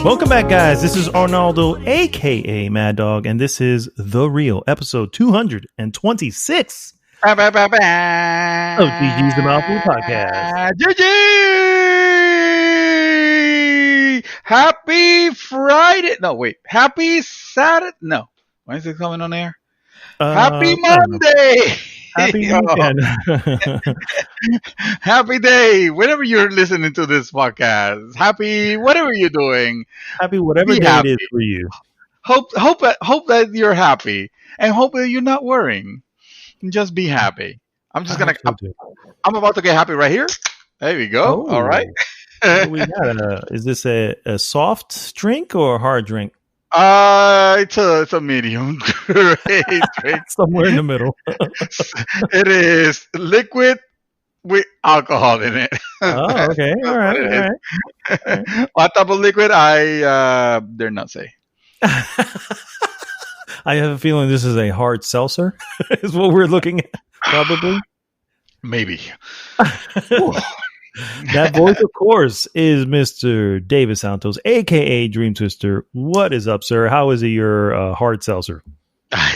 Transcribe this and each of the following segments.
Welcome back, guys. This is Arnaldo, aka Mad Dog, and this is The Real, episode 226 of GG's The Mouthful Podcast. GG! Happy Friday. No, wait. Happy Saturday. No. When is it coming on air? Happy Monday. Happy weekend. Happy day. Whenever you're listening to this podcast. Happy whatever you're doing. Happy whatever day it is for you. Hope that you're happy. And hope that you're not worrying. Just be happy. I'm about to get happy right here. There we go. Oh. All right. We got is this a soft drink or a hard drink? It's a medium drink. Somewhere in the middle. It is liquid with alcohol in it. Oh, okay. All right. What type of liquid? I dare not say. I have a feeling this is a hard seltzer, is what we're looking at, probably. Maybe. That voice, of course, is Mr. David Santos, a.k.a. Dream Twister. What is up, sir? How is it your hard seltzer? My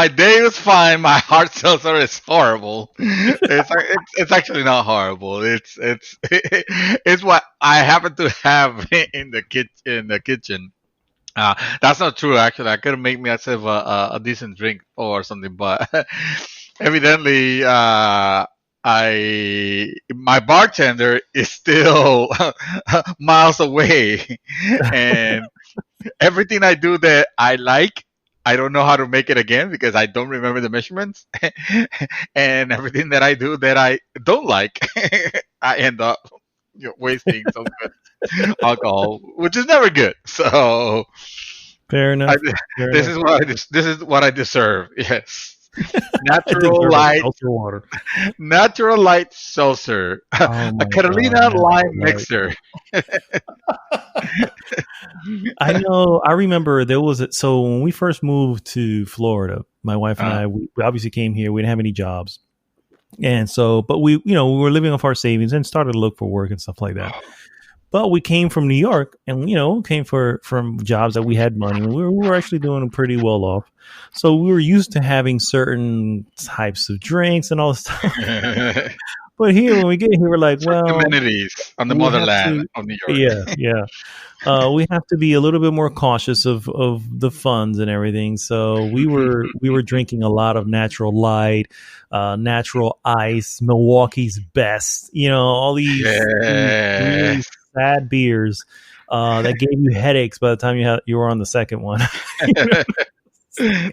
day was fine. My hard seltzer is horrible. It's actually not horrible. It's what I happen to have in the kitchen. That's not true. Actually, I could make myself a decent drink or something, but evidently, my bartender is still miles away, and everything I do that I like, I don't know how to make it again because I don't remember the measurements, and everything that I do that I don't like, I end up wasting some good alcohol, which is never good. So, fair enough. This is what I deserve. Yes. Natural light water. Natural light seltzer. A Carolina lime mixer. I know. I remember there was so when we first moved to Florida, my wife and I, we obviously came here. We didn't have any jobs, and so, but we were living off our savings and started to look for work and stuff like that. But we came from New York, and came from jobs that we had money. We were actually doing pretty well off, so we were used to having certain types of drinks and all this stuff. But here, when we get here, we're like, well, amenities on the motherland of New York. Yeah. We have to be a little bit more cautious of the funds and everything. So we were drinking a lot of Natural Light, Natural Ice, Milwaukee's Best. All these really sad beers that gave you headaches by the time you were on the second one.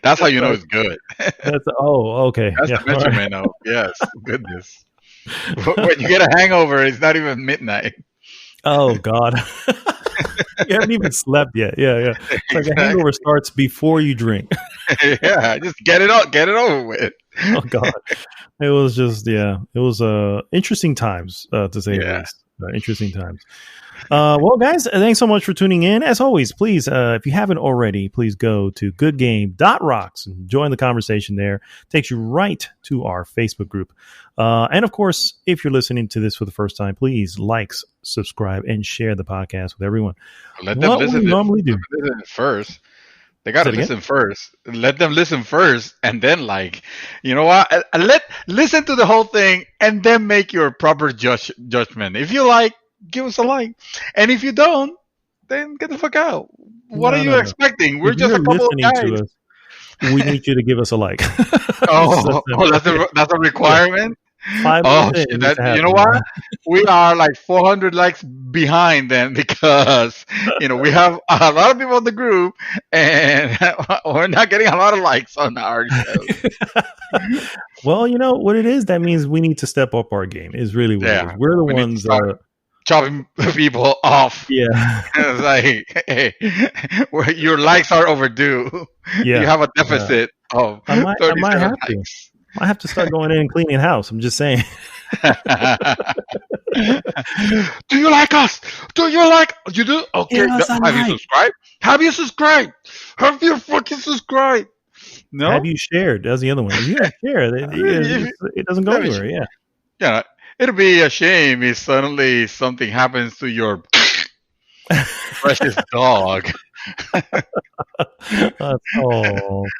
That's how you know it's good. Okay. That's the measurement of yes, goodness. When you get a hangover, it's not even midnight. Oh God. You haven't even slept yet. Yeah. It's like a hangover starts before you drink. Yeah, just get it over with. Oh God. It was just it was interesting times, to say the least. Interesting times. Well, guys, thanks so much for tuning in. As always, please, if you haven't already, please go to goodgame.rocks and join the conversation there. It takes you right to our Facebook group. And of course, if you're listening to this for the first time, please like, subscribe, and share the podcast with everyone. Let them listen first. They got to listen first. Let them listen first, and then you know what? Listen to the whole thing, and then make your proper judgment. If you like, give us a like, and if you don't, then get the fuck out. What are you expecting? We're just a couple of guys. We need you to give us a like. That's a requirement. You know what? We are like 400 likes behind them because we have a lot of people in the group and we're not getting a lot of likes on our show. Well, you know what it is? That means we need to step up our game. Is really what it is. We're the ones chopping people off. Yeah. It's like, hey, your likes are overdue. Yeah. You have a deficit of 37 likes. I have to start going in and cleaning the house. I'm just saying. Do you like us? You do? Okay. Have you subscribed? Have you fucking subscribed? No. Have you shared? That's the other one. If you don't share, it doesn't go anywhere. Yeah. Yeah, it'll be a shame if suddenly something happens to your precious dog.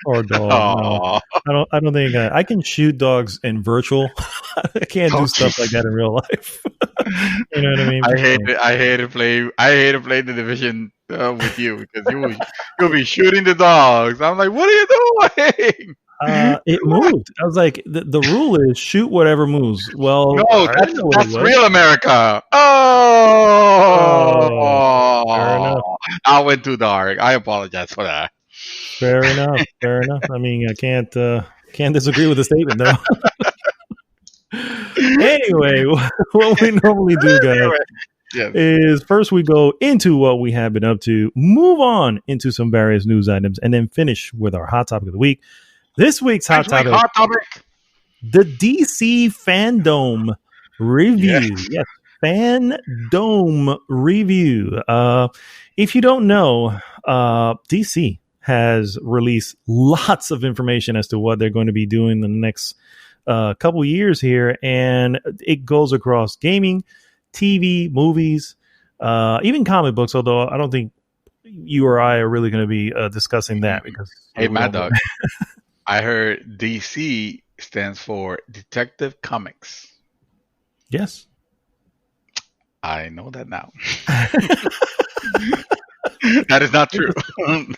Poor dog. No, Oh, I don't think I can shoot dogs in virtual. I can't do stuff like that in real life. You know what I mean? I hate it. I hate to play. I hate to play the division with you because you'll be shooting the dogs. I'm like, what are you doing? It moved. I was like, the rule is shoot whatever moves. Well, No, I didn't know what it that's was. real America. Oh, fair enough. I went too dark. I apologize for that. Fair enough. Fair enough. I mean, I can't disagree with the statement though. Anyway, what we normally do, guys, Yes. is first we go into what we have been up to, move on into some various news items, and then finish with our hot topic of the week. This week's hot topic, the DC Fandome review. Yes, Fandome review. If you don't know, DC has released lots of information as to what they're going to be doing in the next couple years here, and it goes across gaming, TV, movies, even comic books, although I don't think you or I are really going to be discussing that because Hey, Mad Dog. I heard DC stands for Detective Comics. Yes. I know that now. That is not true.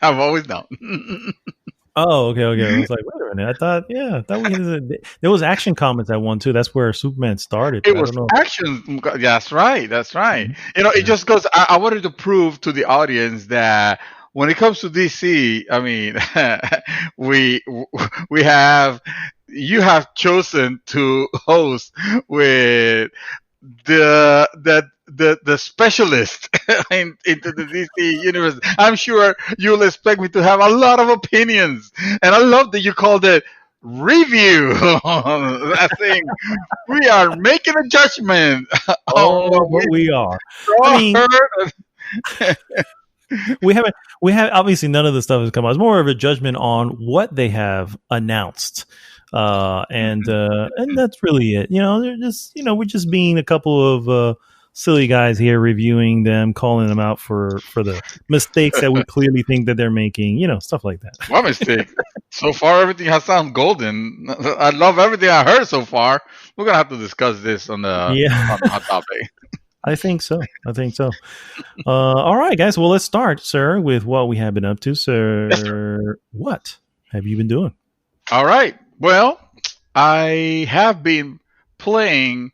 I've always known. Oh, okay. I was like, wait a minute. I thought there was Action Comics at one too. That's where Superman started. It was action. Yeah, that's right. That's right. Mm-hmm. It just goes. I wanted to prove to the audience that when it comes to DC, I mean, we have you have chosen to host with the specialist into the DC universe. I'm sure you'll expect me to have a lot of opinions, and I love that you called it review. I think we are making a judgment. Oh, we are. I mean, we have obviously none of the stuff has come out. It's more of a judgment on what they have announced. And that's really it. They're just, we're just being a couple of silly guys here reviewing them, calling them out for the mistakes that we clearly think that they're making, stuff like that. What mistake? So far, everything has sounded golden. I love everything I heard so far. We're going to have to discuss this on the hot topic. I think so. All right, guys. Well, let's start, sir, with what we have been up to. Sir, yes, what have you been doing? All right. Well, I have been playing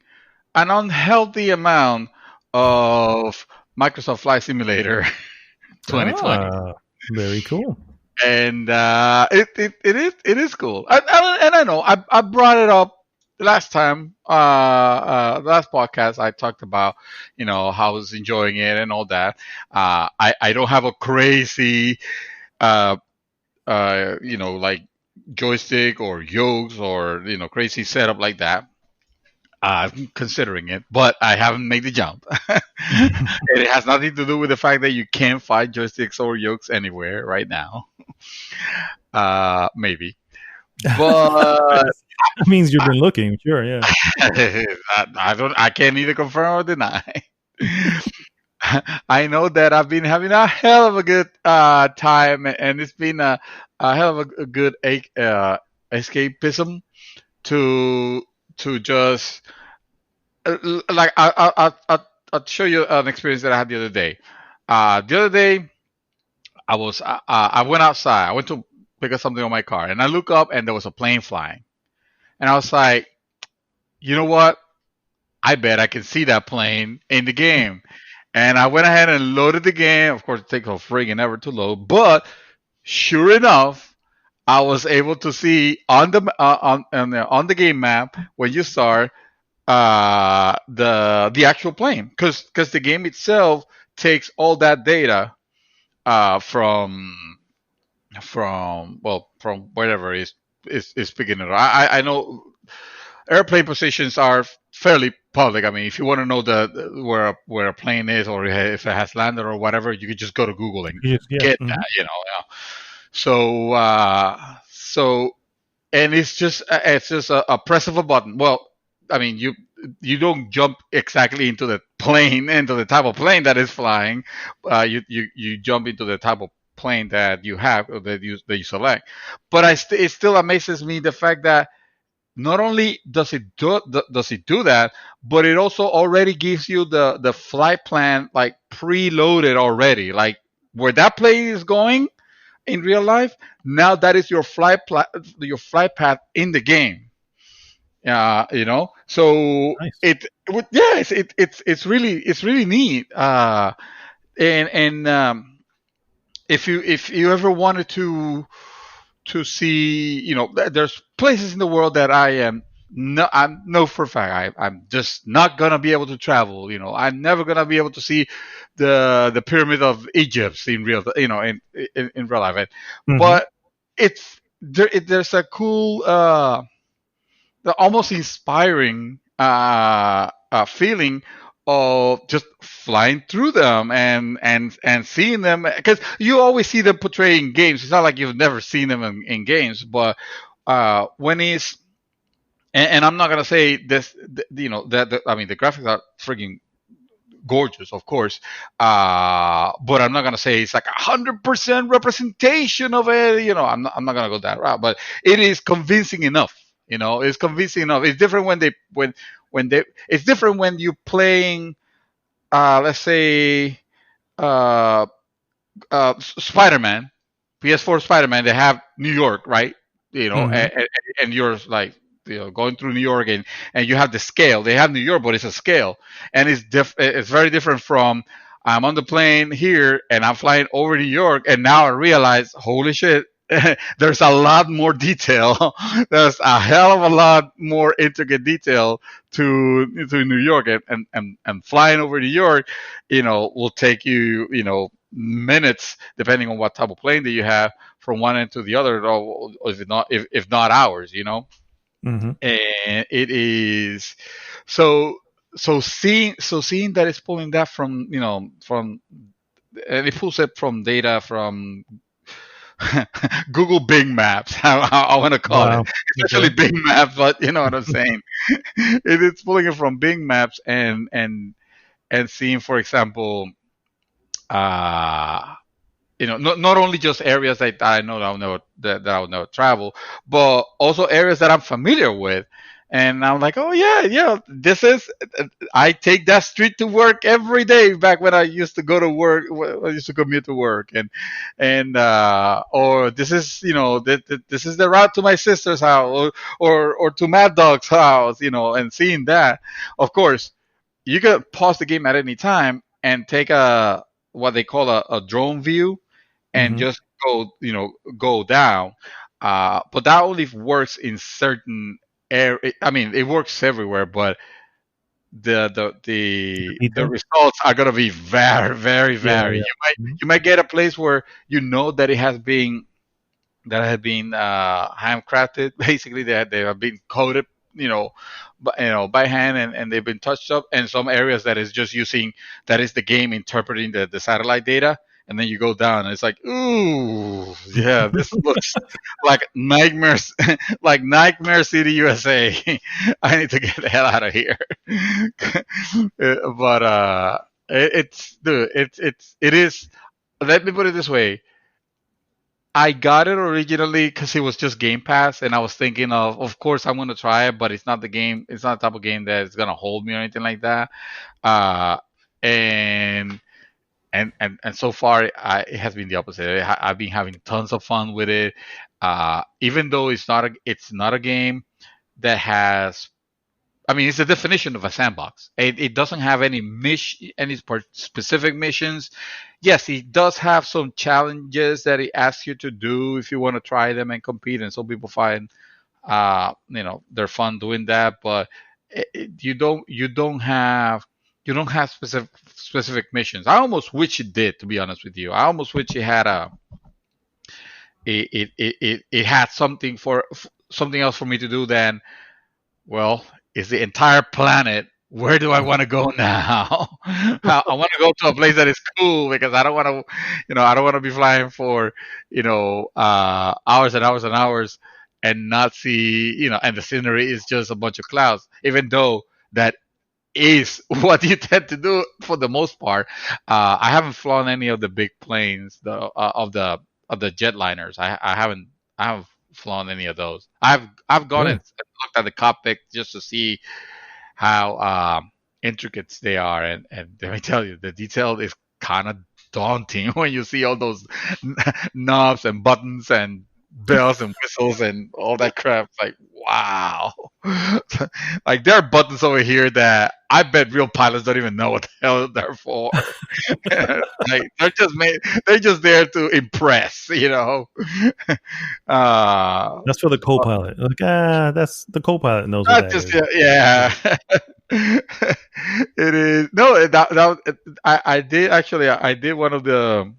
an unhealthy amount of Microsoft Flight Simulator 2020. Very cool. And it is cool. And I know I brought it up last time. Last podcast I talked about how I was enjoying it and all that. I don't have a crazy like joystick or yokes or crazy setup like that. I'm considering it, but I haven't made the jump. It has nothing to do with the fact that you can't find joysticks or yokes anywhere right now. Maybe, but that means you've been looking. Sure, yeah. I can't either confirm or deny. I know that I've been having a hell of a good time, and it's been a hell of a good escapism to just like I'll show you an experience that I had the other day. The other day, I went outside. I went to pick up something on my car, and I look up, and there was a plane flying, and I was like, you know what? I bet I can see that plane in the game. And I went ahead and loaded the game. Of course, it takes a friggin' ever to load. But sure enough, I was able to see on the game map when you start the actual plane, because the game itself takes all that data from whatever is picking it up. I know airplane positions are fairly public. I mean, if you want to know where a plane is or if it has landed or whatever, you could just go to Google and get that. So So, and it's just a press of a button. Well, I mean, you don't jump exactly into the plane, into the type of plane that is flying. You jump into the type of plane that you have, or that you select. But it still amazes me the fact that not only does it do that, but it also already gives you the flight plan like preloaded already, like where that plane is going in real life. Now that is your flight path in the game. So Nice. yeah, it's really neat. And if you ever wanted to see, there's places in the world that I'm no for a fact I'm just not gonna be able to travel. I'm never gonna be able to see the pyramid of Egypt in real, in real life. Hmm. But there's a cool, almost inspiring feeling of just flying through them and seeing them, because you always see them portrayed in games. It's not like you've never seen them in games, but when he's and I'm not gonna say this, that I mean the graphics are freaking gorgeous, of course. But I'm not gonna say it's like 100% representation of it. I'm not gonna go that route, but it is convincing enough. It's convincing enough. It's different when it's different when you're playing, let's say, uh, Spider-Man, PS4 Spider-Man. They have New York, right? Hmm. And you're like, going through New York, and you have the scale. They have New York, but it's a scale, and it's very different from, I'm on the plane here and I'm flying over New York, and now I realize, holy shit. There's a lot more detail. There's a hell of a lot more intricate detail to New York, and flying over New York, will take you, minutes, depending on what type of plane that you have, from one end to the other, or if not hours, Hmm. and it is so seeing that it's pulling that from, and it pulls it from data from Google Bing Maps. I want to call it. Wow. It's actually Okay. Bing Maps, but you know what I'm saying. It's pulling it from Bing Maps, and seeing, for example, uh, not only just areas that I know that I'll never travel, but also areas that I'm familiar with. And I'm like, oh yeah, yeah, this is. I take that street to work every day. Back when I used to go to work, when I used to commute to work, or this is, this is the route to my sister's house, or to Mad Dog's house, and seeing that, of course, you could pause the game at any time and take a what they call a drone view, and Hmm. just go down. But that only works in certain area. I mean, it works everywhere, but The the detail. results are gonna be very, very Yeah. vary. Yeah. You might get a place where you know that it has been handcrafted. Basically, they have been coded, by hand, and they've been touched up. And some areas that is just using, that is the game interpreting the satellite data. And then you go down, and it's like, ooh, yeah, this looks like nightmares, like Nightmare City, USA. I need to get the hell out of here. But dude, it is. Let me put it this way: I got it originally because it was just Game Pass, and I was thinking of course, I'm gonna try it, but it's not the game. It's not the type of game that is gonna hold me or anything like that. Uh, and and so far, it has been the opposite. I've been having tons of fun with it. Even though it's not a game that has, I mean, it's the definition of a sandbox. It doesn't have any specific missions. Yes, it does have some challenges that it asks you to do if you want to try them and compete. And some people find, they're fun doing that. But you don't have specific missions. I almost wish it did, to be honest with you. I almost wish it had it had something else for me to do than, well, is the entire planet where do I want to go now? I want to go to a place that is cool because I don't want to, I don't want to be flying for, hours and hours and hours and not see, and the scenery is just a bunch of clouds, even though that is what you tend to do for the most part. I haven't flown any of the big planes, of the jetliners. I haven't flown any of those. I've gone and Really? looked at the cockpit just to see how intricate they are, and let me tell you, the detail is kind of daunting when you see all those knobs and buttons and bells and whistles and all that crap. Like, wow. Like, there are buttons over here that I bet real pilots don't even know what the hell they're for. Like, they're just there to impress, uh That's for the co-pilot. Like, that's the co-pilot knows what not that just, is. yeah. It is no, I did actually, I did one of the,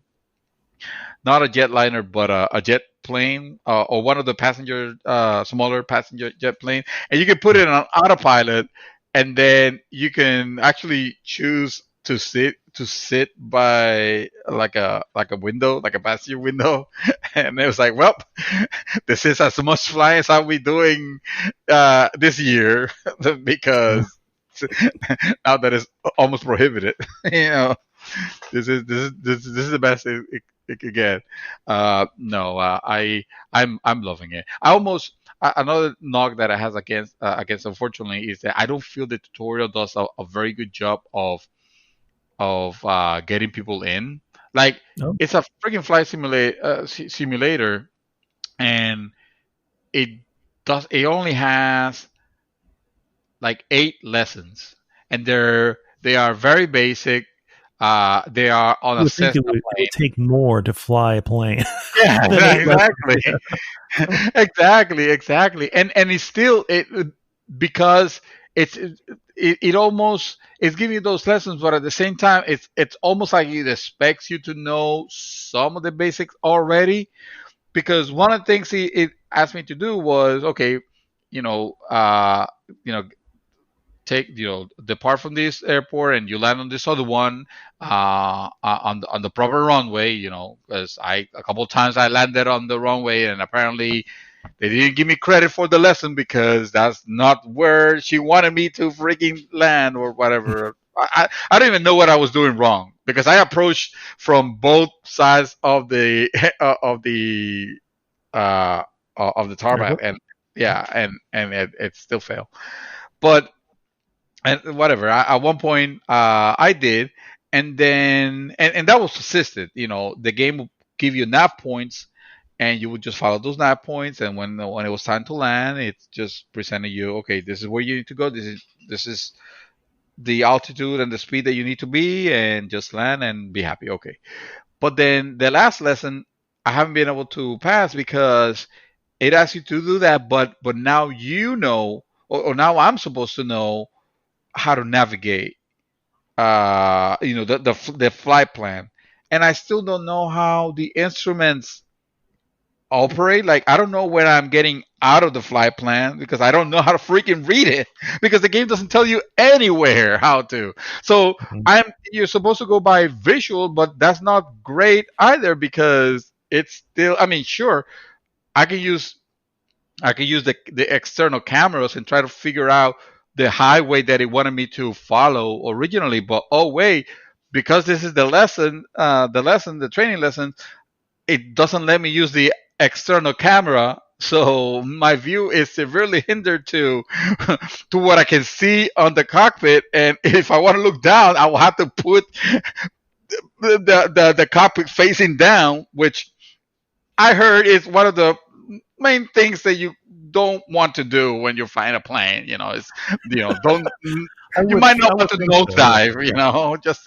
not a jetliner, but a jet plane, or one of the passenger, smaller passenger jet plane, and you can put it on autopilot, and then you can actually choose to sit by like a window, like a passenger window, and it was like, well, this is as much flying as I'll be doing this year because now that it's almost prohibited, you know. This is the best it could get. No, I'm loving it. Another knock that I has against, unfortunately, is that I don't feel the tutorial does a very good job of getting people in. Like, No, it's a freaking flight simulator, and it it only has like 8 lessons, and they are very basic. They are on you a would think Cessna it would plane. take more to fly a plane Yeah, than eight lessons. exactly. Exactly, and it's still it because it almost it's giving you those lessons, but at the same time, it's almost like it expects you to know some of the basics already. Because one of the things it asked me to do was, okay, you know, uh, you know, depart from this airport and you land on this other one, on the proper runway, because I a couple of times I landed on the runway, and apparently they didn't give me credit for the lesson because that's not where she wanted me to freaking land or whatever. I don't even know what I was doing wrong because I approached from both sides of the uh, of the tarmac, Airport? and yeah, and it still failed. But and whatever. At one point, I did, and then and that was assisted. The game will give you nap points, and you would just follow those nap points. And when it was time to land, it just presented you, okay, this is where you need to go. This is the altitude and the speed that you need to be, and just land and be happy. Okay. But then the last lesson, I haven't been able to pass because it asks you to do that, but now or now I'm supposed to know how to navigate, the flight plan, and I still don't know how the instruments operate. Like, I don't know when I'm getting out of the flight plan because I don't know how to freaking read it because the game doesn't tell you anywhere how to. So Mhm. you're supposed to go by visual, but that's not great either because it's still. I mean, sure, I can use the external cameras and try to figure out the highway that it wanted me to follow originally. But oh wait, because this is the training lesson, it doesn't let me use the external camera. So my view is severely hindered to to what I can see on the cockpit. And if I want to look down, I will have to put the cockpit facing down, which I heard is one of the main things that you don't want to do when you're flying a plane. It's don't you might not I want would to think so. Yeah. nosedive. Just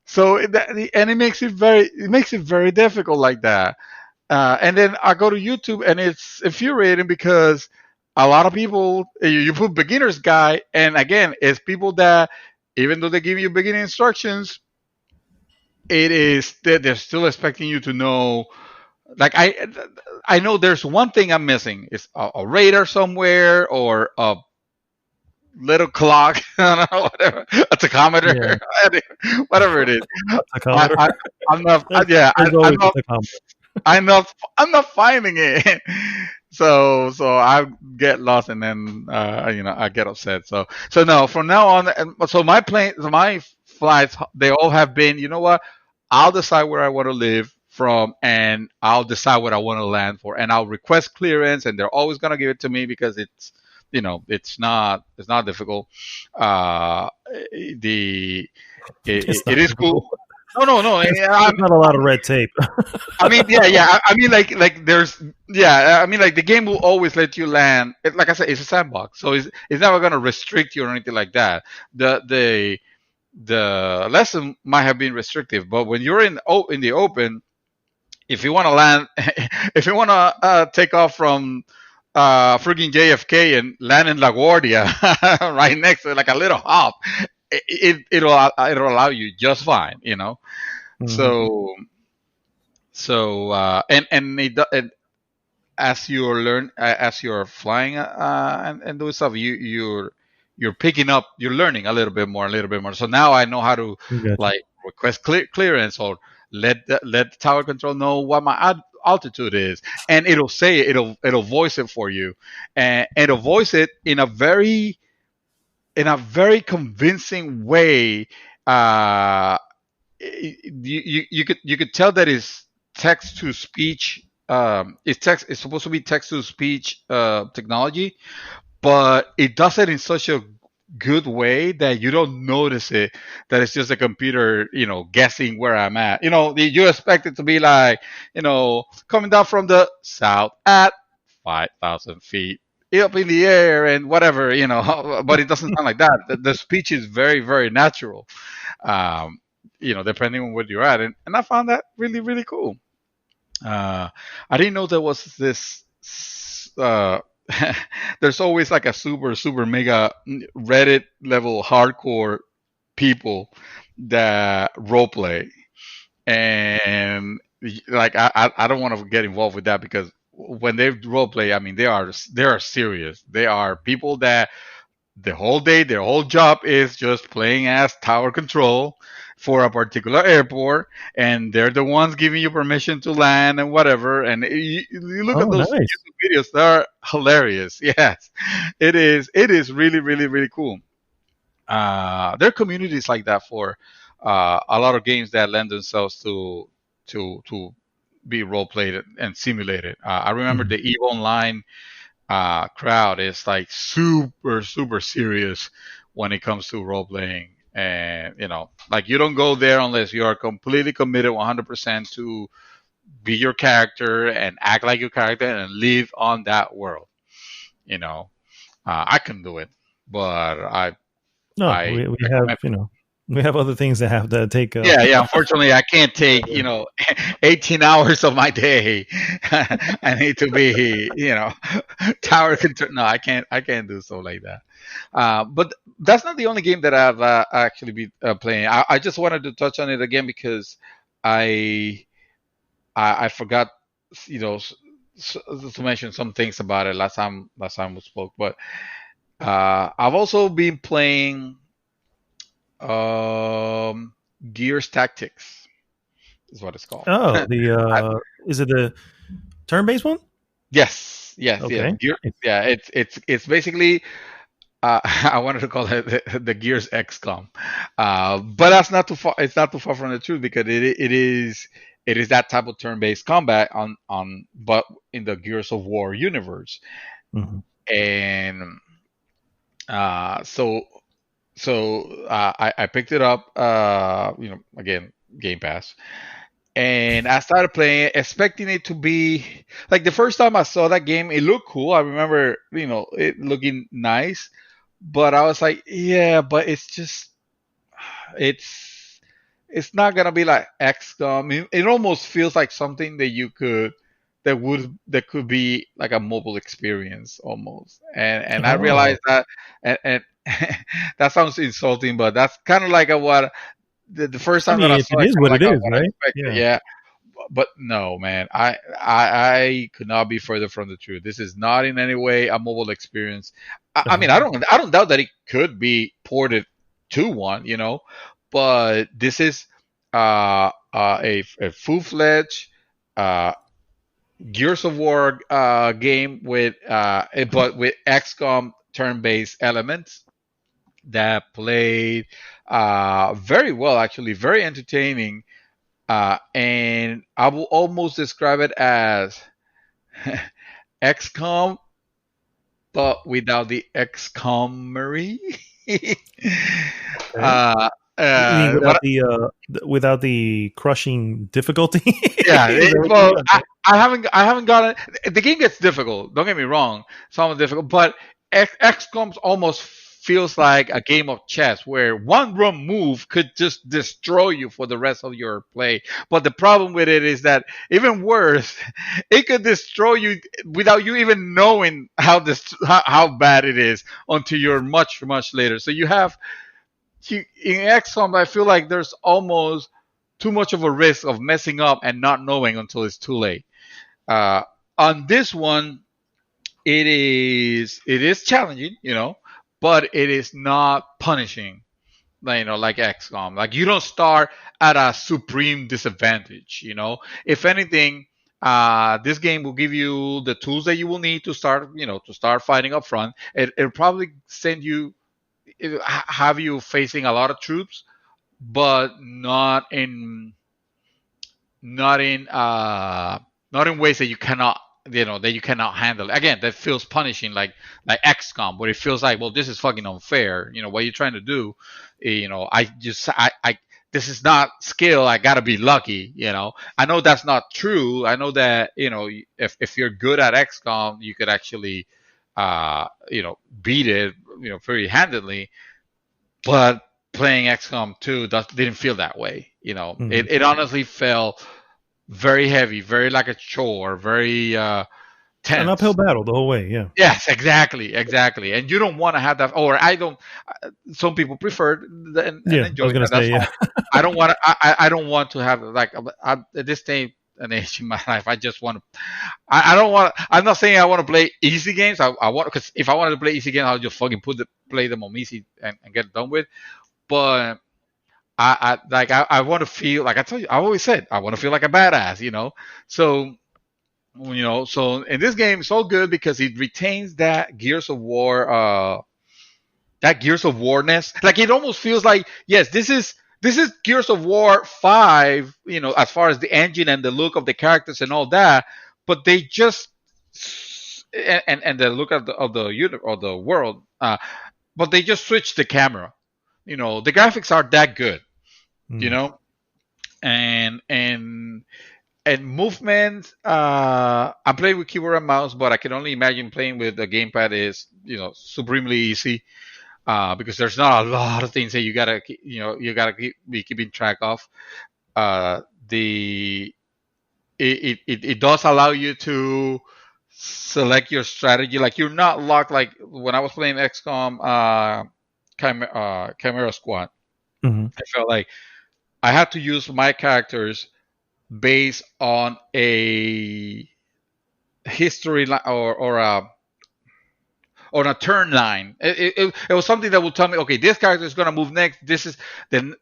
so and it makes it very difficult like that. And then I go to YouTube and it's infuriating because a lot of people, you put beginner's guide, and again, it's people that, even though they give you beginning instructions, it is that they're still expecting you to know. Like, I know there's one thing I'm missing. It's a radar somewhere, or little clock, I don't know, whatever, a Yeah, tachometer, whatever it is. a I, tachometer. I I'm not. there's, Yeah, there's I'm always a not. tachometer. I'm not finding it. So I get lost and then I get upset. So no, from now on, so my flights, they all have been. You know what? I'll decide where I want to live from, and I'll decide what I want to land for, and I'll request clearance, and they're always gonna give it to me because it's not difficult. Uh, the It's it not is cool. difficult. No, no, no. There's not a lot of red tape. I mean, yeah, yeah. I mean, like there's, yeah. I mean, like the game will always let you land. Like I said, it's a sandbox, so it's never gonna restrict you or anything like that. The lesson might have been restrictive, but when you're in the open, if you want to land, if you want to take off from frigging JFK and land in LaGuardia, right next to it, like a little hop, it'll allow you just fine, you know. Mhm. So and as you're flying and doing stuff, you're picking up, you're learning a little bit more. So now I know how to Gotcha. like request clearance or let the tower control know what my altitude is, and it'll voice it for you, and it'll voice it in a very convincing way. uh you could tell that it's text to speech. It's supposed to be text to speech technology, but it does it in such a good way that you don't notice it, that it's just a computer guessing where I'm at. You expect it to be like, coming down from the south at 5,000 feet up in the air and whatever, but it doesn't sound like that. The speech is very, very natural, um, depending on where you're at. And I found that really, really cool. Uh, I didn't know there was this. There's always like a super, super mega Reddit level hardcore people that roleplay, and like I don't want to get involved with that because when they roleplay, I mean they are serious. They are people that the whole day, their whole job is just playing as tower control for a particular airport, and they're the ones giving you permission to land and whatever. And you look at Oh, those nice. YouTube videos; they're hilarious. Yes, it is. It is really, really, really cool. There are communities like that for a lot of games that lend themselves to be role played and simulated. I remember Mhm. the Eve Online crowd is like super super serious when it comes to role playing, and like you don't go there unless you are completely committed 100% to be your character and act like your character and live on that world. you know I can do it, but No, I we have recommend. we have other things that have to take. Yeah, yeah. Unfortunately, I can't take 18 hours of my day. I need to be tower control. No, I can't. I can't do so like that. But that's not the only game that I've actually been playing. I just wanted to touch on it again because I I forgot, you know, to mention some things about it last time we spoke. But I've also been playing um, Gears Tactics is what it's called. Oh, the I, is it the turn-based one? yes, yes, yes. Okay. Yeah, it's basically I wanted to call it the Gears XCOM, but that's not too far. It's not too far from the truth because it is that type of turn-based combat but in the Gears of War universe. Mhm. And so I picked it up, again, Game Pass, and I started playing it, expecting it to be like the first time I saw that game. It looked cool. I remember, it looking nice, but I was like, yeah, but it's it's not gonna be like XCOM. It almost feels like something that could be like a mobile experience almost. And I Oh, realized that, and that sounds insulting, but that's kind of like the first I time that I mean, saw it it, is kind of what like it is, what I right? expected. Yeah. Yeah, but no, man, I could not be further from the truth. This is not in any way a mobile experience. I mean, Uh-huh. I don't doubt that it could be ported to one, but this is a full fledged uh, Gears of War game with but with XCOM turn based elements that played very well, actually, very entertaining. And I will almost describe it as XCOM, but without the XCOMery. Okay. uh, You mean but without the crushing difficulty? yeah, Is that what you well, mean? Okay. I haven't gotten the game gets difficult. Don't get me wrong, some difficult, but XCOM almost feels like a game of chess where one wrong move could just destroy you for the rest of your play. But the problem with it is that even worse, it could destroy you without you even knowing how bad it is until you're much later. So you have in XCOM, I feel like there's almost too much of a risk of messing up and not knowing until it's too late. Uh, on this one, it is challenging, but it is not punishing, like XCOM. Like you don't start at a supreme disadvantage. If anything, this game will give you the tools that you will need to start fighting up front. It'll probably have you facing a lot of troops, but not in not in ways that you cannot handle. Again, that feels punishing, like XCOM, where it feels like, well, this is fucking unfair. What you're trying to do. I this is not skill. I gotta be lucky. I know that's not true. I know that if you're good at XCOM, you could actually beat it very handedly. But playing XCOM 2 didn't feel that way. Mhm. It honestly felt very heavy, very like a chore, very An uphill tense. battle the whole way. Yeah. Yes, exactly. And you don't want to have that, or I don't. Some people prefer and Yeah. I enjoy was gonna that. That's say. fine. Yeah. I don't want to. I don't want to have like at this day and age in my life. I just want to. I don't want. I'm not saying I want to play easy games. I want, because if I wanted to play easy games, I'll just fucking play them on easy and get it done with. But I want to feel like I told you. I always said I want to feel like a badass. So so in this game, it's so good because it retains that Gears of Warness. Like it almost feels like, yes, this is Gears of War 5. As far as the engine and the look of the characters and all that, but they just and the look of the world. But they just switched the camera. The graphics are that good. You Mm. know, and movement. I'm playing with keyboard and mouse, but I can only imagine playing with the gamepad is supremely easy, because there's not a lot of things that be keeping track of. The it does allow you to select your strategy. Like you're not locked. Like when I was playing XCOM, Chimera Squad, Mhm. I felt like I had to use my characters based on a history or a turn line. It was something that would tell me, okay, this character is going to move next. This is then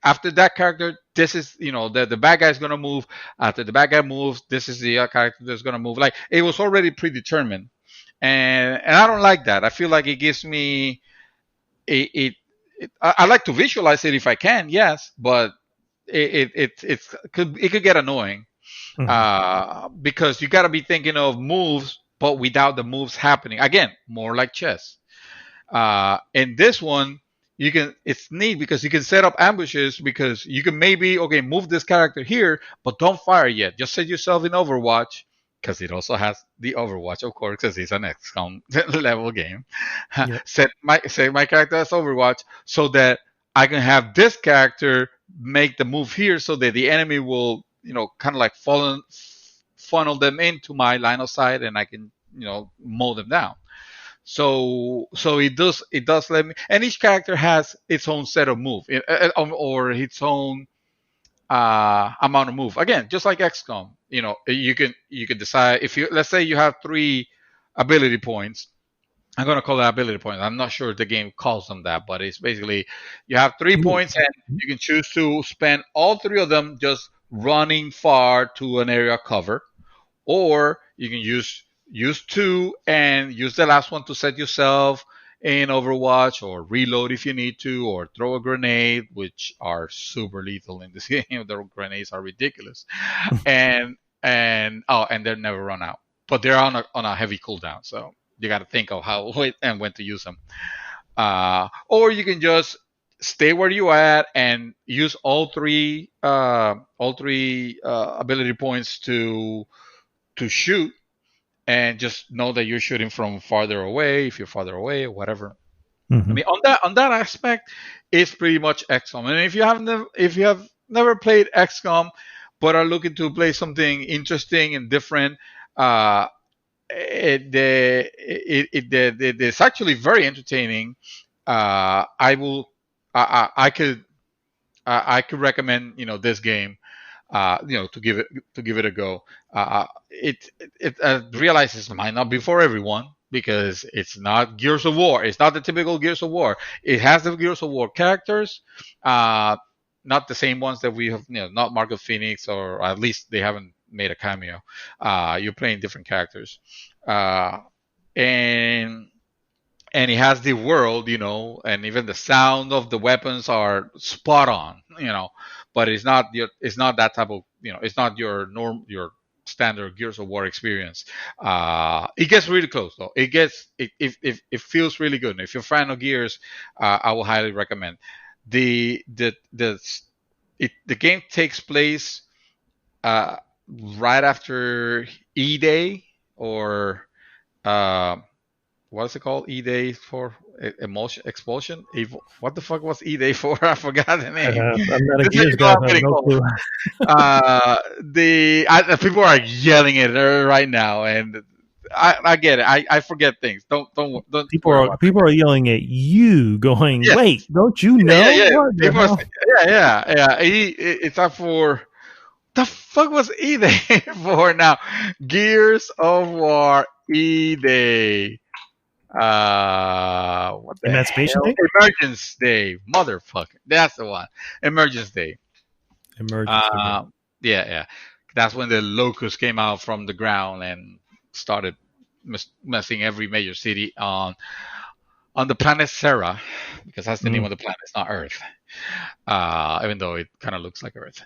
after that character, this is the bad guy is going to move. After the bad guy moves, this is the character that's going to move. Like it was already predetermined, and I don't like that. I feel like it gives me I like to visualize it if I can, yes, but it could get annoying, Mhm. because you got to be thinking of moves, but without the moves happening. Again, more like chess. In this one, it's neat because you can set up ambushes, because you can maybe, okay, move this character here, but don't fire yet. Just set yourself in Overwatch, because it also has the Overwatch, of course, because it's an XCOM level game. Yep. Set my character as Overwatch so that I can have this character make the move here, so that the enemy will, kind of like funnel them into my line of sight, and I can, mow them down. So it does let me, and each character has its own set of move, or its own amount of move. Again, just like XCOM, you can decide if you, let's say you have 3 ability points. I'm gonna call it ability points. I'm not sure if the game calls them that, but it's basically you have 3 points and you can choose to spend all 3 of them just running far to an area of cover, or you can use 2 and use the last one to set yourself in Overwatch, or reload if you need to, or throw a grenade, which are super lethal in this game. The grenades are ridiculous, and they never run out, but they're on a heavy cooldown, so you got to think of how and when to use them. Or you can just stay where you at and use all three ability points to shoot, and just know that you're shooting from farther away if you're farther away or whatever. I mean, on that aspect, it's pretty much XCOM. And if you have never played XCOM, but are looking to play something interesting and different, uh, it's actually very entertaining. I will, I could recommend this game, to give it a go. It realizes it might not be for everyone, because it's not Gears of War. It's not the typical Gears of War. It has the Gears of War characters, uh, not the same ones that we have. Not Mark of Phoenix, or at least they haven't made a cameo. You're playing different characters, uh, and and it has the world, and even the sound of the weapons are spot on, but it's not that type of, it's not your standard Gears of War experience. It gets really close though. It feels really good. If you're a fan of Gears, I will highly recommend. The game takes place uh, right after E-Day, or uh, what is it called? E-Day for emotion explosion. What the fuck was E-Day for? I forgot the name. I'm not a This is Gears how guy, I'm so I have getting no old. clue. People are yelling it right now, and I get it. I forget things. Don't People worry are about it. people are yelling at you, going, Yes. "Wait, don't you Yeah, yeah, know yeah. what the People are, hell?" yeah. It's up for, the fuck was E-Day for now? Gears of War E-Day. What the Emancipation hell? Day, Emergence Day, motherfucker. That's the one. Emergence Day. emergence. Okay. Uh, yeah. That's when the locusts came out from the ground and started messing every major city on the planet Serra, because that's the name Mm. of the planet. It's not Earth, even though it kind of looks like Earth.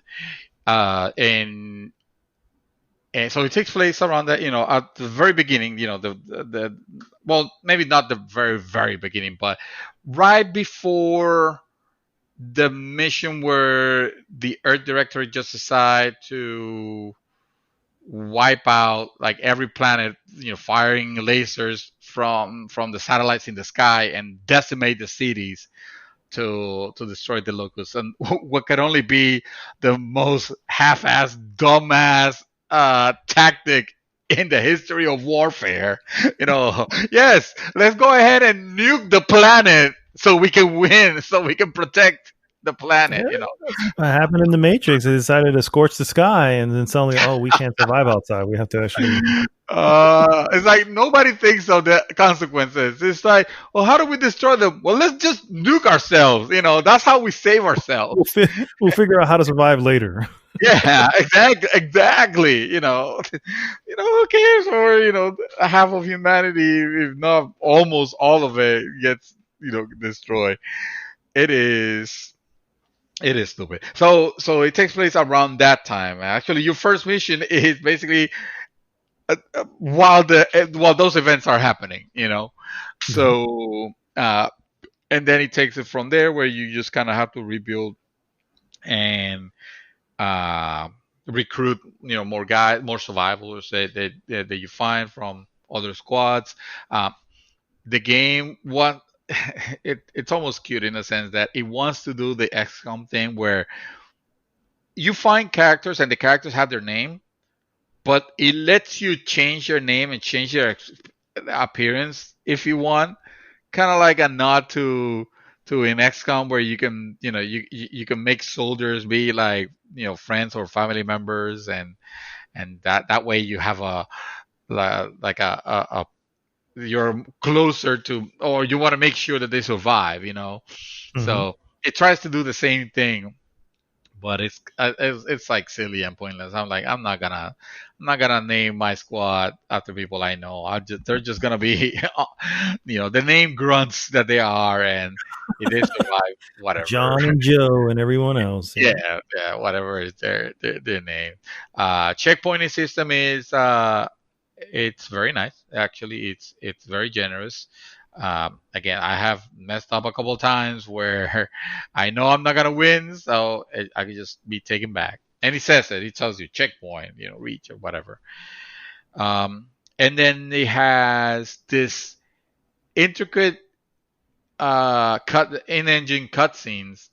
And so it takes place around that, at the very beginning, the well, maybe not the very, very beginning, but right before the mission where the Earth Directorate just decided to wipe out like every planet, firing lasers from the satellites in the sky and decimate the cities to destroy the locusts, and what could only be the most half-ass, dumbass tactic in the history of warfare. Yes, let's go ahead and nuke the planet so we can win, so we can protect the Yeah, planet. what happened in the Matrix? They decided to scorch the sky, and then suddenly, oh, we can't survive outside. We have to actually. It's like nobody thinks of the consequences. It's like, well, how do we destroy them? Well, let's just nuke ourselves. That's how we save ourselves. We'll figure out how to survive later. Yeah, exactly. Who cares? Or half of humanity, if not almost all of it, gets destroyed. It is. It is stupid. So it takes place around that time. Actually, your first mission is basically while those events are happening. So and then it takes it from there, where you just kind of have to rebuild and uh, recruit more guys, more survivors that you find from other squads. Uh, the game it's almost cute in a sense that it wants to do the XCOM thing, where you find characters and the characters have their name, but it lets you change your name and change your appearance if you want, kind of like a nod to to in XCOM where you can, you can make soldiers be like, friends or family members, and that way you have like a you're closer to, or you want to make sure that they survive. Hmm. So it tries to do the same thing, but it's like silly and pointless. I'm like, I'm not gonna name my squad after people I know. They're just gonna be the name grunts that they are, and if they survive, whatever. John and Joe and everyone else. Yeah. Yeah, whatever is their name. Checkpointing system is it's very nice. Actually, it's very generous. Again, I have messed up a couple times where I know I'm not gonna win, so I can just be taken back. And he says it. He tells you checkpoint, reach or whatever. And then he has this intricate cut in-engine cutscenes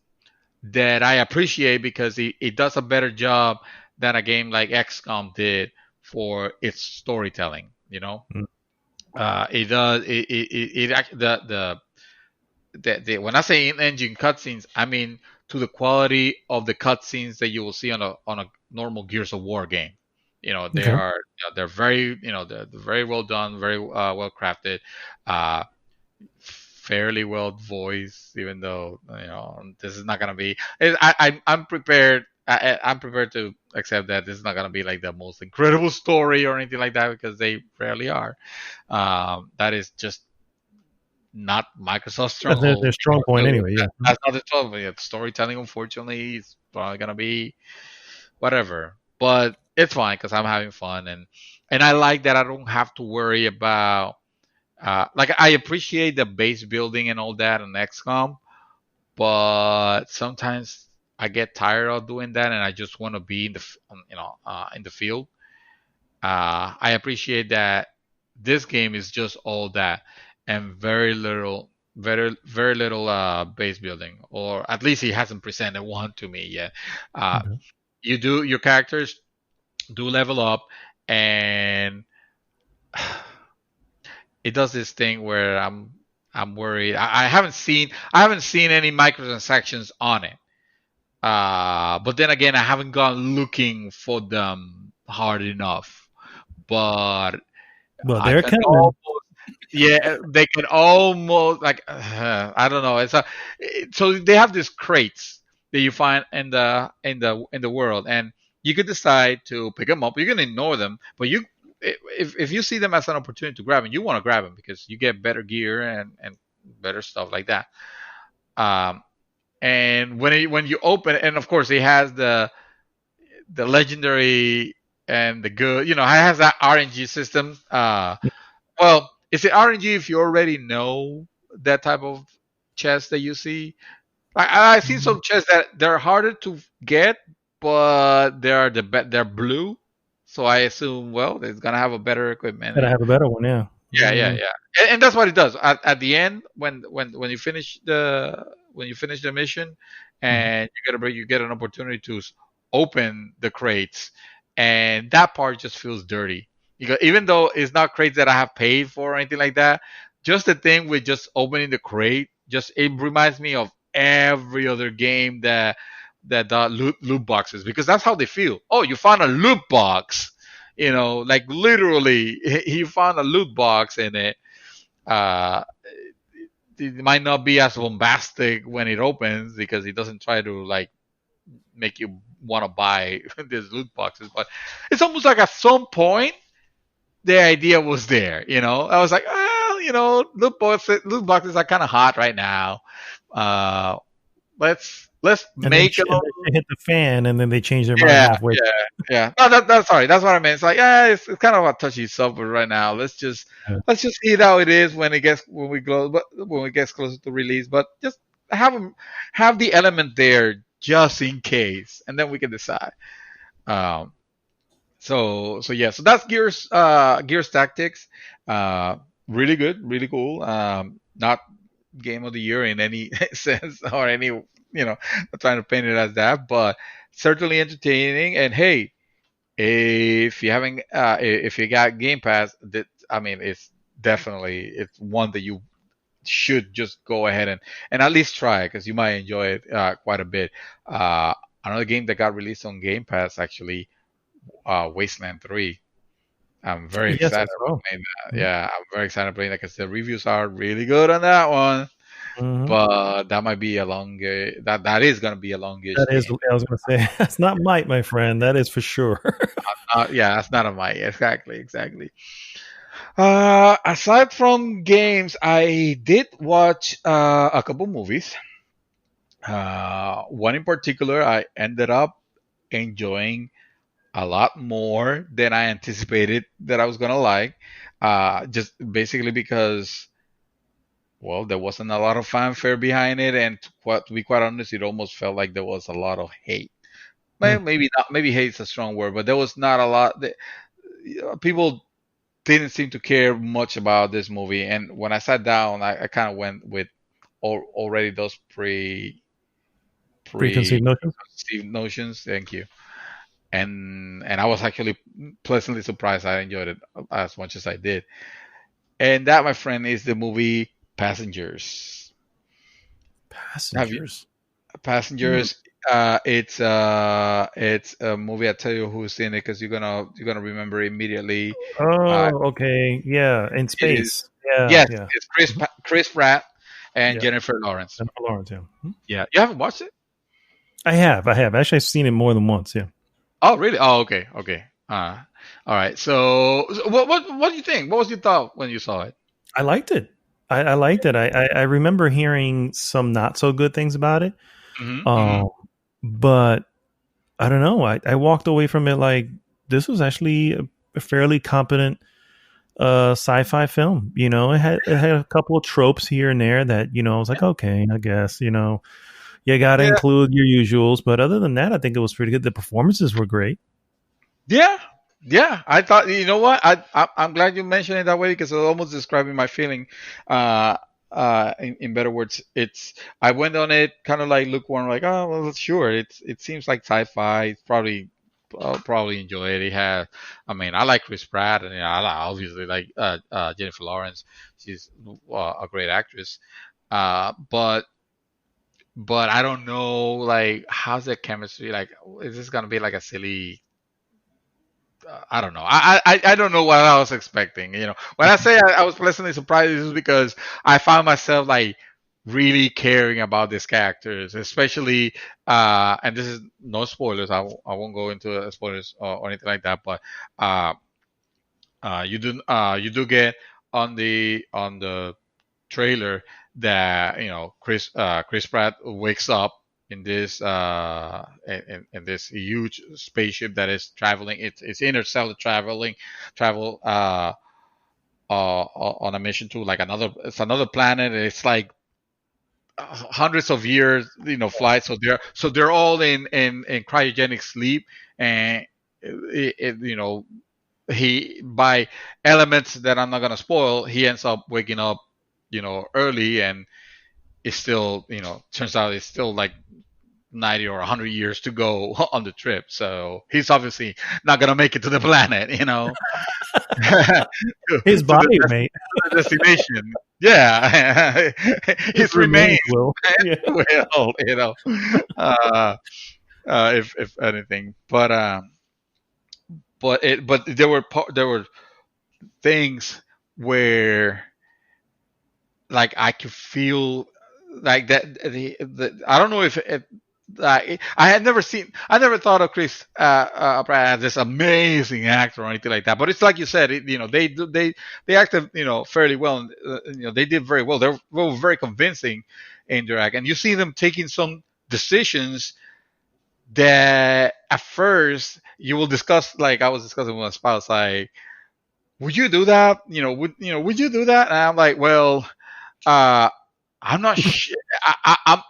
that I appreciate because it does a better job than a game like XCOM did for its storytelling. Mm. It does it actually the when I say in-engine cutscenes, I mean to the quality of the cutscenes that you will see on a normal Gears of War game. They Okay. are they're very they're very well done, very well crafted. Uh, Fairly well voiced, even though this is not gonna be. I'm prepared. I'm prepared to accept that this is not gonna be like the most incredible story or anything like that because they rarely are. That is just not Microsoft's That's their stronghold. strong point anyway. Yeah. That's not the stronghold. Storytelling, unfortunately, is probably gonna be whatever. But it's fine because I'm having fun, and I like that I don't have to worry about like I appreciate the base building and all that in XCOM, but sometimes I get tired of doing that, and I just want to be in the field. I appreciate that this game is just all that and very little base building, or at least he hasn't presented one to me yet. Uh, Okay. your characters do level up, and it does this thing where I'm worried. I haven't seen any microtransactions on it. But then again, I haven't gone looking for them hard enough. But Well, I they're can coming. almost, yeah, they can almost like I don't know. So they have these crates that you find in the world, and you could decide to pick them up. You can ignore them, but if you see them as an opportunity to grab them, you want to grab them because you get better gear and better stuff like that. Um, and when you open it, and of course it has the legendary and the good, it has that RNG system. Well, is it RNG if you already know that type of chest that you see? I've seen some chests that they're harder to get, but they're blue, so I assume it's gonna have a better equipment. Gotta have a better one. Yeah. Yeah, yeah, Yeah. yeah. And that's what it does. At the end, when you finish the mission, Mhm. and you get an opportunity to open the crates, and that part just feels dirty. Because even though it's not crates that I have paid for or anything like that, just the thing with just opening the crate, just it reminds me of every other game that loot boxes, because that's how they feel. Oh, you found a loot box, like literally he found a loot box in it. uh it might not be as bombastic when it opens because it doesn't try to like make you want to buy these loot boxes, but it's almost like at some point the idea was there. I was like, well, loot boxes are kind of hot right now. uh let's And then make them. and then they hit the fan, and then they change their mind Yeah, halfway. yeah, yeah. No, that's sorry. That's what I meant. It's like, it's kind of a touchy subject right now. Let's just see how it is when we get closer to release. But just have 'em- have the element there just in case, and then we can decide. Um. So yeah. So that's Gears Tactics. Uh. Really good. Really cool. Not game of the year in any sense or any, not trying to paint it as that, but certainly entertaining. And hey, if you got Game Pass, that I mean, it's one that you should just go ahead and at least try because you might enjoy it quite a bit. Uh, Another game that got released on Game Pass actually, Wasteland 3. I'm very Yes, I excited about saw. playing that. Yeah, I'm very excited playing that because the reviews are really good on that one. Mm-hmm. But that might be a long that is gonna be a longish That is, game. I was going to say, that's not might, my friend. That is for sure. Yeah, that's not a mic. Exactly, exactly. Aside from games, I did watch a couple movies. One in particular, I ended up enjoying a lot more than I anticipated that I was gonna like. Just basically because, well, there wasn't a lot of fanfare behind it, and to be quite honest, it almost felt like there was a lot of hate. Hmm. Maybe not. Maybe hate's a strong word, but there was not a lot. People didn't seem to care much about this movie, and when I sat down, I kind of went with already those Preconceived notions. preconceived notions. Thank you. And I was actually pleasantly surprised. I enjoyed it as much as I did. And that, my friend, is the movie Passengers. Have you Passengers. Hmm. Passengers? It's a movie. I tell you who's in it because you're gonna remember immediately. Uh, Oh, okay. Yeah, in it is space. Yeah, yes, yeah. it's Mhm. Chris Pratt and Yeah. Jennifer Lawrence. Jennifer Lawrence, yeah. Mhm. Yeah, you haven't watched it? I have. I have. Actually, I've seen it more than once. Yeah. Oh, really? Oh, okay, okay. All right. So what do you think? What was your thought when you saw it? I liked it. I liked it. I remember hearing some not so good things about it. Hmm. Hmm. Um, but I don't know. I walked away from it like this was actually a fairly competent sci-fi film. It had a couple of tropes here and there that I was like, okay, I guess you got to Yeah, include your usuals, but other than that, I think it was pretty good. The performances were great. yeah, yeah. I thought, you know what? I'm glad you mentioned it that way because it's almost describing my feeling. Uh, in better words, it's I went on it kind of like lukewarm, like, oh well, sure. It seems like sci-fi. It's probably I'll probably enjoy it. I mean, I like Chris Pratt, and obviously like Jennifer Lawrence. She's a great actress. But I don't know, like, how's the chemistry? Like, is this gonna be like a silly? I don't know. I don't know what I was expecting. When I say I was pleasantly surprised, this is because I found myself like really caring about these characters, especially. And this is no spoilers. I won't go into spoilers or anything like that. But uh, you do get on the trailer that Chris Pratt wakes up in this in this huge spaceship that is traveling. It's interstellar travel on a mission to like another planet. It's like hundreds of years flight. So they're all in cryogenic sleep, and he by elements that I'm not gonna spoil, he ends up waking up early, and it's still, turns out it's still like 90 or 100 years to go on the trip. So he's obviously not going to make it to the planet, to, His to body, mate. the destination. Yeah. His His remains remains will. Yeah. will, uh, if anything. But there were things where like I could feel like that I don't know if like I never thought of Chris Pratt as this amazing actor or anything like that, but it's like you said, they acted fairly well, and they did very well. They were very convincing in their act, and you see them taking some decisions that at first you will discuss, like I was discussing with my spouse, like, would you do that? Would you do that? And I'm like, well, uh, I'm not sure.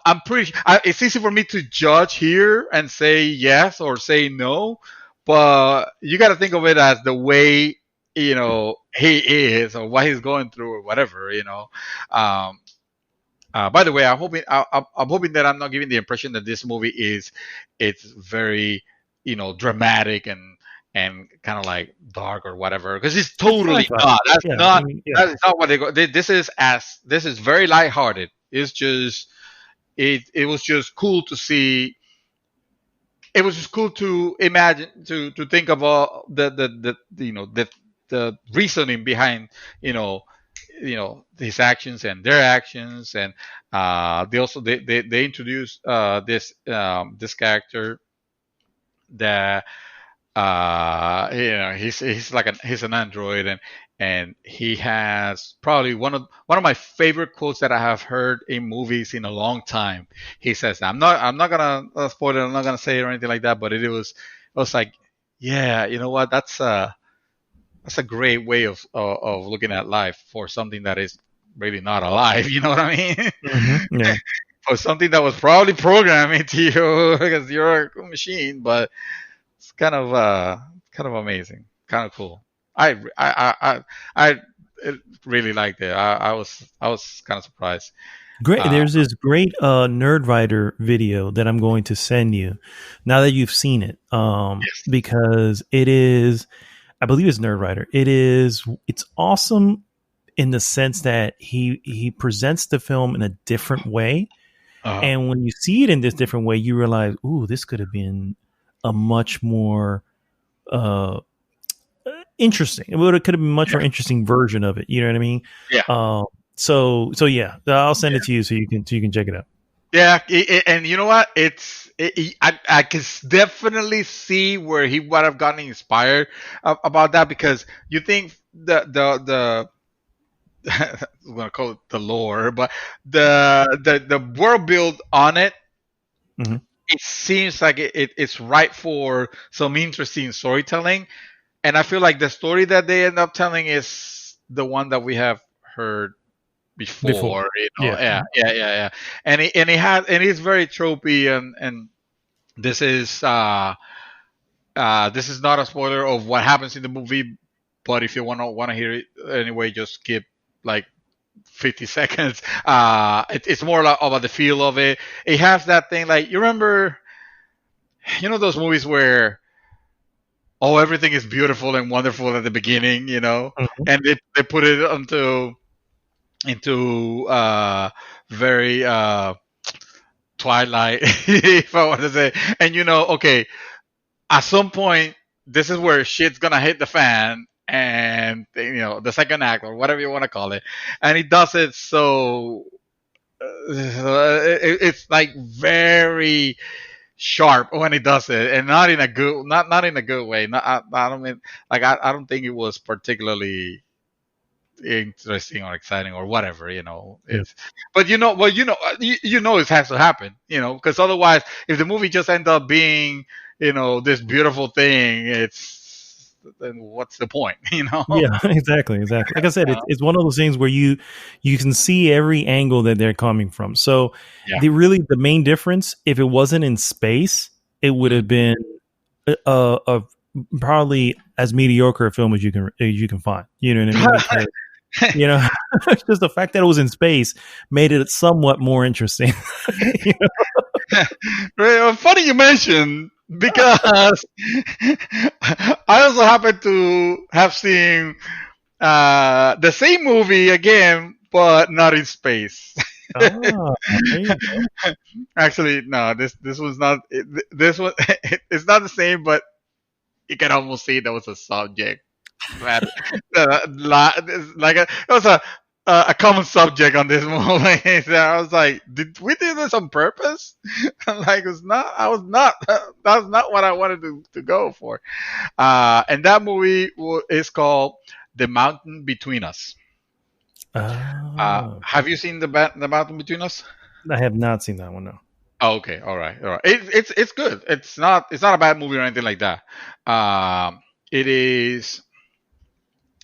I'm pretty. It's easy for me to judge here and say yes or say no, but you got to think of it as the way he is or what he's going through or whatever. Um, by the way, I'm hoping that I'm not giving the impression that this movie is it's very dramatic and kind of like dark or whatever, because it's It's totally sci-fi. not. That's Yeah, I not. mean, yeah, That is not what they go. This is very lighthearted. It's just it was just cool to see. It was just cool to imagine to think of all the the reasoning behind you know his actions and their actions, and they also they introduced this character that he's like he's an android, and he has probably one of my favorite quotes that I have heard in movies in a long time. He says, I'm not gonna spoil it, I'm not gonna say it or anything like that, but it was like, yeah, you know what, that's a great way of looking at life for something that is really not alive. You know what I mean? yeah. For something that was probably programmed into you because you're a machine, but it's kind of amazing, kind of cool. I really liked it. I was kind of surprised. Great. Uh, There's this great Nerd Writer video that I'm going to send you now that you've seen it. yes. Because it is, I believe it's Nerd Writer. It's awesome in the sense that he presents the film in a different way. Uh, And when you see it in this different way, you realize, ooh, this could have been a much more uh, interesting. It could have been a much yeah. more interesting version of it. You know what I mean? Yeah. Um, so yeah, I'll send it to you so you can check it out. Yeah. And you know what? I can definitely see where he would have gotten inspired about that, because you think the I'm gonna call it the lore, but the world build on it, Hmm. it seems like it's right for some interesting storytelling. And I feel like the story that they end up telling is the one that we have heard Before, before. yeah. Yeah. And it's very tropey, and this is this is not a spoiler of what happens in the movie. But if you wanna hear it anyway, just skip like 50 seconds. It's more like about the feel of it. It has that thing, like, you remember, those movies where, oh, everything is beautiful and wonderful at the beginning, Mhm. and they put it into very Twilight, if I want to say. And okay, at some point, this is where shit's gonna hit the fan, and the second act, or whatever you want to call it, and he does it so it's like very sharp when he does it, and not in a good, not in a good way. Not, I don't mean, like, I don't think it was particularly interesting or exciting or whatever. Yeah. It's, but it has to happen. Because otherwise, if the movie just ends up being this beautiful thing, then what's the point? Yeah, exactly. Like I said, Uh, it's one of those things where you can see every angle that they're coming from. So yeah. the main difference, if it wasn't in space, it would Mm. have been a probably as mediocre a film as you can find. You know what I mean? Because you know, just the fact that it was in space made it somewhat more interesting. You know? Funny you mentioned, because I also happen to have seen the same movie again, but not in space. Ah, there you go. Actually, no, this was not. This one, it's not the same, but you can almost see there was a subject that it was a common subject on this movie. So I was like, did we do this on purpose? Like, it's not. I was not. That's not what I wanted to go for. And that movie is called The Mountain Between Us. Ah, Have you seen the Mountain Between Us? I have not seen that one. No. Oh, okay, all right. It's good. It's not a bad movie or anything like that. It is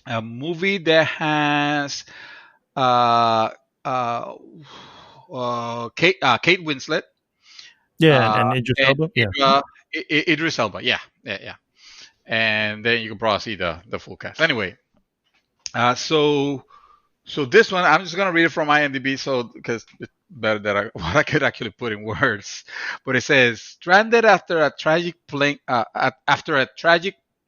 a movie that has uh, uh, Kate Winslet, Yeah, uh, and Idris and Elba. Yeah. Idris Elba. Yeah. And then you can probably see the full cast. Anyway, so this one, I'm just gonna read it from IMDb, so because it's better that what I could actually put in words. But it says, stranded after a tragic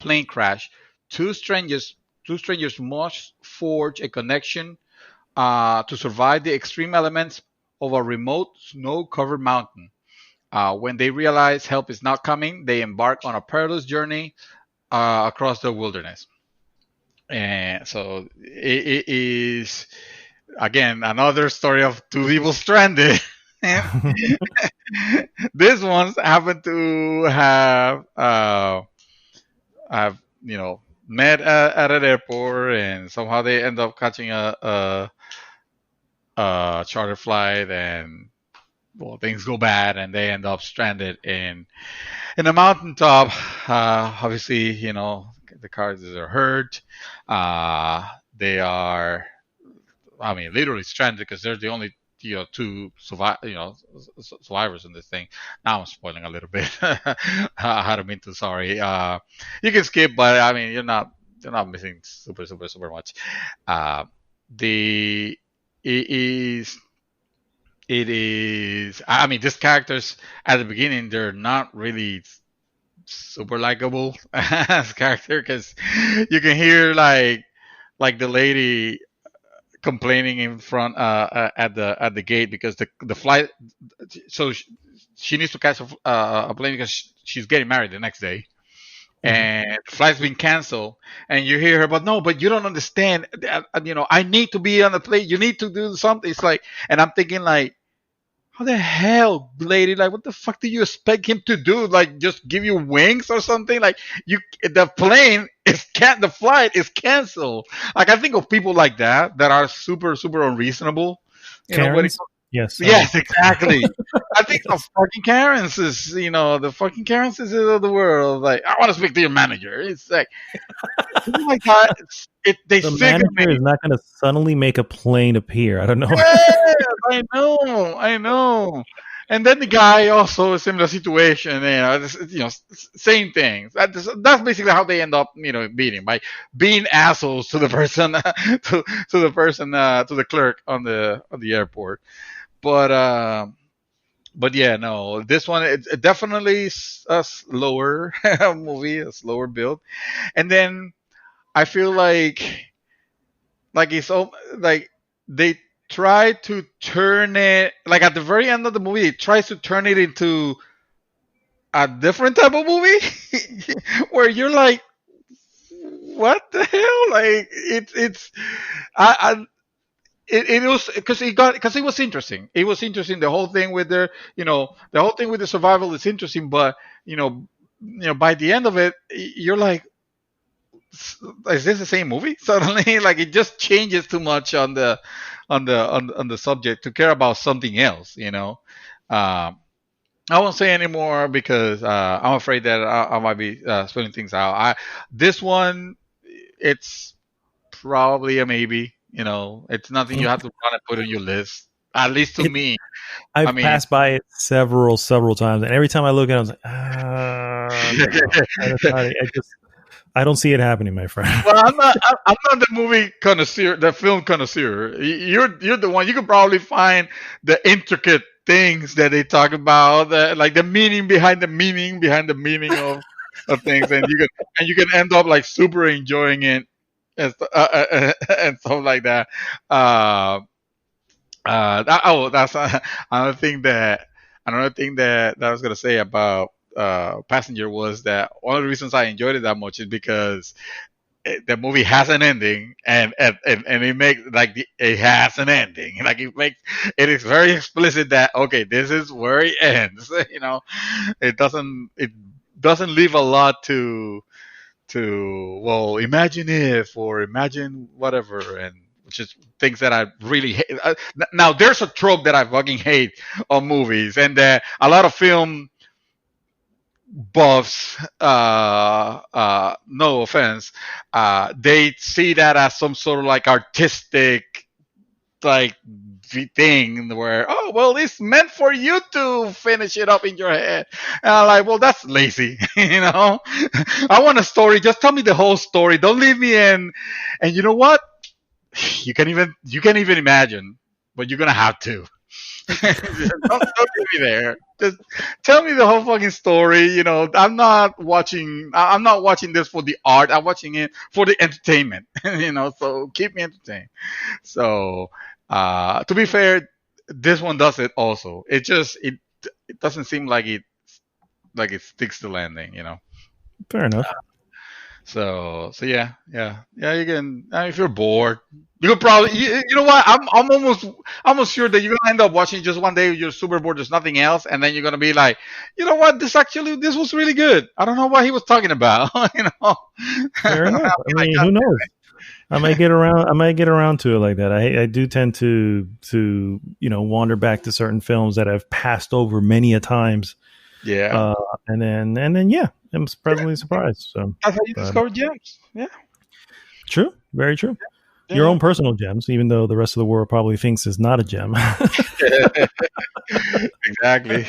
plane crash, two strangers two strangers must forge a connection to survive the extreme elements of a remote snow-covered mountain. When they realize help is not coming, they embark on a perilous journey across the wilderness. And so it is again another story of two people stranded. And these ones happen to have met at an airport, and somehow they end up catching a charter flight, and well, things go bad, and they end up stranded in a mountaintop. Obviously, the characters are hurt. They are, I mean, literally stranded because they're the only two survivors in this thing. Now I'm spoiling a little bit. I don't mean to. Sorry. You can skip, but I mean you're not missing super much. The it is it is. I mean, these characters at the beginning they're not really super likable as character because you can hear like the lady complaining in front at the gate because the flight so she needs to catch a plane because she's getting married the next day and the flight's been canceled and you hear her but you don't understand I need to be on the plane, you need to do something. It's like, and I'm thinking like, how the hell, lady? Like, what the fuck do you expect him to do? Like, just give you wings or something? Like, the plane is the flight is canceled. Like, I think of people like that are super unreasonable. When Karens? Yes. Yes, exactly. I think the fucking Karens is, the fucking Karens is of the world. Like, I want to speak to your manager. It's like, something like that. They The manager is not going to suddenly make a plane appear. I don't know. Yes, I know. And then the guy also a similar situation. Same things. That's basically how they end up, beating by being assholes to the person, to the person, to the clerk on the airport. But yeah, no, this one it definitely a slower movie, a slower build, and then I feel like it's like they try to turn it like at the very end of the movie it tries to turn it into a different type of movie where you're like, what the hell? Like it's I it was because it was interesting. It was interesting. The whole thing with the whole thing with the survival is interesting, but by the end of it, you're like, is this the same movie? Suddenly, like it just changes too much on the subject to care about something else. I won't say anymore because I'm afraid that I might be spelling things out. This one, it's probably a maybe. It's nothing you have to run and put on your list. At least to me. I've passed by it several times, and every time I look at it, I was like, I don't see it happening, my friend. Well, I'm not the movie connoisseur, the film connoisseur. You're the one. You can probably find the intricate things that they talk about, like the meaning behind the meaning of things, and you can end up like super enjoying it and stuff like that. That's another thing that I was gonna say about Passenger was that one of the reasons I enjoyed it that much is because the movie has an ending, and it makes like it has an ending. Like it is very explicit that okay, this is where it ends. It doesn't leave a lot to well, imagine if or imagine whatever, and which is things that I really hate. Now there's a trope that I fucking hate on movies, and a lot of film buffs, no offense, they see that as some sort of like artistic like thing where, oh well, it's meant for you to finish it up in your head, and I'm like, well, that's lazy. I want a story, just tell me the whole story, don't leave me in. And you know what, you can even imagine, but you're gonna have to. Don't get me there. Just tell me the whole fucking story. I'm not watching. I'm not watching this for the art. I'm watching it for the entertainment. So keep me entertained. So, to be fair, this one does it also. It doesn't seem like it sticks to landing. Fair enough. So yeah. You can. If you're bored, you could probably. You know what? I'm almost sure that you're gonna end up watching just one day. You're super bored. There's nothing else, and then you're gonna be like, you know what? This was really good. I don't know what he was talking about. Fair enough. I mean, who knows? I might get around to it like that. I do tend to wander back to certain films that I've passed over many a times. Yeah. And then yeah, I'm pleasantly surprised. So that's how you discover gems. Yeah. True. Very true. Yeah. Your own personal gems, even though the rest of the world probably thinks it's not a gem. Exactly.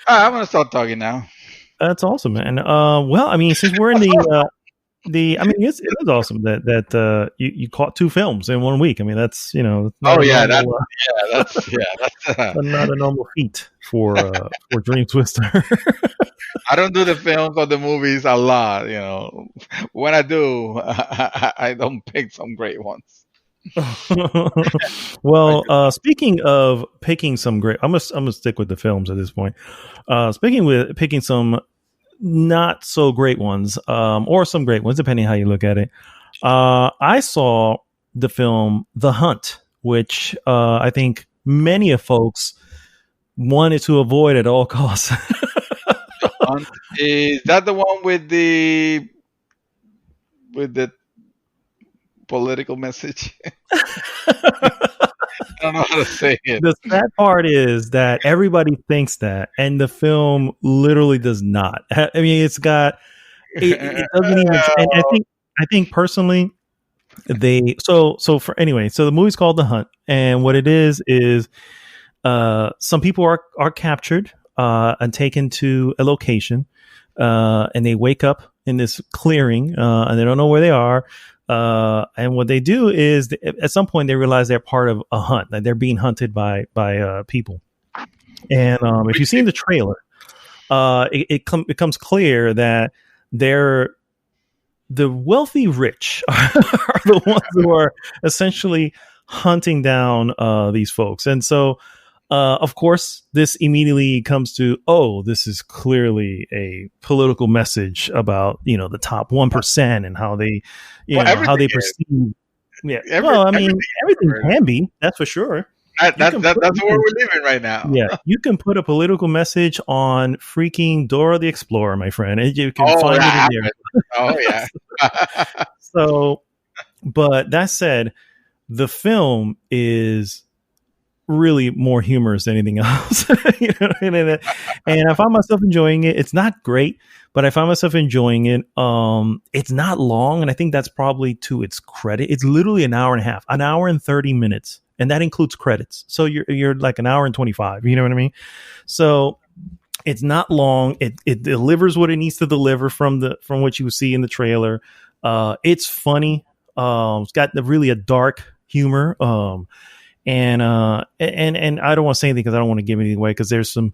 All right, I'm gonna start talking now. That's awesome, man. Well, I mean, since we're in it is awesome that you caught 2 films in 1 week. I mean, that's not that's not a normal feat for Dream Twister. I don't do the films or the movies a lot. When I do, I don't pick some great ones. Well, speaking of picking some great, I'm gonna stick with the films at this point. Picking some not so great ones, or some great ones, depending how you look at it. I saw the film The Hunt, which I think many of folks wanted to avoid at all costs. Is that the one with the political message? I don't know how to say it. The sad part is that everybody thinks that, and the film literally does not. I mean, it doesn't even. And I think personally, so the movie's called The Hunt, and what it is some people are captured and taken to a location, and they wake up in this clearing, and they don't know where they are. And what they do is at some point they realize they're part of a hunt, that they're being hunted by people. And if you've seen the trailer, it becomes clear that the wealthy rich are the ones who are essentially hunting down these folks. And so, of course, this immediately comes to, this is clearly a political message about, the top 1% and how they, how they perceive. Yeah. Everything can be, that's for sure. That's where we're living right now. Yeah. You can put a political message on freaking Dora the Explorer, my friend. And you can find it in there. Oh, yeah. So, but that said, the film is really more humorous than anything else. And I find myself enjoying it. It's not great, but I find myself enjoying it. It's not long, and I think that's probably to its credit. It's literally an hour and a half, an hour and 30 minutes, and that includes credits. So you're like an hour and 25. You know what I mean? So it's not long. It delivers what it needs to deliver from what you see in the trailer. It's funny. It's got really a dark humor. And I don't want to say anything because I don't want to give anything away, because there's some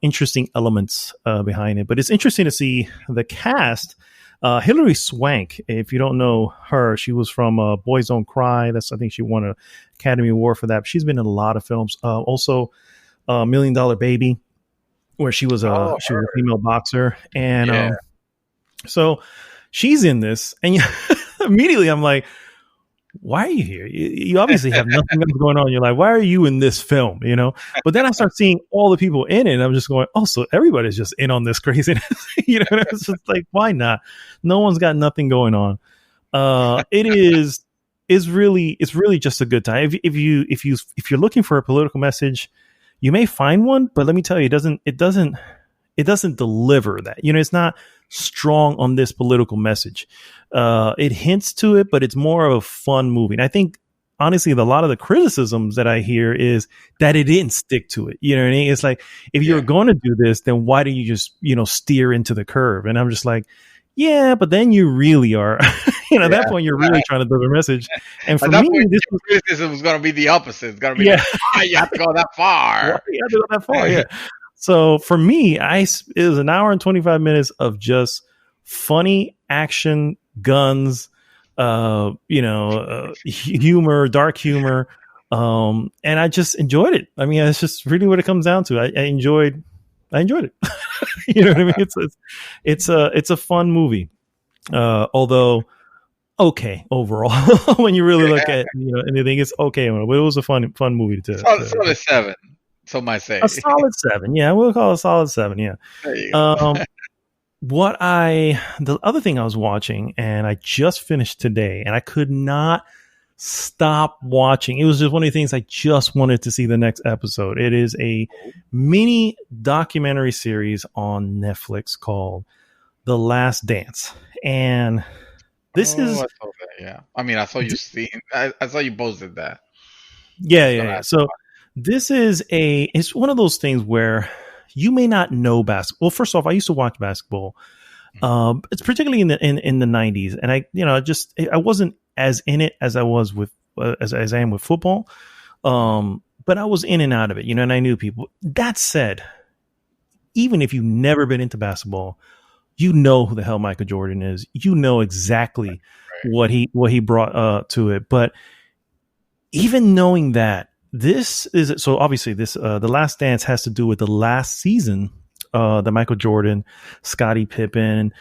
interesting elements behind it. But it's interesting to see the cast. Hilary Swank, if you don't know her, she was from Boys Don't Cry. I think she won an Academy Award for that. But she's been in a lot of films. Also, $1 Million Baby, where she was a female boxer, and so she's in this. And immediately I'm like, why are you here? You obviously have nothing else going on. You're like, why are you in this film? But then I start seeing all the people in it, and I'm just going, so everybody's just in on this craziness. It's just like, why not? No one's got nothing going on. It's really just a good time. If you're looking for a political message, you may find one, but let me tell you, it doesn't deliver that. It's not strong on this political message. It hints to it, but it's more of a fun movie. And I think, honestly, a lot of the criticisms that I hear is that it didn't stick to it. You know what I mean? It's like, if you're going to do this, then why do you just, steer into the curve? And I'm just like, Yeah, but then you really are, at that Yeah. point, you're really trying to deliver a message. And At for that me, point, this your was, criticism was going to be the opposite. It's going to be yeah, like, why you have to go that why far? do you have to go that far? Yeah. So for me, it was an hour and 25 minutes of just funny action, guns, humor, dark humor. And I just enjoyed it. I mean, it's just really what it comes down to. I enjoyed it. You know what I mean? It's a fun movie. Although okay overall, when you really look at anything, it's okay. But it was a fun movie Solid seven, some might say. a solid 7. Yeah, we'll call it a solid 7. Yeah. There you go. The other thing I was watching, and I just finished today, and I could not stop watching. It was just one of the things I just wanted to see the next episode. It is a mini documentary series on Netflix called The Last Dance. And this is, I saw that, yeah. I mean, I saw you I saw you posted that. yeah. So this is it's one of those things where you may not know basketball. Well, first off, I used to watch basketball. It's particularly in the 90s, and I wasn't as in it as I was with as I am with football. But I was in and out of it, and I knew people. That said, even if you've never been into basketball, you know who the hell Michael Jordan is. You know exactly what he brought to it. But even knowing that, this is so obviously this The Last Dance has to do with the last season that Michael Jordan, Scottie Pippen,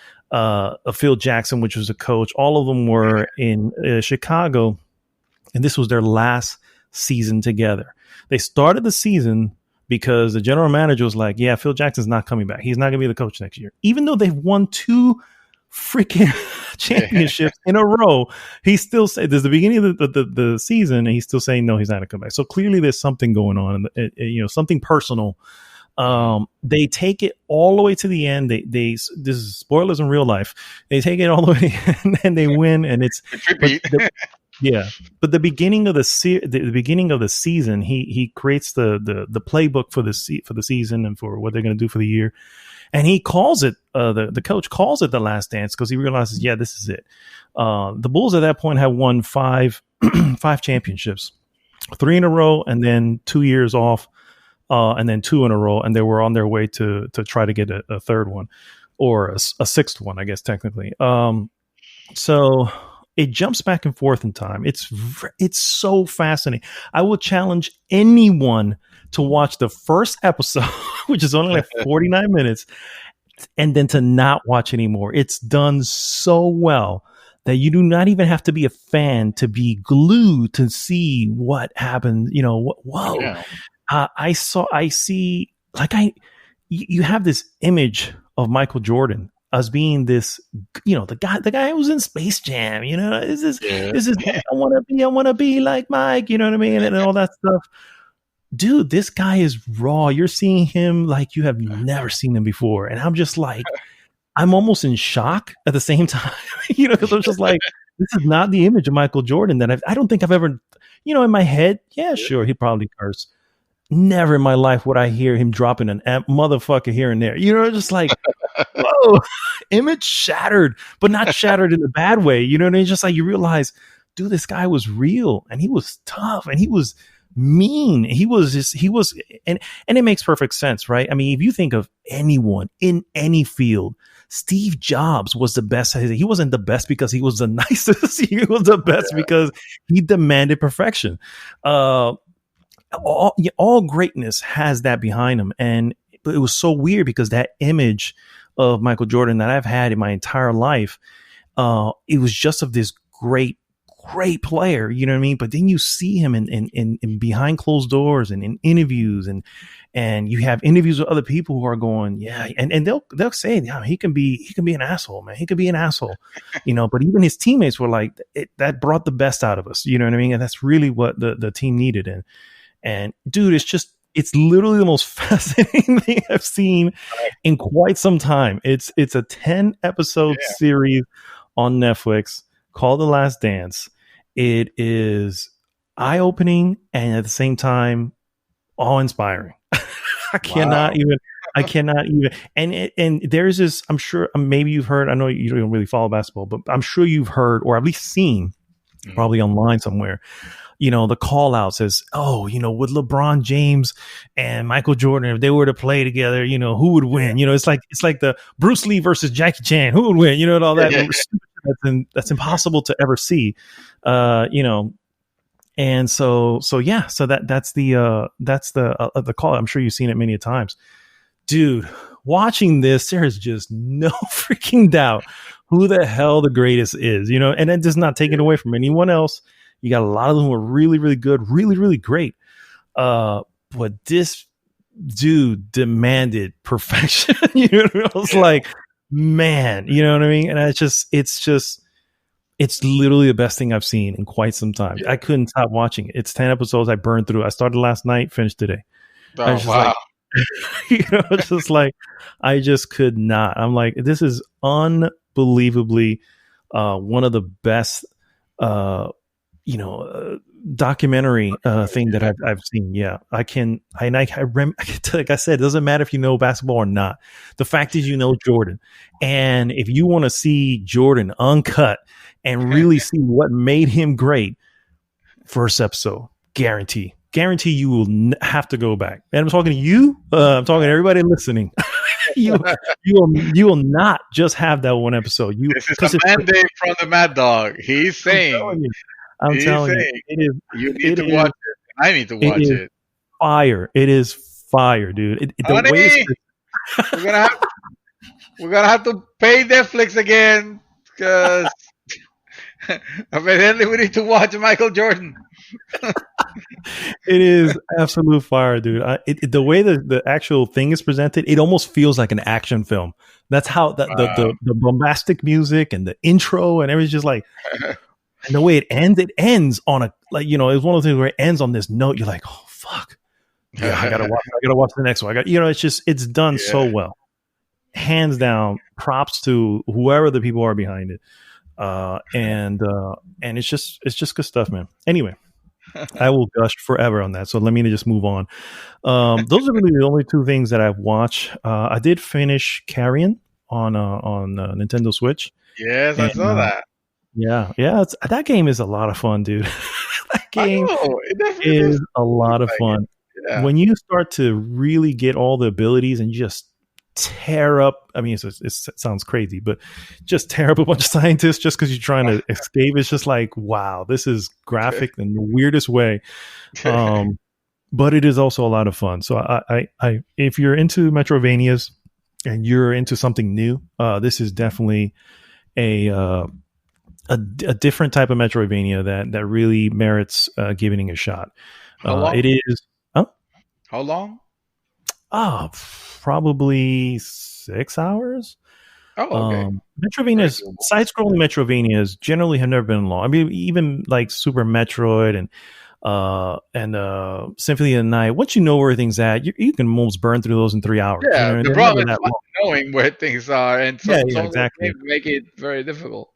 Phil Jackson, which was the coach, all of them were in Chicago, and this was their last season together. They started the season because the general manager was like, yeah, Phil Jackson's not coming back. He's not going to be the coach next year. Even though they've won 2 freaking championships in a row, he still said, there's the beginning of the season, and he's still saying, no, he's not going to come back. So clearly there's something going on, something personal. They take it all the way to the end. This is spoilers in real life. They take it all the way and they win, and it's yeah. But the beginning of the beginning of the season, he creates the playbook for the season and for what they're going to do for the year, and he calls it the coach calls it The Last Dance because he realizes, yeah, this is it. The Bulls at that point have won 5 championships, 3 in a row, and then 2 years off. And then 2 in a row, and they were on their way to try to get a third one, or a 6th one, I guess technically. So it jumps back and forth in time. It's so fascinating. I would challenge anyone to watch the first episode, which is only like 49 minutes, and then to not watch anymore. It's done so well that you do not even have to be a fan to be glued to see what happened. Whoa. Yeah. You have this image of Michael Jordan as being this, the guy who was in Space Jam, this is I want to be like Mike, you know what I mean? And all that stuff. Dude, this guy is raw. You're seeing him like you have never seen him before. And I'm just like, I'm almost in shock at the same time, because I'm just like, this is not the image of Michael Jordan that I don't think I've ever, in my head. Yeah, sure. He probably cursed. Never in my life would I hear him dropping an motherfucker here and there. Just like, whoa, image shattered, but not shattered in a bad way. You know what I mean? Just like you realize, dude, this guy was real, and he was tough, and he was mean. And it makes perfect sense, right? I mean, if you think of anyone in any field, Steve Jobs was the best. He wasn't the best because he was the nicest. He was the best because he demanded perfection. All greatness has that behind him. And it was so weird because that image of Michael Jordan that I've had in my entire life, it was just of this great player, you know what I mean? But then you see him in behind closed doors and in interviews, and you have interviews with other people who are going, yeah, and they'll say, yeah, he can be an asshole, man. He could be an asshole, but even his teammates were like, that brought the best out of us, you know what I mean? And that's really what the team needed. And dude, it's literally the most fascinating thing I've seen in quite some time. It's a 10 episode series on Netflix called The Last Dance. It is eye opening and at the same time awe inspiring. I cannot even. I cannot even. And there's this. I'm sure maybe you've heard. I know you don't really follow basketball, but I'm sure you've heard or at least seen, probably online somewhere. The call out says, "Oh, with LeBron James and Michael Jordan, if they were to play together, who would win?" It's like the Bruce Lee versus Jackie Chan, who would win? And all that. That's impossible to ever see. And so that's the call. I'm sure you've seen it many times, dude. Watching this, there is just no freaking doubt who the hell the greatest is, and that does not take it away from anyone else. You got a lot of them who are really, really good, really, really great. But this dude demanded perfection. I was like, man, you know what I mean? And it's literally the best thing I've seen in quite some time. I couldn't stop watching it. It's 10 episodes. I burned through. I started last night, finished today. Oh, wow. It's just like, I just could not. I'm like, this is unbelievably one of the best, documentary thing that I've seen. Yeah, I can like I said, it doesn't matter if you know basketball or not. The fact is, Jordan, and if you want to see Jordan uncut and really see what made him great, first episode, guarantee you will have to go back. And I'm talking to you. I'm talking to everybody listening. you will not just have that one episode. This is a mandate from the Mad Dog. He's saying. I'm telling you, you need to watch it. I need to watch it. Fire! It is fire, dude. Honey, we're gonna have to pay Netflix again because evidently we need to watch Michael Jordan. It is absolute fire, dude. The way the actual thing is presented, it almost feels like an action film. That's how the bombastic music and the intro and everything's just like. And the way it ends on a it's one of those things where it ends on this note. You're like, oh fuck, yeah, I gotta watch the next one. It's done so well, hands down. Props to whoever the people are behind it, and it's just good stuff, man. Anyway, I will gush forever on that. So let me just move on. Those are really the only two things that I've watched. I did finish Carrion on Nintendo Switch. Yes, I saw that. Yeah, that game is a lot of fun, dude. That game is a lot of fun. Yeah. When you start to really get all the abilities and you just tear up, I mean, it sounds crazy, but just tear up a bunch of scientists just because you're trying to escape. It's just like, wow, this is graphic in the weirdest way. But it is also a lot of fun. So I if you're into Metroidvanias and you're into something new, this is definitely a different type of Metroidvania that really merits giving it a shot. How long? It is. How long? Probably 6 hours. Oh, okay. Metroidvanias, side-scrolling Metroidvanias generally have never been long. I mean, even like Super Metroid and Symphony of the Night. Once you know where thing's at, you can almost burn through those in 3 hours. Yeah, the problem is knowing where things are, and some exactly make it very difficult.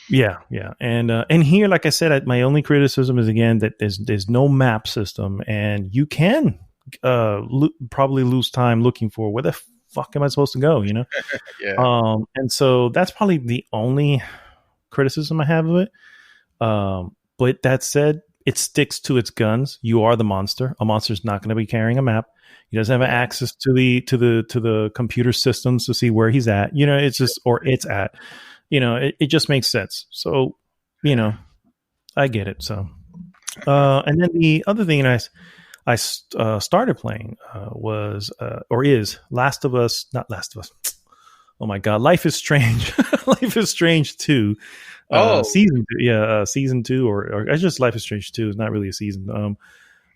Yeah, and here, like I said, my only criticism is again that there's no map system, and you can probably lose time looking for where the fuck am I supposed to go, Yeah. And so that's probably the only criticism I have of it. But that said, it sticks to its guns. You are the monster. A monster's not going to be carrying a map. He doesn't have access to the computer systems to see where he's at. It's just it's at. It just makes sense. So, I get it. So, and then the other thing I started playing was is Last of Us, not Last of Us. Oh my God, Life is Strange. Life is Strange 2. Season 2. Yeah, season 2 or it's just Life is Strange 2. It's not really a season.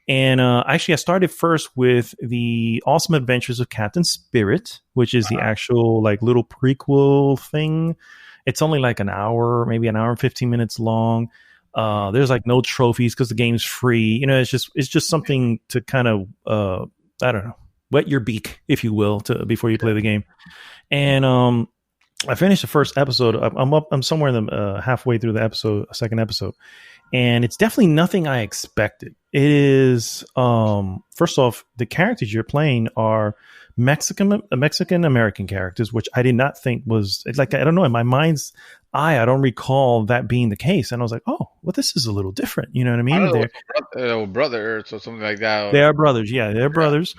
And actually, I started first with the Awesome Adventures of Captain Spirit, which is the actual like little prequel thing. It's only like an hour, maybe an hour and 15 minutes long. There's like no trophies because the game's free. It's just something to kind of I don't know, wet your beak, if you will, before you play the game. And I finished the first episode. I'm somewhere in the halfway through the episode, second episode, and it's definitely nothing I expected. It is first off, the characters you're playing are Mexican American characters, which I did not think was like, I don't know, in my mind's eye, I don't recall that being the case, and I was like, oh, well, this is a little different. You know what I I mean? don't know, brothers or something like that. They are brothers. Yeah, they're brothers.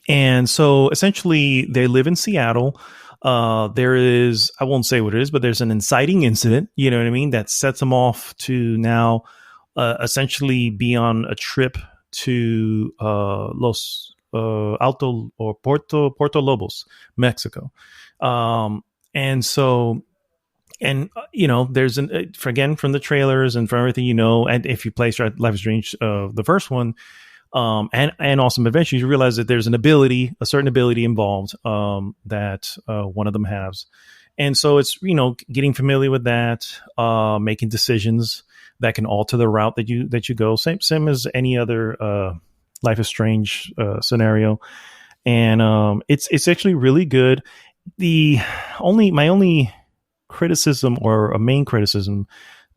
And so essentially, they live in Seattle. There is, I won't say what it is, but there's an inciting incident, you know what I mean, that sets them off to now essentially be on a trip to Los Alto or Puerto Lobos, Mexico. And so, and there's again, from the trailers and from everything, and if you play Life is Strange, the first one, and Awesome Adventure, you realize that there's a certain ability involved, that one of them has. And so it's, getting familiar with that, making decisions that can alter the route that you go. Same as any other Life is Strange scenario. And it's actually really good. My only criticism, or a main criticism,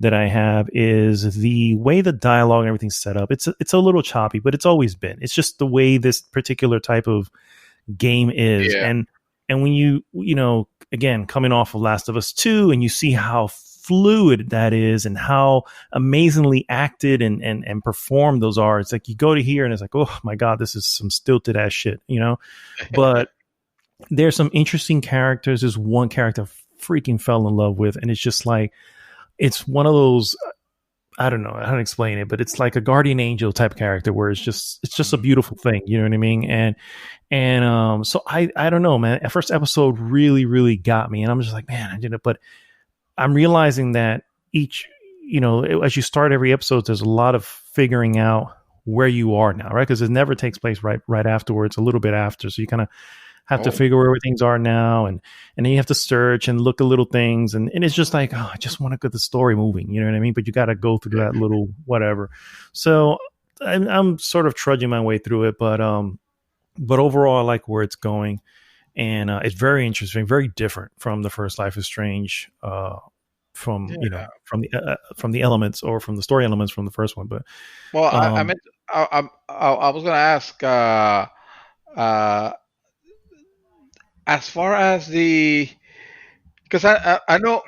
that I have is the way the dialogue and everything's set up. It's a little choppy, but it's always been. It's just the way this particular type of game is. Yeah. And when you again, coming off of Last of Us 2, and you see how fluid that is and how amazingly acted and performed those are, it's like you go to here and it's like, oh my God, this is some stilted ass shit, but there's some interesting characters. There's one character I freaking fell in love with, and it's just like, it's one of those, I don't know how to explain it, but it's like a guardian angel type character where it's just a beautiful thing. You know what I mean? And so I don't know, man. That first episode really, really got me, and I'm just like, man, I didn't. But I'm realizing that each, as you start every episode, there's a lot of figuring out where you are now, right? Because it never takes place right afterwards, a little bit after. So you kind of have to figure where things are now, and then you have to search and look at little things, and it's just like, oh, I just want to get the story moving, you know what I mean? But you got to go through that little whatever. So I'm sort of trudging my way through it, but overall, I like where it's going, and it's very interesting, very different from the first Life is Strange, from the elements, or from the story elements from the first one. But I was going to ask. As far as because I know,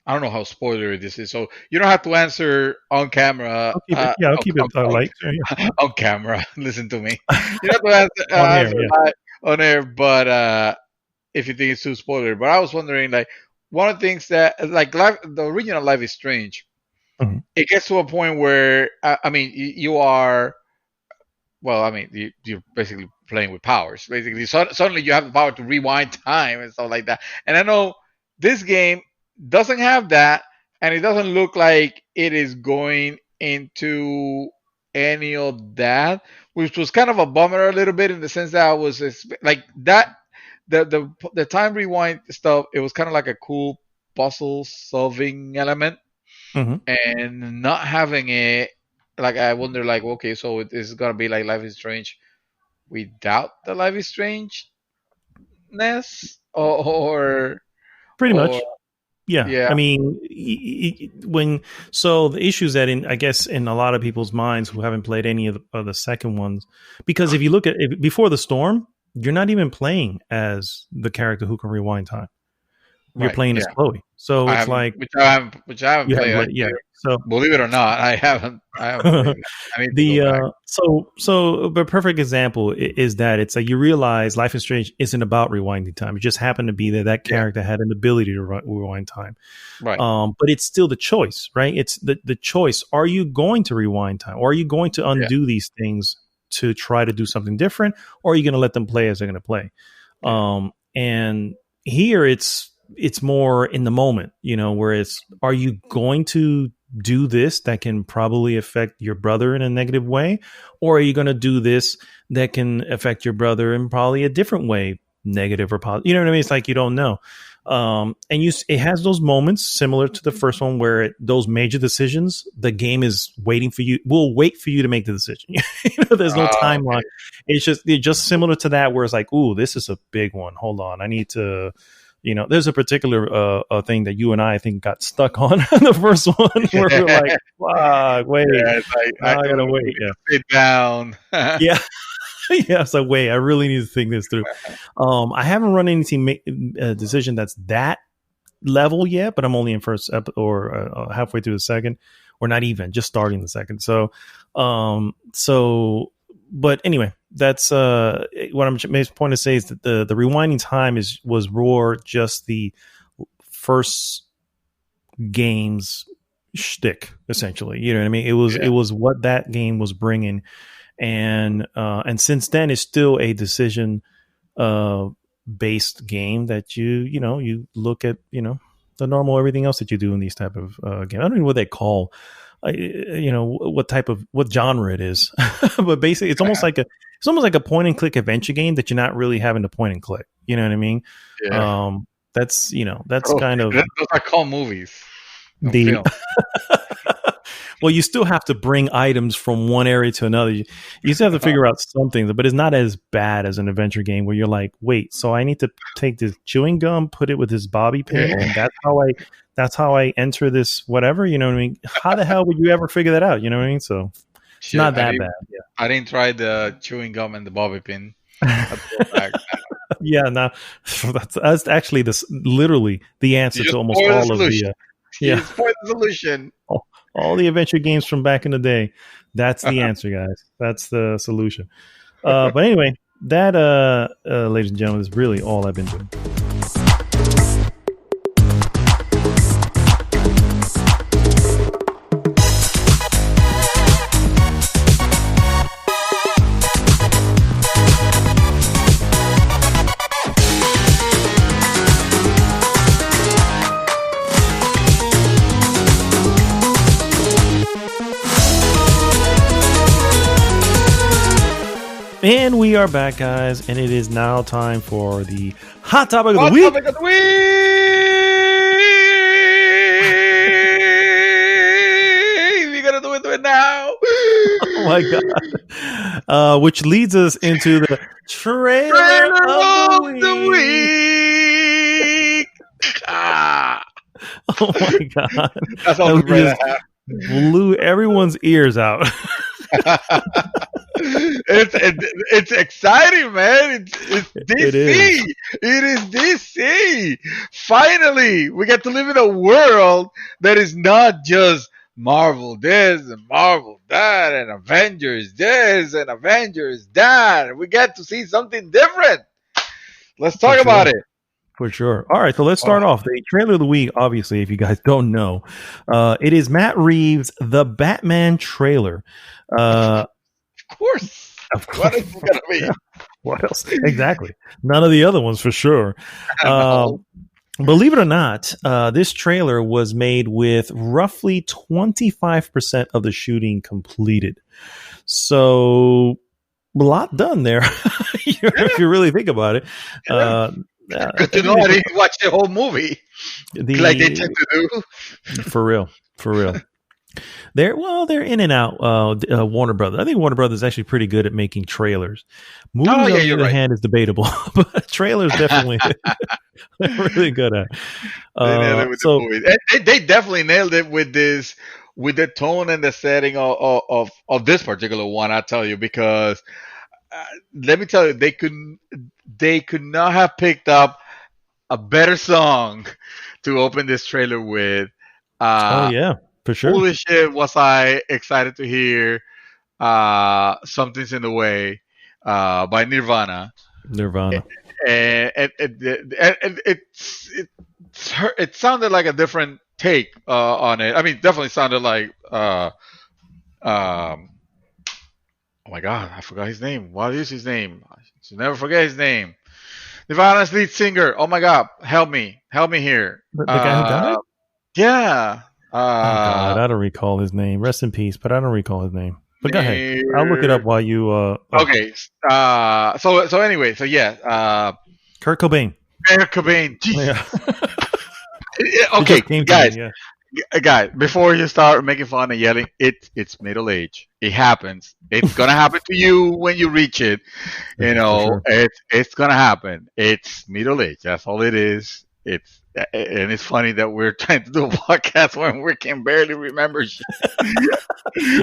I don't know how spoilery this is, so you don't have to answer on camera. I'll keep it light. On camera. Listen to me. You don't have to answer on air, but if you think it's too spoilery. But I was wondering, like, one of the things that, like, the original Life is Strange, it gets to a point where, you are. Well, you're basically playing with powers. Basically, suddenly you have the power to rewind time and stuff like that. And I know this game doesn't have that, and it doesn't look like it is going into any of that, which was kind of a bummer a little bit, in the sense that I was like that. The time rewind stuff, it was kind of like a cool puzzle solving element, and not having it. Like, I wonder, like, okay, so it is gonna be like Life is Strange without the Life is Strangeness, or pretty much, yeah. Yeah. So the issue is that, I guess in a lot of people's minds who haven't played any of the second ones, because if you look at it, Before the Storm, you're not even playing as the character who can rewind time. You're playing as Chloe. So it's like, which I haven't played. Yeah. So believe it or not, I haven't played it. I need to go back. So the perfect example is that it's like, you realize Life is Strange isn't about rewinding time. It just happened to be that character had an ability to rewind time. Right. But it's still the choice, right? It's the choice. Are you going to rewind time? Or are you going to undo these things to try to do something different? Or are you going to let them play as they're going to play? And here it's more in the moment, where it's, are you going to do this that can probably affect your brother in a negative way? Or are you going to do this that can affect your brother in probably a different way, negative or positive? You know what I mean? It's like, you don't know. And it has those moments similar to the first one where those major decisions, the game is waiting for you. Will wait for you to make the decision. There's no timeline. Okay. It's just similar to that where it's like, ooh, this is a big one. Hold on, I need to. There's a particular thing that you and I think got stuck on the first one where we're like, fuck, wait, I gotta wait. Yeah. Sit down. Yeah. Yeah, so wait, I really need to think this through. I haven't run any decision that's that level yet, but I'm only in first or halfway through the second, or not even, just starting the second. So, but anyway, that's what I'm making point to say is that the rewinding time was Roar just the first game's shtick, essentially. You know what I mean? It was what that game was bringing. And since then, it's still a decision based game that you look at the normal everything else that you do in these type of games. I don't know what they call what genre it is, but basically it's almost like a point and click adventure game that you're not really having to point and click. You know what I mean? Yeah. That's kind of those are called movies. Well, you still have to bring items from one area to another. You still have to figure out something, but it's not as bad as an adventure game where you're like, wait, so I need to take this chewing gum, put it with this bobby pin, and that's how I enter this whatever. You know what I mean? How the hell would you ever figure that out? You know what I mean? So it's not that bad. Yeah. I didn't try the chewing gum and the bobby pin. Yeah, no, that's actually literally the answer to almost all of the. It's for the solution. All the adventure games from back in the day. That's the answer, guys. That's the solution. But anyway, that, ladies and gentlemen, is really all I've been doing. And we are back, guys, and it is now time for the Hot Topic of the Week. Topic of the Week! We gotta do it now. Oh my god! Which leads us into the trailer of the week. Oh my god! That's all that blew everyone's ears out. It's exciting, man. It's DC. It is DC. Finally, we get to live in a world that is not just Marvel this and Marvel that and Avengers this and Avengers that. We get to see something different. Let's talk about it. For sure. All right, so let's start off. The trailer of the week, obviously, if you guys don't know, it is Matt Reeves' The Batman trailer. Of course. What is it gonna be? What else? Exactly. None of the other ones for sure. Believe it or not, this trailer was made with roughly 25% of the shooting completed. So a lot done there. If you really think about it. Good to know I didn't watch the whole movie like they tend to do. For real. They're in and out. Warner Brothers. I think Warner Brothers is actually pretty good at making trailers. Movies, on the other hand, is debatable, but trailers definitely they're really good at. They definitely nailed it with this, with the tone and the setting of this particular one. I tell you, because let me tell you, they could not have picked up a better song to open this trailer with. For sure. Holy shit, was I excited to hear Something's in the Way by Nirvana. And it sounded like a different take on it. I mean, definitely sounded like oh my god, I forgot his name. What is his name? I should never forget his name. Nirvana's lead singer. Oh my god, help me here. The guy who died? Yeah. God, I don't recall his name. Rest in peace, but I don't recall his name. But go ahead. I'll look it up while you. Okay. So anyway, so yeah. Kurt Cobain. Kurt Cobain. Yeah. Jesus. It Okay, just came to guys, me. Yeah, guys, before you start making fun and yelling, it's middle age. It happens. It's gonna happen to you when you reach it. You for know, sure. it's gonna happen. It's middle age. That's all it is. And it's funny that we're trying to do a podcast when we can barely remember shit,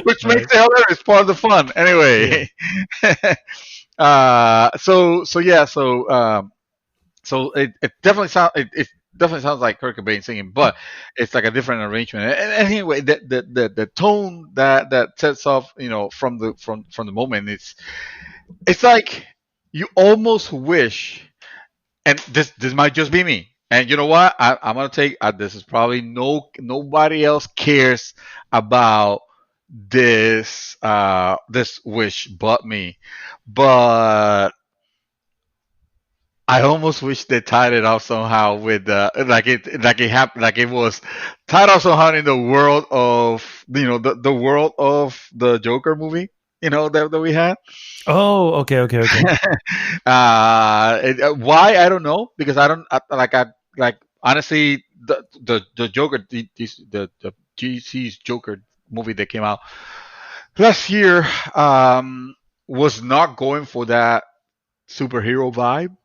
which makes Right. it hilarious. Part of the fun, Yeah. anyway. So yeah, so it definitely it definitely sounds like Kurt Cobain singing, but it's like a different arrangement. And anyway, the tone that sets off, from the moment, it's like you almost wish, and this might just be me. And you know what? I'm gonna take this is probably nobody else cares about this wish but me, but I almost wish they tied it off somehow with like it happened, like it was tied off somehow in the world of, the world of the Joker movie, that we had. Oh, okay. Why, I don't know, because I honestly, the Joker, the GC's Joker movie that came out last year, was not going for that superhero vibe.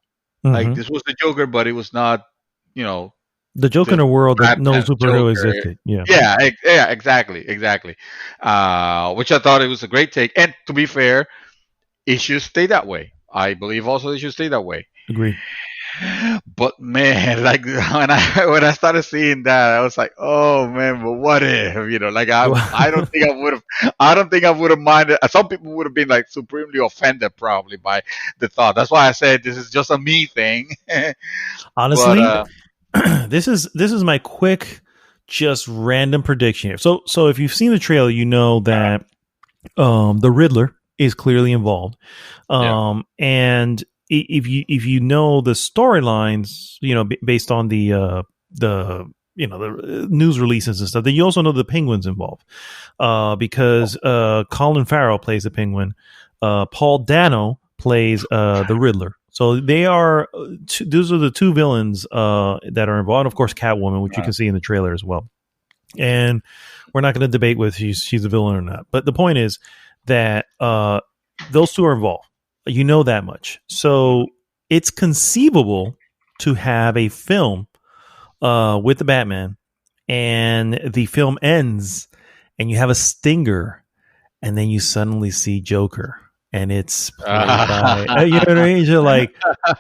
Like, Hmm. this was the Joker, but it was not, you know, The Joker in the a world that no Batman superhero Joker. existed. Yeah, Yeah, yeah, exactly. Which I thought it was a great take. And to be fair, it should stay that way. I believe also it should stay that way. agree. But man, like when I started seeing that, I was like, oh man, but what if, like I don't think I would have minded. Some people would have been like supremely offended probably by the thought. That's why I said this is just a me thing. but Honestly, this is my quick, just random prediction here. So if you've seen the trailer, you know that the Riddler is clearly involved. Yeah. And if you know the storylines, based on the news releases and stuff, then you also know the Penguin's involved. Because Colin Farrell plays the Penguin, Paul Dano plays the Riddler. So they are those are the two villains that are involved. And of course, Catwoman, which you can see in the trailer as well. And we're not going to debate whether she's a villain or not. But the point is that those two are involved. You know that much. So it's conceivable to have a film with the Batman, and the film ends, and you have a stinger, and then you suddenly see Joker. And it's played by, you know what I mean? You're like,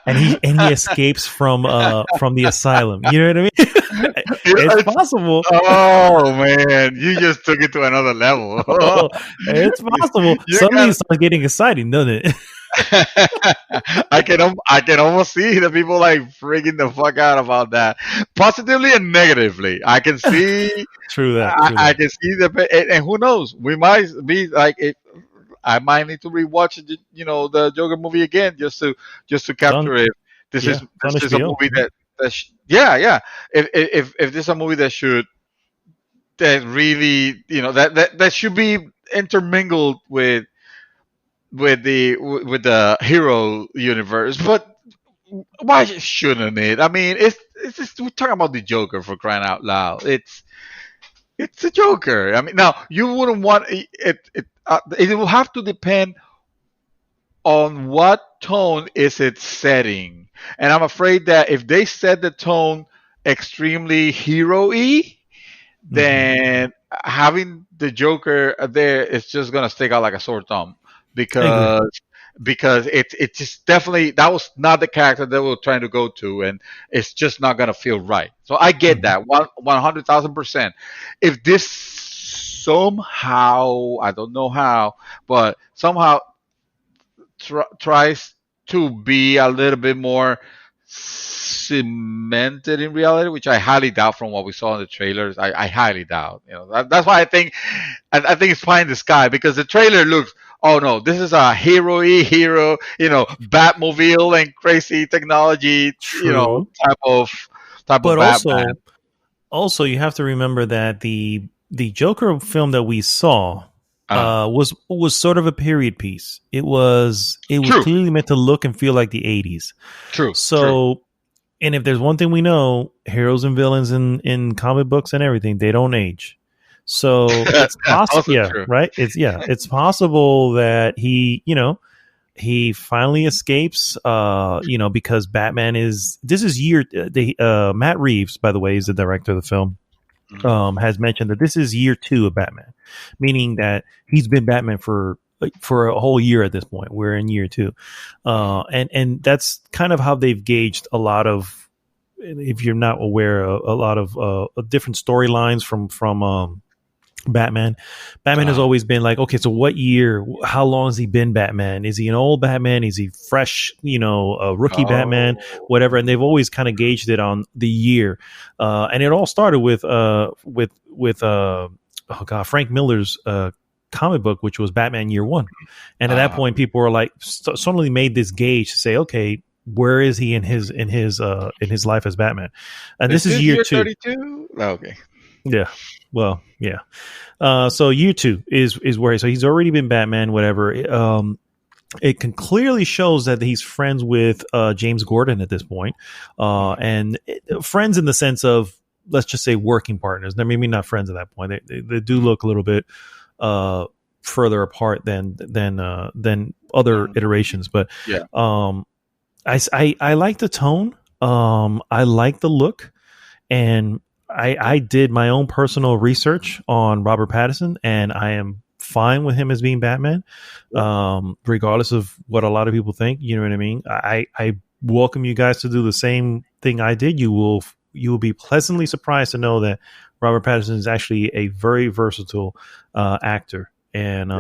and he escapes from the asylum. You know what I mean? It's possible. Oh man, you just took it to another level. It's possible. Suddenly it starts getting exciting, doesn't it? I can almost see the people like freaking the fuck out about that, positively and negatively. I can see. True that. I can see and who knows? We might be like it. I might need to rewatch the Joker movie again just to capture it. This is a movie yeah. If this is a movie that really that should be intermingled with the hero universe, but why shouldn't it? I mean, it's just, we're talking about the Joker, for crying out loud. It's a Joker. I mean, now you wouldn't want it will have to depend on what tone is it setting, and I'm afraid that if they set the tone extremely hero-y, then having the Joker there is just gonna stick out like a sore thumb, because it's just definitely, that was not the character they were trying to go to, and it's just not gonna feel right. So I get that 100,000%. If this somehow, I don't know how, but somehow tries to be a little bit more cemented in reality, which I highly doubt from what we saw in the trailers. I highly doubt. That's why I think it's pie in the sky, because the trailer looks. Oh no, this is a hero, Batmobile and crazy technology, True. type of But Batman. also you have to remember that the Joker film that we saw was sort of a period piece. It was True. clearly meant to look and feel like the 80s. True. So And if there's one thing we know, heroes and villains in comic books and everything, they don't age. So it's That's possible, also yeah, true. right? It's possible that he finally escapes, because Batman this is Matt Reeves, by the way, is the director of the film, Mhm. has mentioned that this is year 2 of Batman, meaning that he's been Batman for a whole year at this point. We're in year 2. And that's kind of how they've gauged a lot of, if you're not aware, a lot of different storylines from Batman. Batman has Uh, always been like, okay, so what year? How long has he been Batman? Is he an old Batman? Is he fresh? A rookie Batman, oh, whatever. And they've always kind of gauged it on the year. And it all started with oh god, Frank Miller's comic book, which was Batman Year One. And at that point, people were like, suddenly made this gauge to say, okay, where is he in his life as Batman? And is this is this year year 2. 32? Okay. Yeah. Well, yeah. So year 2 is where so he's already been Batman, whatever. It can clearly shows that he's friends with James Gordon at this point, and friends in the sense of, let's just say, working partners. They're maybe not friends at that point. They do look a little bit further apart than other iterations. But Yeah. I like the tone. I like the look, and I did my own personal research on Robert Pattinson, and I am fine with him as being Batman, regardless of what a lot of people think. You know what I mean? I welcome you guys to do the same thing I did. You will be pleasantly surprised to know that Robert Pattinson is actually a very versatile actor, and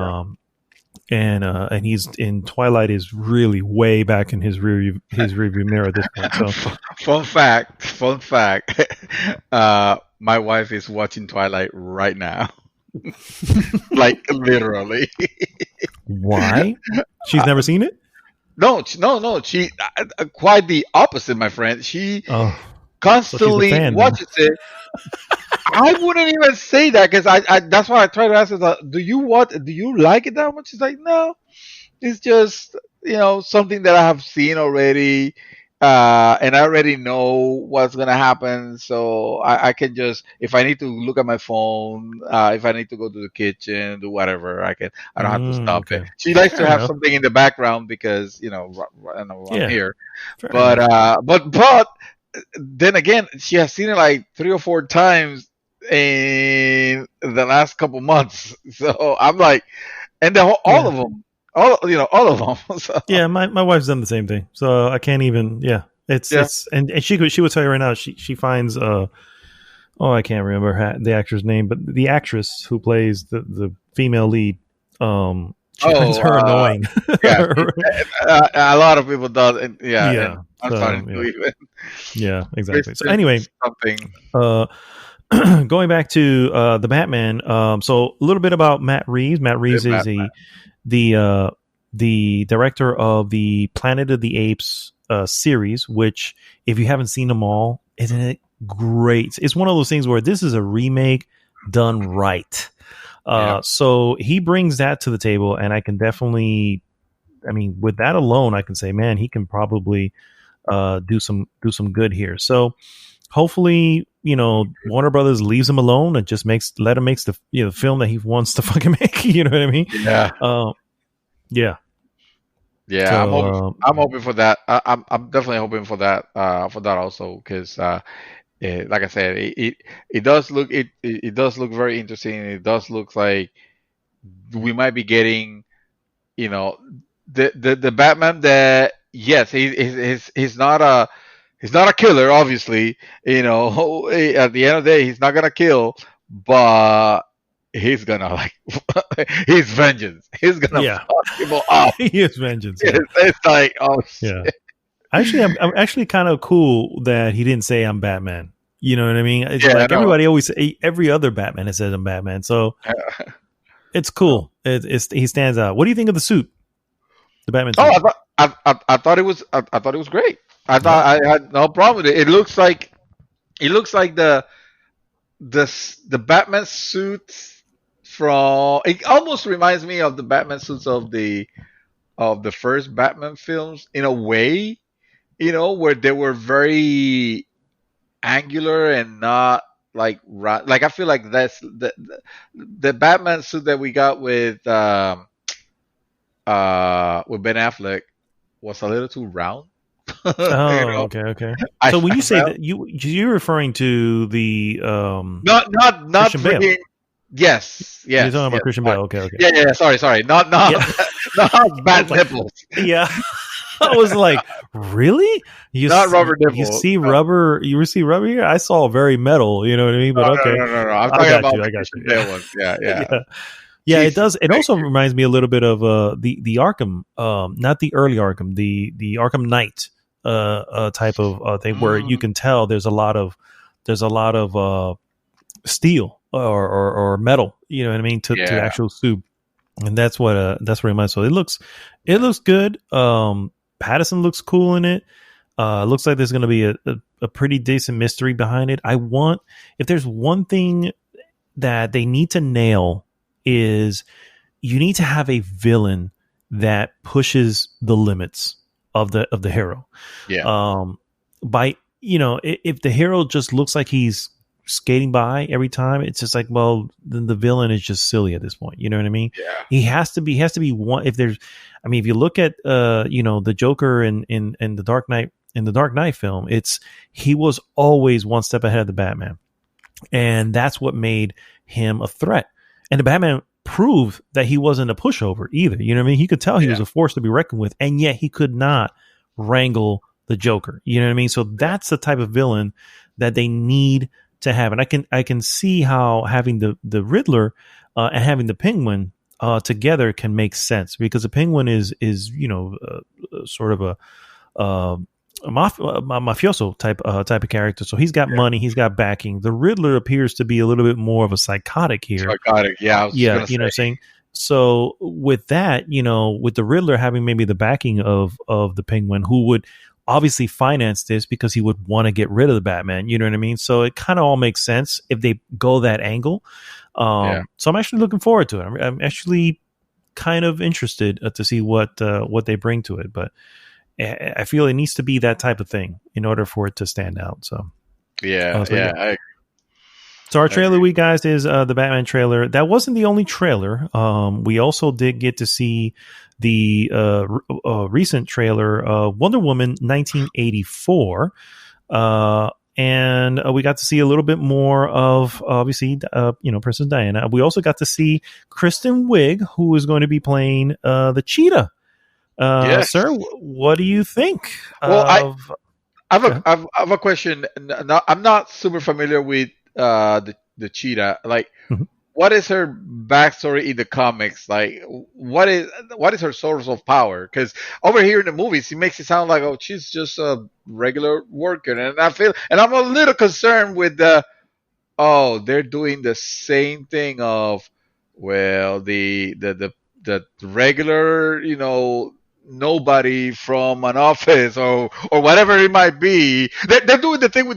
and he's in Twilight is really way back in his rearview mirror at this point. So Fun fact. My wife is watching Twilight right now. Like literally. why? She's never seen it? No, no. She quite the opposite, my friend. She Oh, so she's a constantly fan then. watches it. I wouldn't even say that because I that's why I try to ask her, do you like it that much? She's like, no, it's just something that I have seen already, and I already know what's gonna happen. So I can just, if I need to look at my phone, if I need to go to the kitchen, do whatever, I can. I don't have to stop it. Okay. She likes Fair to have enough. something in the background because I know I'm Yeah, here. fair But enough. but then again, she has seen it like 3 or 4 times in the last couple months. So I'm like, and all Yeah. of them, all of them. So, Yeah, my wife's done the same thing. So I can't even, yeah. yeah. It's and she would tell you right now, she finds I can't remember the actor's name, but the actress who plays the female lead, she finds Oh, her annoying. yeah. A lot of people do, and Yeah. I'm So starting to yeah. even. Yeah, There's, exactly. So there's anyway, something. uh going back to the Batman, so a little bit about Matt Reeves. Matt Reeves is the director of the Planet of the Apes series, which, if you haven't seen them all, isn't it great? It's one of those things where this is a remake done right. Yeah. So he brings that to the table, and I can definitely, I mean, with that alone, I can say, man, he can probably do some good here. So hopefully, Warner Brothers leaves him alone and just let him make the film that he wants to fucking make. You know what I mean? Yeah. Yeah. Yeah, So I'm hoping for that. I'm definitely hoping for that also because like I said, it does look it does look very interesting. It does look like we might be getting you know the Batman that, yes, he's not a killer, obviously. At the end of the day, he's not gonna kill, but he's gonna like he's vengeance. He's gonna yeah, fuck people up. he is vengeance. Yeah, It's like, oh yeah. shit. Actually, I'm actually kind of cool that he didn't say I'm Batman. You know what I mean? It's Yeah, I like know. every other Batman has said I'm Batman, so it's cool. He stands out. What do you think of the suit, the Batman Oh, suit? I thought it was I thought it was great. I Yeah, thought I had no problem with it. It looks like the Batman suits from. It almost reminds me of the Batman suits of the first Batman films in a way. where they were very angular and not like I feel like that's the Batman suit that we got with Ben Affleck was a little too round. Oh, okay, okay. I So when you say felt that, you're referring to the not Christian Bale. freaking. Yes, You're talking yes, about yes. Christian Sorry. Bale. Okay, okay. Yeah. Sorry. Yeah, Not I was bad like, nipples. yeah. I was like, really? Not rubber You nipples. see No, rubber? You see rubber here? I saw very metal. You know what I mean? But okay, no. I'm I talking got about you. the I got Christian you. Bale ones. Yeah, Yeah, yeah. yeah. It Jesus, does. It thank also you. reminds me a little bit of the Arkham, not the early Arkham, the Arkham Knight type of thing where you Mm, can tell there's a lot of steel or metal. You know what I mean? To yeah, actual suit, and that's what it reminds. So it looks good. Patterson looks cool in it. Looks like there's going to be a pretty decent mystery behind it. If there's one thing that they need to nail, is you need to have a villain that pushes the limits of the hero. yeah, By if the hero just looks like he's skating by every time, it's just like, well, then the villain is just silly at this point. You know what I mean? yeah, He has to be one. If there's, I mean, if you look at the Joker in the Dark Knight, in the Dark Knight film, he was always one step ahead of the Batman, and that's what made him a threat. And the Batman proved that he wasn't a pushover either. You know what I mean? He could tell he yeah, was a force to be reckoned with, and yet he could not wrangle the Joker. You know what I mean? So that's the type of villain that they need to have. And I can see how having the Riddler and having the Penguin together can make sense, because the Penguin is sort of uh, a mafioso type of character. So he's got yeah. money, he's got backing. The Riddler appears to be a little bit more of a psychotic here. Psychotic. Yeah, I was just Yeah, gonna you know what I'm say. saying? So with that, with the Riddler having maybe the backing of the Penguin, who would obviously finance this because he would want to get rid of the Batman, you know what I mean? So it kind of all makes sense if they go that angle. Yeah, So I'm actually looking forward to it. I'm actually kind of interested to see what they bring to it, but I feel it needs to be that type of thing in order for it to stand out. So, yeah, so yeah. yeah. I So our trailer agree. we guys is the Batman trailer. That wasn't the only trailer. We also did get to see the recent trailer, Wonder Woman 1984. And we got to see a little bit more of, obviously, Princess Diana. We also got to see Kristen Wiig, who is going to be playing the Cheetah. Yes. Sir, what do you think Well, of? Okay. I have a question. I'm not super familiar with the cheetah. Like, Mhm. what is her backstory in the comics? Like, what is her source of power? Because over here in the movies, he makes it sound like, oh, she's just a regular worker, and I'm a little concerned with they're doing the same thing of, well, the regular, nobody from an office or whatever it might be. They're doing the thing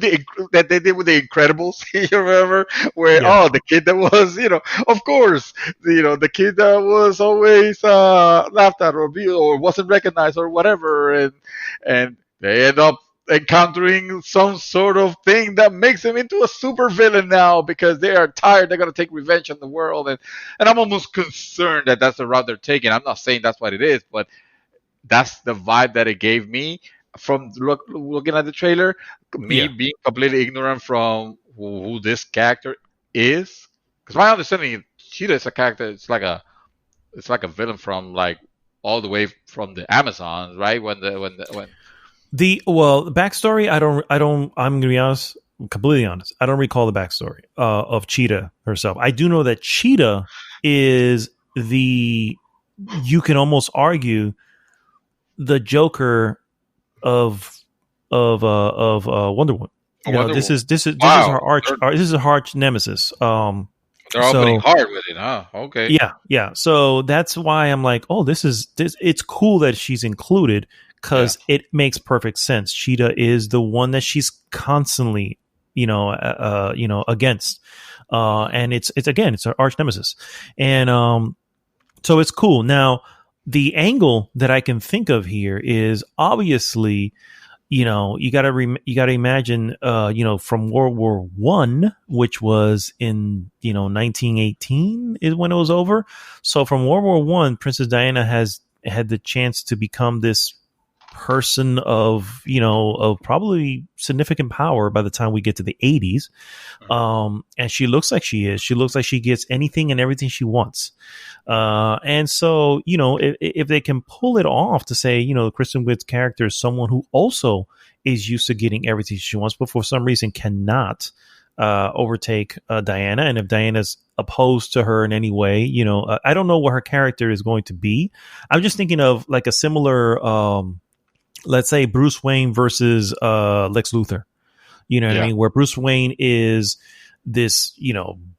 that they did with the Incredibles. You remember where, Yeah. the kid that was, of course, the kid that was always laughed at or wasn't recognized or whatever, and they end up encountering some sort of thing that makes them into a super villain now because they are tired. They're going to take revenge on the world. And I'm almost concerned that that's the route they're taking. I'm not saying that's what it is, but that's the vibe that it gave me from looking at the trailer. Me Yeah. being completely ignorant from who this character is. Because my understanding, Cheetah is a character, it's like a villain from like all the way from the Amazons, right? When The backstory, I'm gonna be honest, completely honest. I don't recall the backstory of Cheetah herself. I do know that Cheetah is you can almost argue the Joker of Wonder Woman. Wonder This Woman. is Wow, her arch they're, this is her arch nemesis. they're opening So hard with it, huh? Okay. yeah. So that's why I'm like, oh, this. It's cool that she's included, Yeah. because it makes perfect sense. Cheetah is the one that she's constantly, against, and it's her arch nemesis, and so it's cool. Now, the angle that I can think of here is obviously, you gotta imagine, from World War One, which was in 1918 is when it was over. So from World War One, Princess Diana has had the chance to become this person of probably significant power by the time we get to the 80s. And she looks like she looks like she gets anything and everything she wants. And so, if they can pull it off to say, Kristen Wiig's character is someone who also is used to getting everything she wants, but for some reason cannot overtake Diana. And if Diana's opposed to her in any way, I don't know what her character is going to be. I'm just thinking of like a similar, let's say Bruce Wayne versus Lex Luthor. You know what I mean? Where Bruce Wayne is this,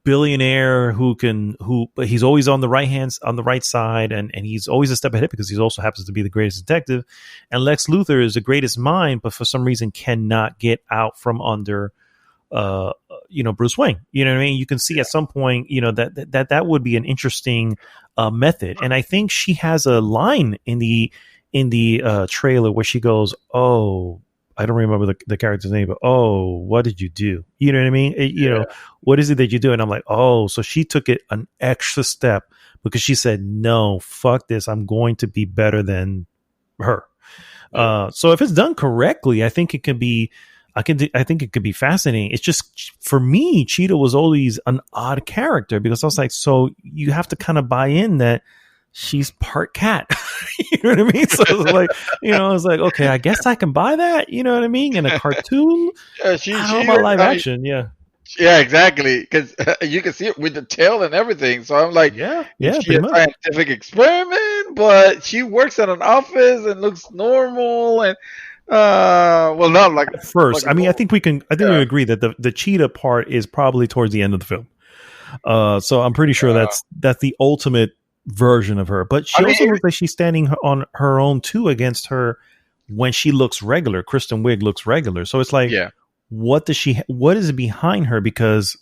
billionaire but he's always on the right side, and he's always a step ahead because he also happens to be the greatest detective. And Lex Luthor is the greatest mind, but for some reason cannot get out from under Bruce Wayne. You know what I mean? You can see at some point, that would be an interesting method. And I think she has a line in the trailer where she goes, "Oh, I don't remember the character's name, but oh, what did you do?" You know what I mean? What is it that you do? And I'm like, oh, so she took it an extra step because she said, "No, fuck this. I'm going to be better than her." So if it's done correctly, I think it could be. I think it could be fascinating. It's just, for me, Cheetah was always an odd character because I was like, so you have to kind of buy in that she's part cat. You know what I mean? So it was like, I was like, okay, I guess I can buy that. You know what I mean? In a cartoon, I don't know about live action. Yeah, exactly. Because you can see it with the tail and everything. So I'm like, yeah, she a scientific experiment, but she works at an office and looks normal and. Not like at first. Like I think we agree that the cheetah part is probably towards the end of the film. So I'm pretty sure that's the ultimate version of her. But she also looks like she's standing on her own too against her when she looks regular. Kristen Wiig looks regular. So it's like, what is behind her? Because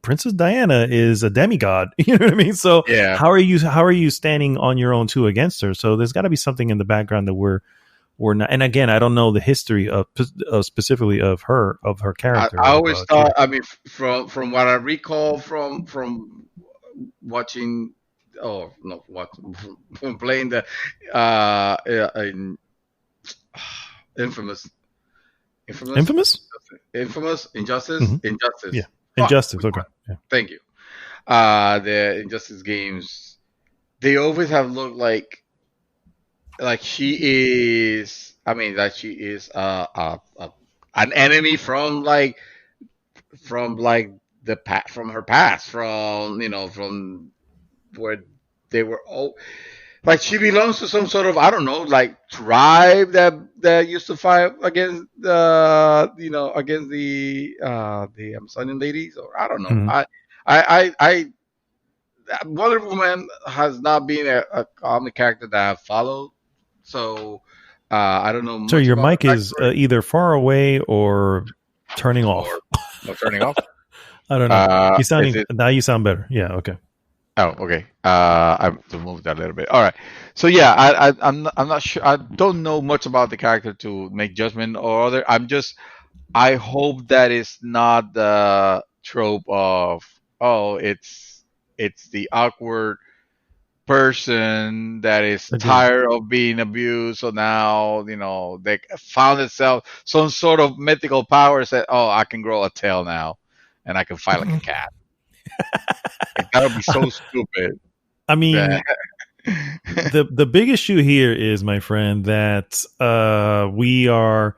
Princess Diana is a demigod. You know what I mean? So how are you standing on your own too against her? So there's got to be something in the background that we're not. And again, I don't know the history of specifically of her character. I always thought, from what I recall from watching, from playing the Infamous, Injustice. Yeah, Injustice. Okay, thank you. The Injustice games, they always have looked like she is. That she is an enemy from her past, from where they were all. Like she belongs to some sort of, I don't know, like tribe that used to fight against against the Amazonian ladies, or I don't know. Mm-hmm. I Wonder Woman has not been a comic character that I've followed, so I don't know much. So your mic is either far away or turning off. Or turning off. I don't know. Now you sound better. Yeah. Okay. Oh, okay. I have to move that a little bit. All right. So yeah, I'm not sure. I don't know much about the character to make judgment or other. I hope that it's not the trope of it's the awkward person that is tired of being abused. So now they found itself some sort of mythical power. Said, I can grow a tail now, and I can fight like a cat. That would be so stupid. I mean, the big issue here is, my friend, that we are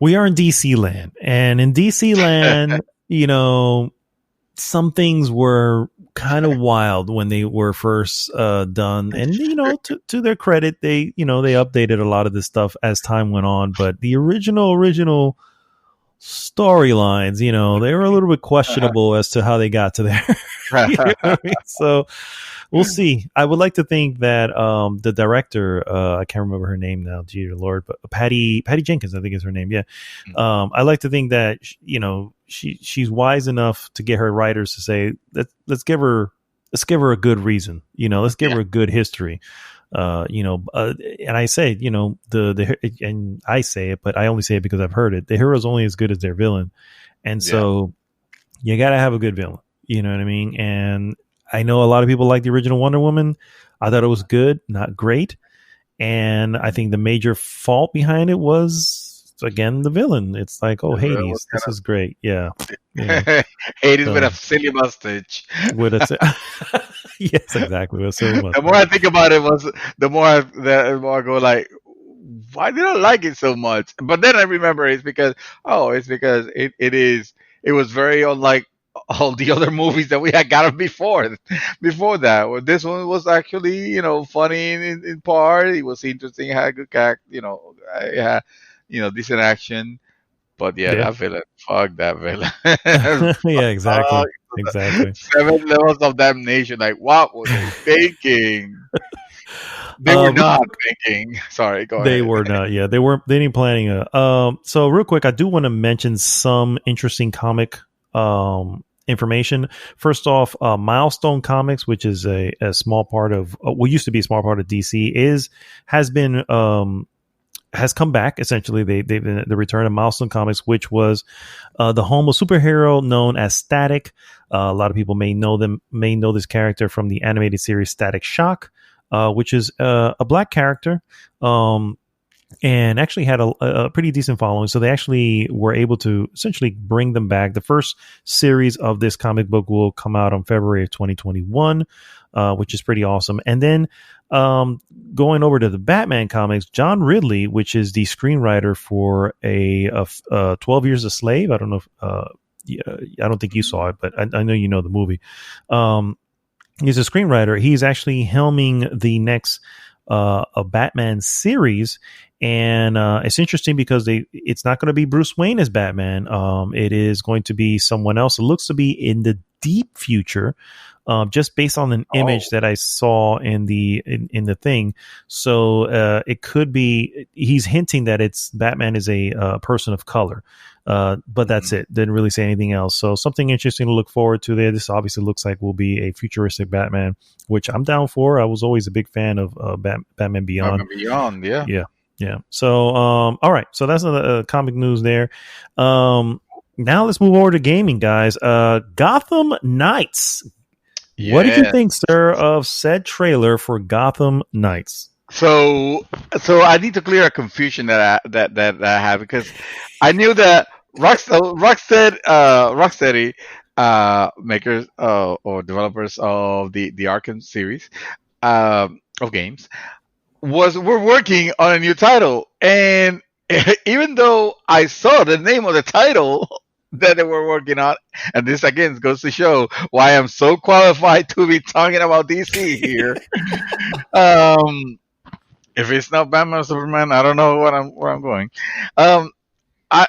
in DC land, and in DC land, some things were kind of wild when they were first done, and to their credit, they updated a lot of this stuff as time went on, but the original storylines, they were a little bit questionable as to how they got to there. You know what I mean? So we'll see. I would like to think that the director, I can't remember her name now, dear Lord, but Patty Jenkins, I think is her name. Yeah. I like to think that she's wise enough to get her writers to say, let's give her a good reason. Let's give her a good history. And I say, and I say it, but I only say it because I've heard it. The hero's only as good as their villain, and Yeah. so you got to have a good villain. You know what I mean? And I know a lot of people like the original Wonder Woman. I thought it was good, not great. And I think the major fault behind it was, again, the villain. It's like, oh, Hades, this is great. Yeah. Hades with a silly mustache. With a yes, exactly. With a silly mustache. The more I think about it, the more I go like, why did I like it so much? But then I remember it's because it was very unlike all the other movies that we had gotten before that. Well, this one was actually funny in part. It was interesting. It had a good act. It had decent action. But yeah, that villain. Fuck that villain. Yeah, exactly. Fuck. Exactly. 7 levels of damnation. Like, what were they thinking? They were not thinking. Sorry, go ahead. They were not. Yeah, they weren't. They didn't planning it. So real quick, I do want to mention some interesting comic information. First off, Milestone Comics, which is a small part of what used to be a small part of DC, has come back. Essentially, they've been the return of Milestone Comics, which was the home of superhero known as Static. A lot of people may know this character from the animated series Static Shock, which is a black character, and actually had a pretty decent following. So they actually were able to essentially bring them back. The first series of this comic book will come out on February of 2021, which is pretty awesome. And then going over to the Batman comics, John Ridley, which is the screenwriter for a 12 Years a Slave. I don't know if, I don't think you saw it, but I know you know the movie. He's a screenwriter. He's actually helming the next a Batman series, and it's interesting because it's not going to be Bruce Wayne as Batman. It is going to be someone else. It looks to be in the deep future, just based on an image that I saw in the thing. So it could be he's hinting that it's Batman is a person of color. But that's it. Didn't really say anything else. So something interesting to look forward to there. This obviously looks like will be a futuristic Batman, which I'm down for. I was always a big fan of Batman Beyond. Batman Beyond, yeah. Yeah. So, all right. So that's the comic news there. Now let's move over to gaming, guys. Gotham Knights. Yeah. What did you think, sir, of said trailer for Gotham Knights? So I need to clear a confusion that I have, because I knew that Rocksteady makers or developers of the Arkham series of games were working on a new title, and even though I saw the name of the title that they were working on, and this again goes to show why I'm so qualified to be talking about DC here. If it's not Batman or Superman, I don't know where I'm going.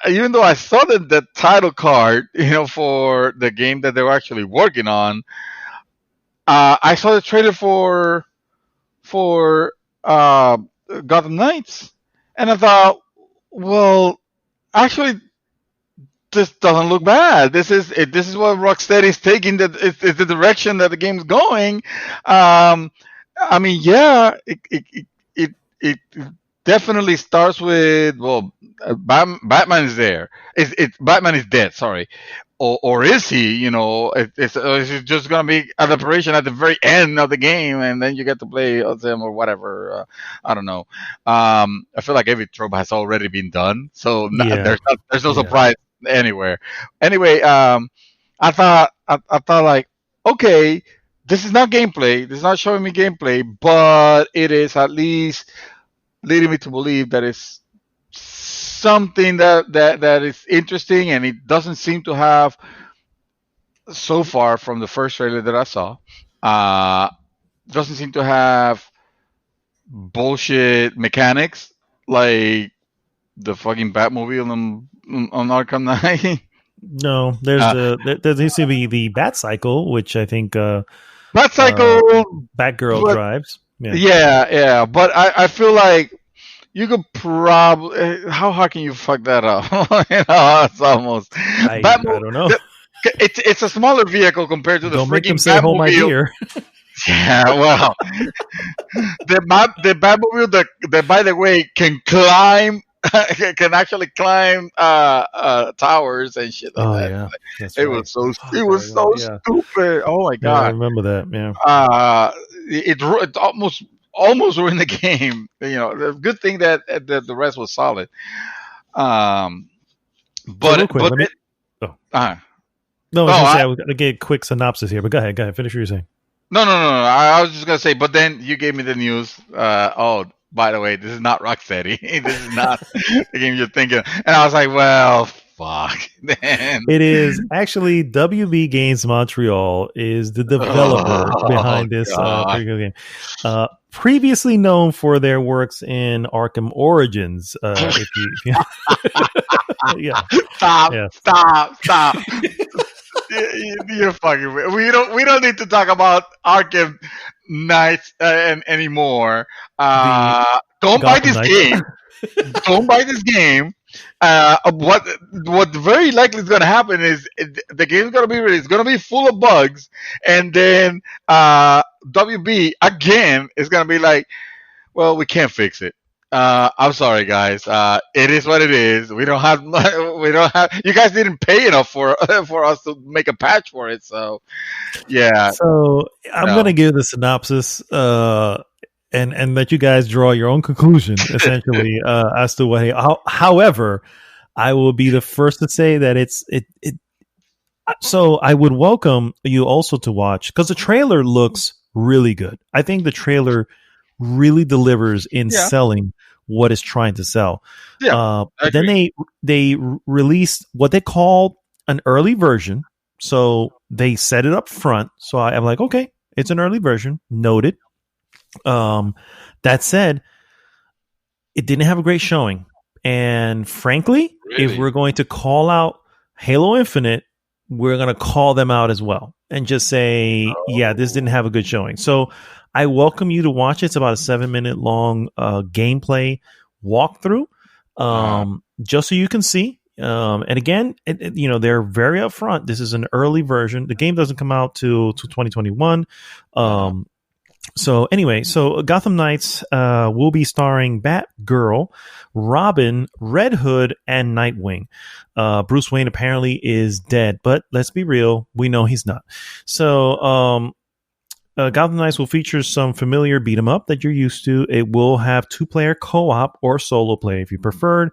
Even though I saw the title card, for the game that they were actually working on, I saw the trailer for Gotham Knights, and I thought, well, actually, this doesn't look bad. This is what Rocksteady is taking. That it's the direction that the game's going. I mean, yeah, it definitely starts with, well, Batman is there. Batman is dead. Sorry, or is he? It's just gonna be an operation at the very end of the game, and then you get to play them or whatever. I don't know. I feel like every trope has already been done, so there's no surprise anywhere. Anyway, I thought like, okay, this is not gameplay. This is not showing me gameplay, but it is at least leading me to believe that it's something that is interesting, and it doesn't seem to have, so far from the first trailer that I saw, doesn't seem to have bullshit mechanics like the fucking Batmobile on Arkham Knight. No, there needs to be the Bat Cycle, which I think Batcycle Batgirl drives. Yeah, but I feel like you could probably, how hard can you fuck that up? It's almost I don't know. It's a smaller vehicle compared to the Don't make freaking them say "Hold my beer." Yeah, well, the Batmobile that by the way can climb can actually climb towers and shit like Oh that. yeah, that's It right. was so Fuck, it I was so remember. Yeah, stupid. Oh my yeah, I god. remember that. Yeah. It almost ruined the game. You know, the good thing that the rest was solid. Um, So real quick, but let me. it, Oh uh, no, I oh was gonna say I, I was gonna get a quick synopsis here, but go ahead. Go ahead. Finish what you're saying. no. I was just gonna say, but then you gave me the news. Oh, by the way, this is not Rocksteady. This is not the game you're thinking. And I was like, well, fuck. Then, It is actually WB Games Montreal is the developer oh behind this god, particular game. Previously known for their works in Arkham Origins. If you yeah, stop, yeah. stop. You're fucking. We don't need to talk about Arkham Knights anymore. The Don't buy Gotham this Knights. game. Don't buy this game. What very likely is going to happen is the game's going to be released. It's going to be full of bugs, and then WB again is going to be like, well, we can't fix it. I'm sorry, guys. It is what it is. We don't have. We don't have. You guys didn't pay enough for for us to make a patch for it. So, yeah. So I'm No. gonna give the synopsis, and let you guys draw your own conclusion, essentially, as to what. However, I will be the first to say that it. So I would welcome you also to watch because the trailer looks really good. I think the trailer really delivers in Yeah. selling what it's trying to sell. Yeah. But then they released what they call an early version. So they set it up front. So I'm like, okay, it's an early version. Noted. That said, it didn't have a great showing. And frankly, if we're going to call out Halo Infinite, we're going to call them out as well and just say, yeah, this didn't have a good showing. So I welcome you to watch it. It's about a 7-minute long gameplay walkthrough, just so you can see. And again, they're very upfront. This is an early version. The game doesn't come out till 2021. So anyway, so Gotham Knights will be starring Batgirl, Robin, Red Hood, and Nightwing. Bruce Wayne apparently is dead, but let's be real, we know he's not. So Gotham Knights will feature some familiar beat 'em up that you're used to. It will have 2-player co-op or solo play if you preferred.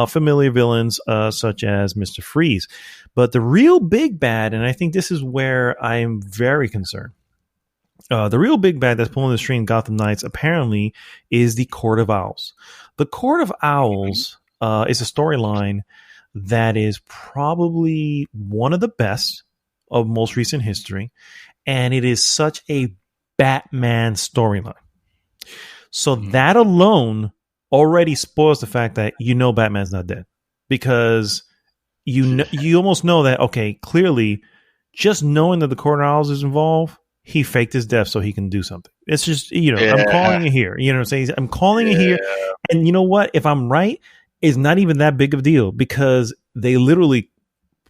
Familiar villains such as Mr. Freeze. But the real big bad, and I think this is where I am very concerned, the real big bad that's pulling the string Gotham Knights apparently is the Court of Owls. The Court of Owls is a storyline that is probably one of the best of most recent history, and it is such a Batman storyline. So that alone already spoils the fact that Batman's not dead, because you almost know that, okay, clearly just knowing that the Court of Owls is involved, he faked his death so he can do something. It's just, I'm calling it here. You know what I'm saying? I'm calling it here. And you know what? If I'm right, it's not even that big of a deal, because they literally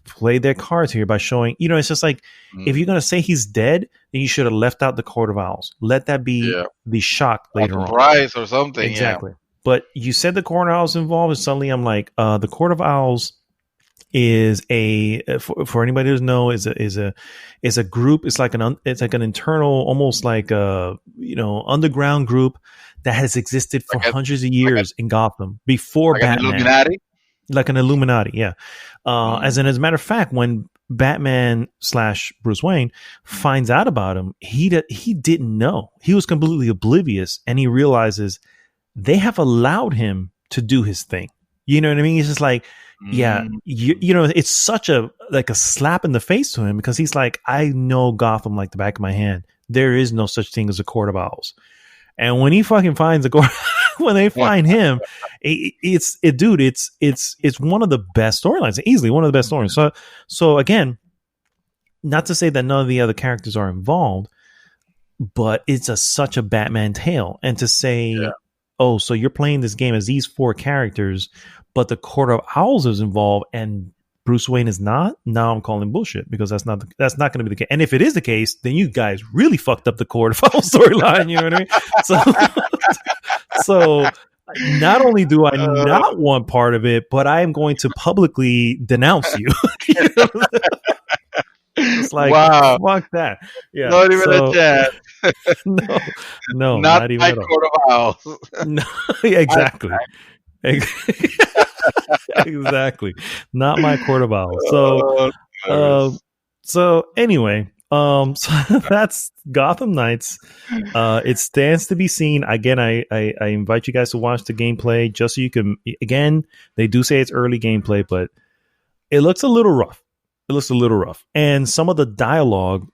played their cards here by showing, it's just like, if you're going to say he's dead, then you should have left out the Court of Owls. Let that be the shock later on. Surprise or something. Exactly. But you said the Court of Owls involved, and suddenly I'm like, the Court of Owls is for anybody who doesn't know, is a group. It's like an internal, almost like a underground group that has existed for hundreds of years in Gotham before Batman. An Illuminati? Like an Illuminati, yeah. As a matter of fact, when Batman / Bruce Wayne finds out about him, he didn't know. He was completely oblivious, and he realizes they have allowed him to do his thing. You know what I mean? He's just like, yeah, it's such a slap in the face to him, because he's like, I know Gotham like the back of my hand. There is no such thing as a Court of Owls. And when he fucking finds a court, when they find him, it's one of the best storylines, easily one of the best storylines. So again, not to say that none of the other characters are involved, but it's such a Batman tale. And to say, oh, so you're playing this game as these 4 characters, but the Court of Owls is involved, and Bruce Wayne is not, now I'm calling bullshit because that's not going to be the case. And if it is the case, then you guys really fucked up the core of our storyline. You know what I mean? So, so not only do I Uh, not want part of it, but I am going to publicly denounce you. You know? Just like wow, fuck that. Yeah. not even a So chance. no, no, Not not even my at all. court of owls. No, I, exactly. Exactly. Not my court of owls. Uh, hilarious. so anyway, so that's Gotham Knights. It stands to be seen. Again, I invite you guys to watch the gameplay just so you can. Again, they do say it's early gameplay, but it looks a little rough. It looks a little rough, and some of the dialogue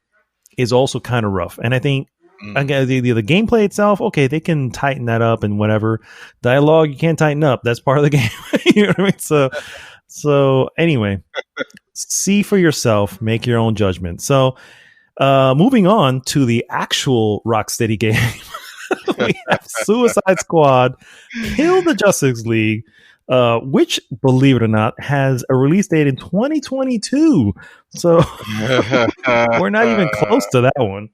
is also kind of rough. And I think Mm. again, the gameplay itself, okay, they can tighten that up and whatever. Dialogue, you can't tighten up. That's part of the game. You know what I mean? So anyway, see for yourself, make your own judgment. So, moving on to the actual Rocksteady game, we have Suicide Squad, Kill the Justice League, which, believe it or not, has a release date in 2022. So we're not even close to that one.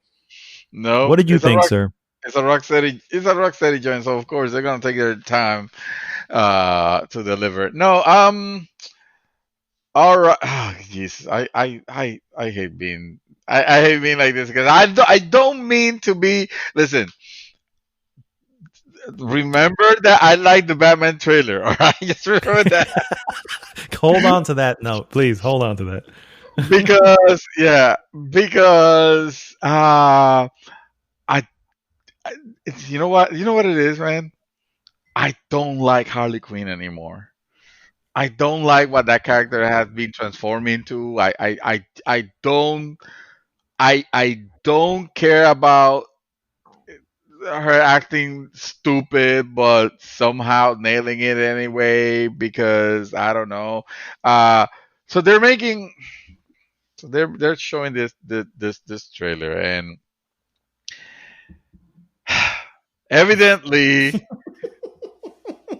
No, What did you think, sir? it's a Rocksteady joint, so of course they're gonna take their time to deliver it. No, all right. Oh, Jesus, I hate being I hate being like this because I don't mean to be. Listen, remember that I like the Batman trailer. All right, just remember that Hold on to that note, please. Hold on to that. because yeah, because I, you know what it is, man. I don't like Harley Quinn anymore. I don't like what that character has been transformed into. I don't I don't care about her acting stupid, but somehow nailing it anyway because I don't know. Uh, so they're making they're showing this trailer and evidently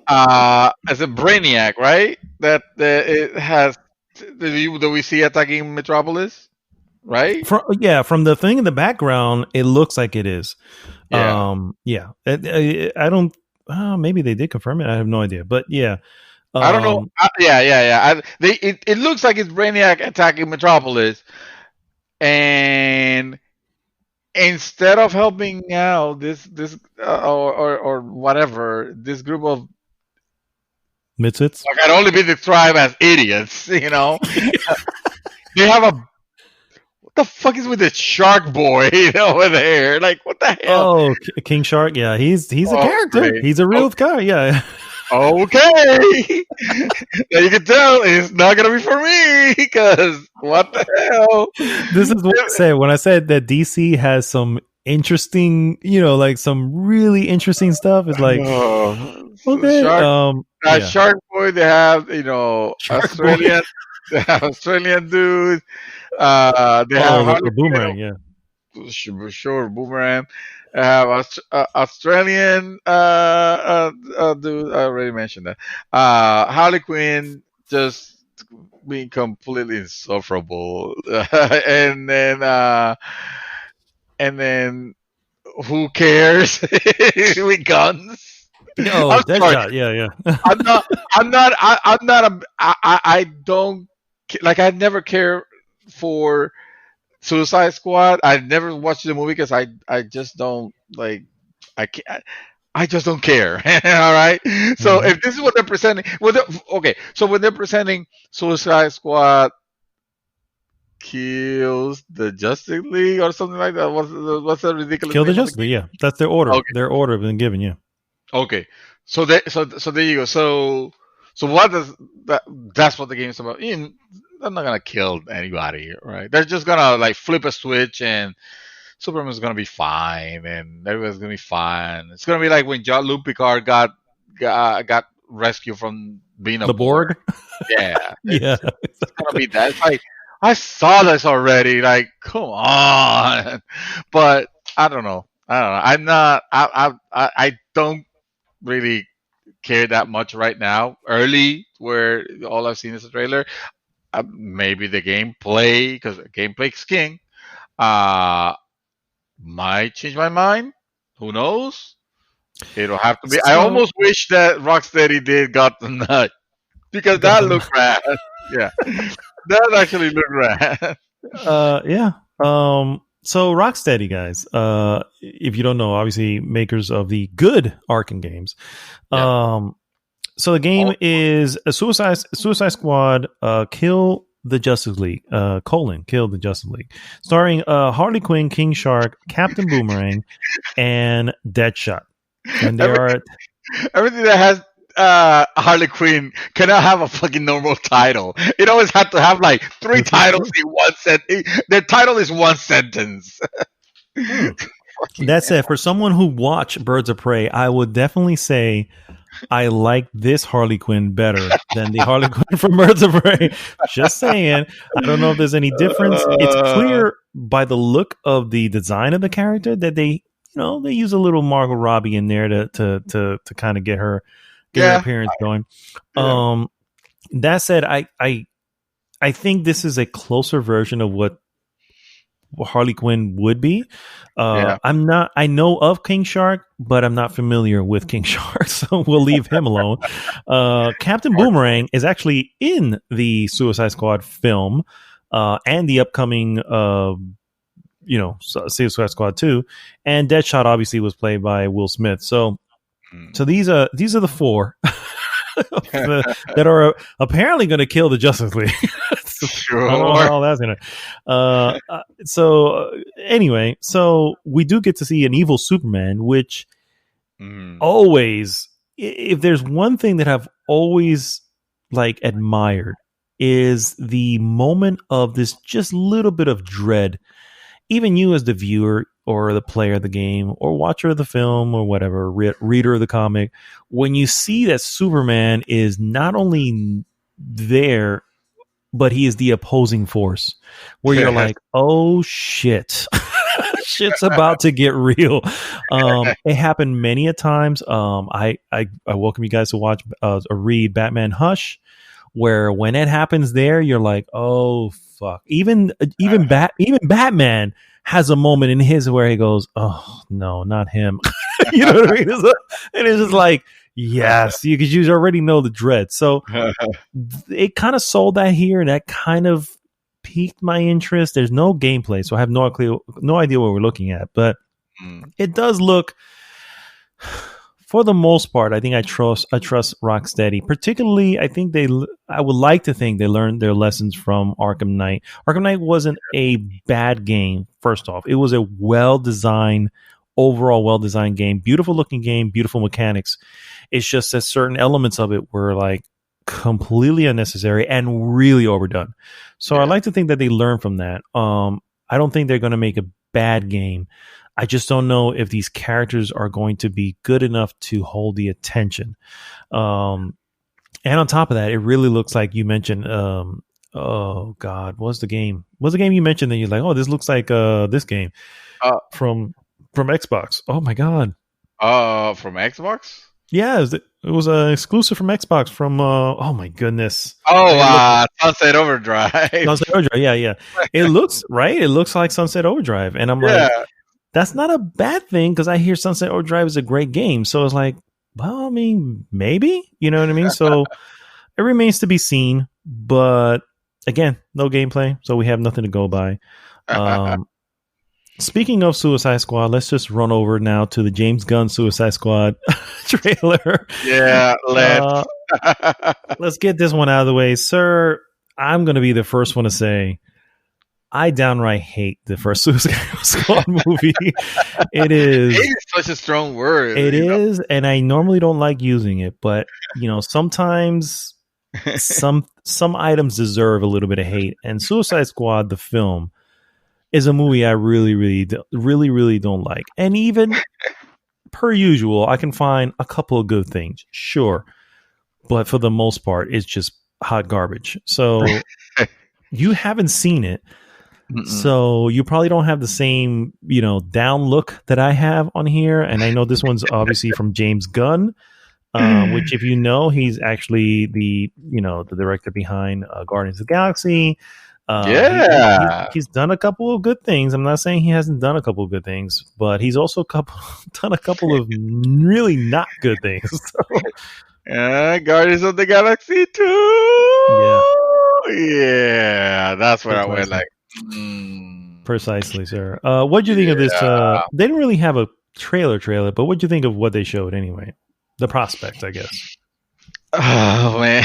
as a Brainiac, right? That it has that we see attacking Metropolis, right? From the thing in the background, it looks like it is. Yeah. Yeah, I don't. Maybe they did confirm it. I have no idea, but yeah. I don't know. Um, Yeah. It looks like it's Brainiac attacking Metropolis, and instead of helping out this or whatever this group of Misfits. like can only be described as idiots, they have a what the fuck is with this shark boy over there? Like what the hell? Oh, King Shark. Yeah, he's a Oh, character. great. He's a Oh, real guy. Yeah. okay. Now you can tell it's not gonna be for me because what the This is what I hell? said when I said that DC has some interesting, like some really interesting stuff. It's like, Oh, okay, Shark, yeah, Shark Boy. They have Shark Boy. Australian, they have Australian dude. They have Oh, the Harley boomerang. Yeah. Quinn, sure, Boomerang. Have Australian dude. I already mentioned that. Harley Quinn just being completely insufferable, and then who cares with guns? Oh, I'm sorry. Deadshot. Yeah, yeah. I'm not. I'm not a. I don't like. I never care for Suicide Squad. I never watched the movie because I just don't like. I can't. I just don't care. All right. So Mhm. if this is what they're presenting, okay. So when they're presenting Suicide Squad kills the Justice League or something like that, what's the ridiculous Kill the name of the Justice League. Yeah, that's their game? order. Their order been given. Yeah. Okay. So there you go. So what does that that's what the game's about. They're not gonna kill anybody, right? They're just gonna like flip a switch and Superman's gonna be fine and everybody's gonna be fine. It's gonna be like when John Luke Picard got rescued from being a The Borg. Borg. Yeah. Yeah. It's gonna be that. It's like I saw this already. Like, come on. But I don't know. I don't know. I'm not I don't really care that much right now. Early, where all I've seen is a trailer. maybe the gameplay, because gameplay is king, uh, might change my mind. Who knows? It'll have to be. I So, almost wish that Rocksteady did got the nut because that Gotham. looked rad. Yeah, that actually looked rad. Yeah. So Rocksteady guys, if you don't know, obviously makers of the good Arkham games. Yeah. So the game Oh, is a Suicide Squad, Kill the Justice League, Kill the Justice League, starring Harley Quinn, King Shark, Captain Boomerang, and Deadshot. And they everything, are everything that has Harley Quinn cannot have a fucking normal title. It always had to have like three this is titles true. in one sentence. Their title is one sentence. Hmm. Fucking That said, for someone who watched Birds of Prey, I would definitely say I like this Harley Quinn better than the Harley Quinn from Birds of Prey. Just saying. I don't know if there's any difference. It's uh, clear by the look of the design of the character that they use a little Margot Robbie in there to kind of get her yeah, appearance going. yeah, That said, I think this is a closer version of what Harley Quinn would be. yeah. I know of King Shark, but I'm not familiar with King Shark, so we'll leave him alone. Captain Boomerang is actually in the Suicide Squad film and the upcoming Suicide Squad 2, and Deadshot obviously was played by Will Smith. So Mm. these are the four that are apparently going to kill the Justice League. I don't know Sure. how that's gonna. Anyway, so we do get to see an evil Superman, which Mm. always, if there's one thing that I've always like admired, is the moment of this just little bit of dread. Even you as the viewer or the player of the game or watcher of the film or whatever, reader of the comic, when you see that Superman is not only there, but he is the opposing force, where you're like, oh shit. Shit's about to get real. It happened many a times. I welcome you guys to watch or read Batman Hush, where when it happens there, you're like, oh fuck. Even Batman has a moment in his where he goes, oh no, not him. You know what I mean? And it's just like, yes, because you already know the dread. So it kind of sold that here, and that kind of piqued my interest. There's no gameplay, so I have no idea what we're looking at, but Mm. it does look, for the most part, I think I trust Rocksteady. Particularly, I would like to think they learned their lessons from Arkham Knight. Arkham Knight wasn't a bad game. First off, it was a overall well designed game, beautiful looking game, beautiful mechanics. It's just that certain elements of it were like completely unnecessary and really overdone. So I like to think that they learned from that. I don't think they're going to make a bad game. I just don't know if these characters are going to be good enough to hold the attention. And on top of that, it really looks like you mentioned. Oh God, what's the game? What's the game you mentioned that you're like, oh, this looks like this game Uh, from Xbox. Oh my God. from Xbox. Yeah, it was an exclusive from Xbox from oh my goodness. Oh, Sunset Overdrive. Sunset Overdrive. Yeah. It looks right. It looks like Sunset Overdrive. And I'm like, Yeah. that's not a bad thing because I hear Sunset Overdrive is a great game. So it's like, well, I mean, maybe, you know what I mean? So it remains to be seen. But again, no gameplay. So we have nothing to go by. Speaking of Suicide Squad, let's just run over now to the James Gunn Suicide Squad trailer. Yeah, Let's get this one out of the way. Sir, I'm going to be the first one to say I downright hate the first Suicide Squad movie. It is. Hate is such a strong word. It is, and I normally don't like using it, but sometimes some items deserve a little bit of hate. And Suicide Squad, the film, is a movie I really, really don't like. And even per usual, I can find a couple of good things, sure, but for the most part, it's just hot garbage. So you haven't seen it. So you probably don't have the same, down look that I have on here. And I know this one's obviously from James Gunn. which if you know, he's actually the director behind Guardians of the Galaxy. Yeah. He's done a couple of good things. I'm not saying he hasn't done a couple of good things, but he's also done a couple of really not good things. So, Guardians of the Galaxy yeah, 2. Yeah, that's where I went precisely, like, mm, precisely, sir. What do you think of this? yeah. They didn't really have a trailer, but what do you think of what they showed anyway? The prospects, I guess. Oh man.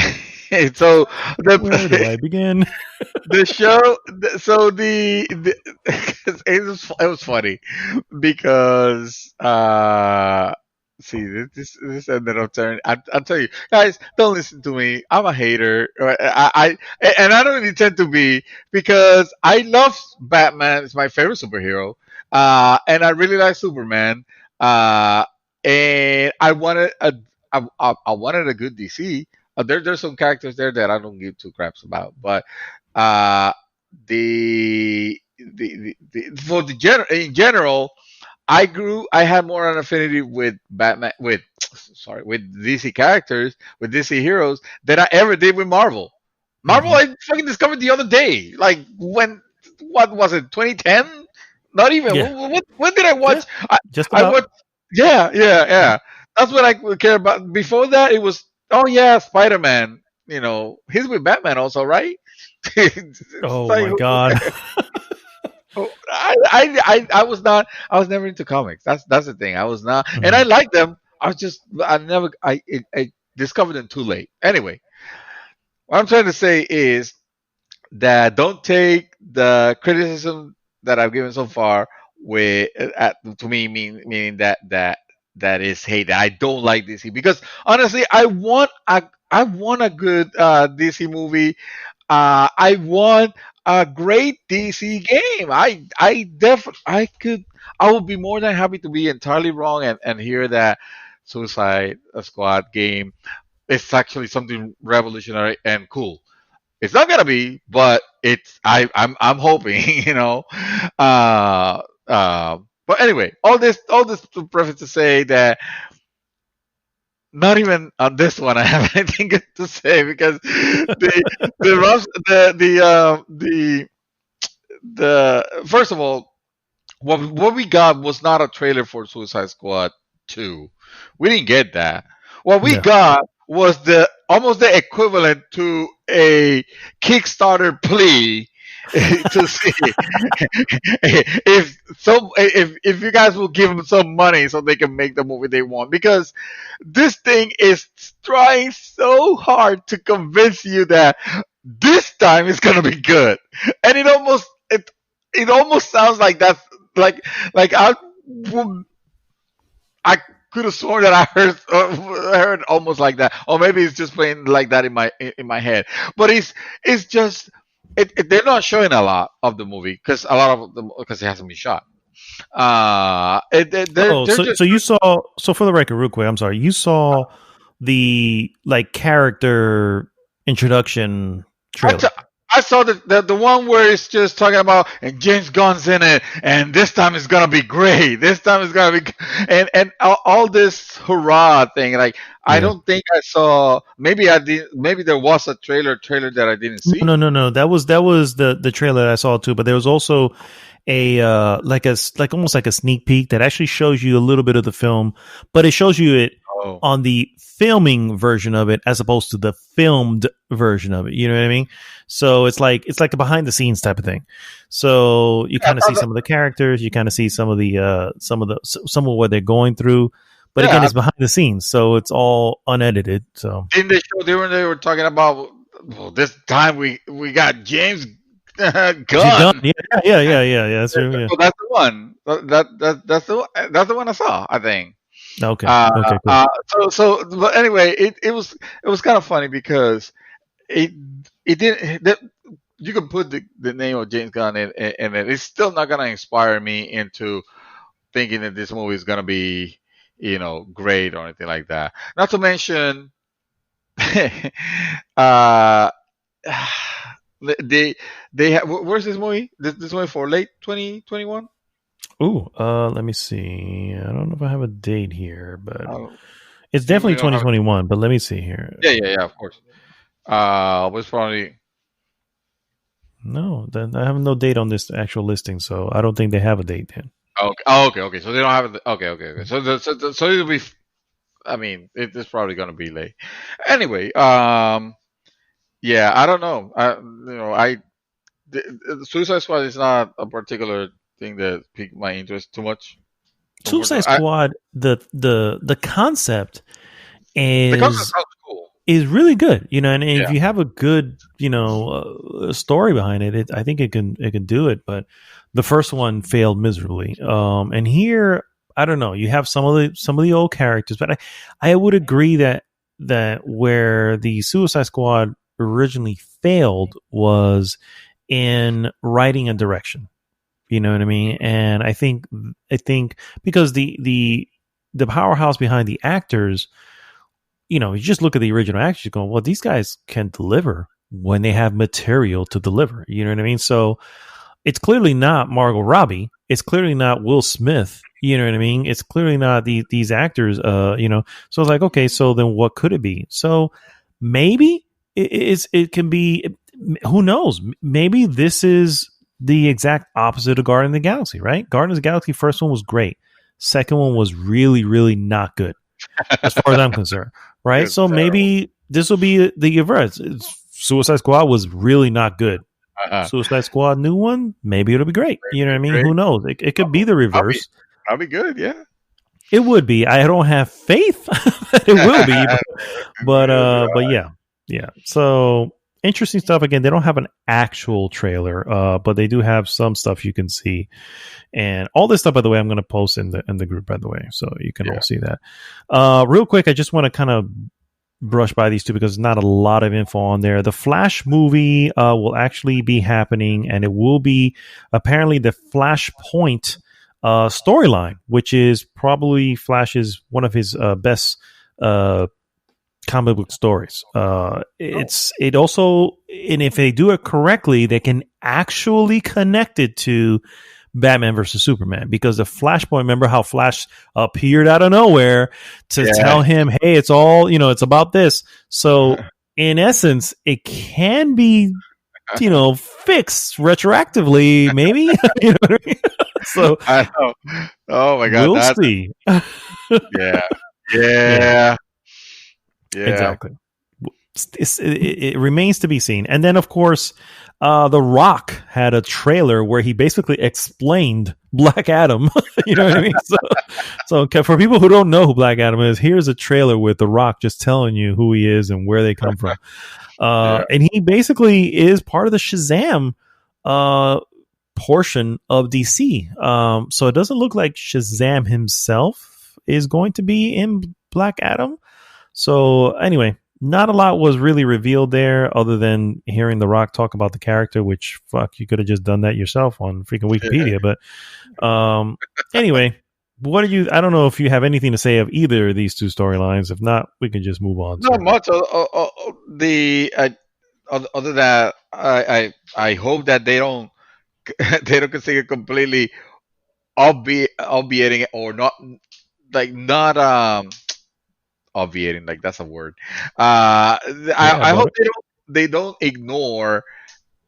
So Where do the I begin? the show so the it was funny because see this ended up turning. I'll tell you guys, don't listen to me. I'm a hater. And I don't intend to be, because I love Batman. It's my favorite superhero, and I really like Superman, uh and I wanted a good DC. There's some characters there that I don't give two craps about, but uh, for in general, I had more an affinity with Batman, with DC characters, with DC heroes, than I ever did with Marvel. Marvel, Hmm. I fucking discovered the other day. Like, what was it, 2010? Not even. Yeah, When did I yeah, watch? I, just I about. watched. Yeah, yeah, yeah. That's what I would care about. Before that, it was, oh yeah, Spider Man. He's with Batman also, right? It's Oh like, my god. I was not. I was never into comics. That's the thing. I was not, and I Mhm. like them. I never. I discovered them too late. Anyway, what I'm trying to say is that don't take the criticism that I've given so far with to me meaning that is hate. I don't like DC, because honestly, I want a good DC movie. I want a great DC game. I would be more than happy to be entirely wrong and hear that Suicide Squad game is actually something revolutionary and cool. It's not gonna be, but I'm hoping, Uh, but anyway, all this to preface to say that not even on this one I have anything good to say, because the first of all, what we got was not a trailer for Suicide Squad 2. We didn't get that. What we No. got was the almost the equivalent to a Kickstarter plea to see if you guys will give them some money so they can make the movie they want, because this thing is trying so hard to convince you that this time it's gonna be good, and it almost sounds like that's like I could have sworn that I heard almost like that, or maybe it's just playing like that in my head. But it's just they're not showing a lot of the movie, because a lot of them, because it hasn't been shot. Oh, They're so just. you saw, so for the record, real quick, I'm sorry, you saw the like character introduction I, t- trailer. I saw the one where it's just talking about, and James Gunn's in it, and this time it's gonna be great. This time it's gonna be, and all this hurrah thing. Like, I Yeah. don't think I saw. Maybe I did. Maybe there was a trailer that I didn't see. No. That was the trailer that I saw too. But there was also a like almost like a sneak peek that actually shows you a little bit of the film, but it shows you it Oh, on the filming version of it as opposed to the filmed version of it. You know what I mean? So it's like a behind the scenes type of thing. So you yeah, kind of see some of the characters, you kind of see some of some of what they're going through. But again, yeah. it's behind the scenes, so it's all unedited. So In the show, they were talking about. Well, this time we got James Gun, Gunn. yeah. That's true. Yeah. So that's the one. That's the one I saw, I think. Okay. Okay. Cool. But anyway, it was kind of funny because it it didn't. You can put the name of James Gunn in it. It's still not gonna inspire me into thinking that this movie is gonna be, great or anything like that. Not to mention, uh, they they have. Where's this movie? This movie for late 2021. Ooh. Let me see. I don't know if I have a date here, but It's We definitely don't have. 2021, but let me see here. Yeah, of course. Was probably No, I have no date on this actual listing, so I don't think they have a date then. okay. Oh, okay. So they don't have it. Okay. So it'll be. I mean, it's probably gonna be late. Anyway, yeah, I don't know. The Suicide Squad is not a particular thing that piqued my interest too much. Suicide Unfortunately, Squad, the concept the concept is sounds cool. really good, and if Yeah. you have a good, story behind it, I think it can do it. But the first one failed miserably. And here, I don't know. You have some of the old characters, but I would agree that where the Suicide Squad originally failed was in writing and direction. You know what I mean? And I think because the powerhouse behind the actors, you just look at the original actors, going, well, these guys can deliver when they have material to deliver. You know what I mean? So it's clearly not Margot Robbie. It's clearly not Will Smith. You know what I mean? It's clearly not these actors. So it's like, okay, so then what could it be? So maybe it can be. Who knows? Maybe this is the exact opposite of Guardians of the Galaxy, right? Guardians of the Galaxy first one was great. Second one was really, really not good, as far as I'm concerned. Right? So maybe this will be the reverse. Suicide Squad was really not good. Suicide Squad new one, maybe it'll be great. You know what I mean? Who knows? It could be the reverse. That'll be good, yeah. It would be. I don't have faith that it will be, but yeah. So interesting stuff. Again, they don't have an actual trailer, but they do have some stuff you can see, and all this stuff. By the way, I'm going to post in the group. By the way, so you can all see that. Real quick, I just want to kind of brush by these two because there's not a lot of info on there. The Flash movie will actually be happening, and it will be apparently the Flashpoint storyline, which is probably Flash's one of his best comic book stories. It also, and if they do it correctly, they can actually connect it to Batman versus Superman, because the Flashpoint, remember how Flash appeared out of nowhere to tell him, hey, it's all, it's about this. So in essence, it can be, fixed retroactively, maybe. You know what I mean? So I know. Oh my God. We'll see. Yeah. Exactly. It remains to be seen. And then, of course, The Rock had a trailer where he basically explained Black Adam. You know what I mean? So for people who don't know who Black Adam is, here's a trailer with The Rock just telling you who he is and where they come from. And he basically is part of the Shazam portion of DC. So it doesn't look like Shazam himself is going to be in Black Adam. So anyway, not a lot was really revealed there other than hearing The Rock talk about the character, which, fuck, you could have just done that yourself on freaking Wikipedia. But anyway, I don't know if you have anything to say of either of these two storylines. If not, we can just move on. Not much. Other than I hope that they don't consider completely obviating or not, like not obviating, like that's a word. I hope they don't ignore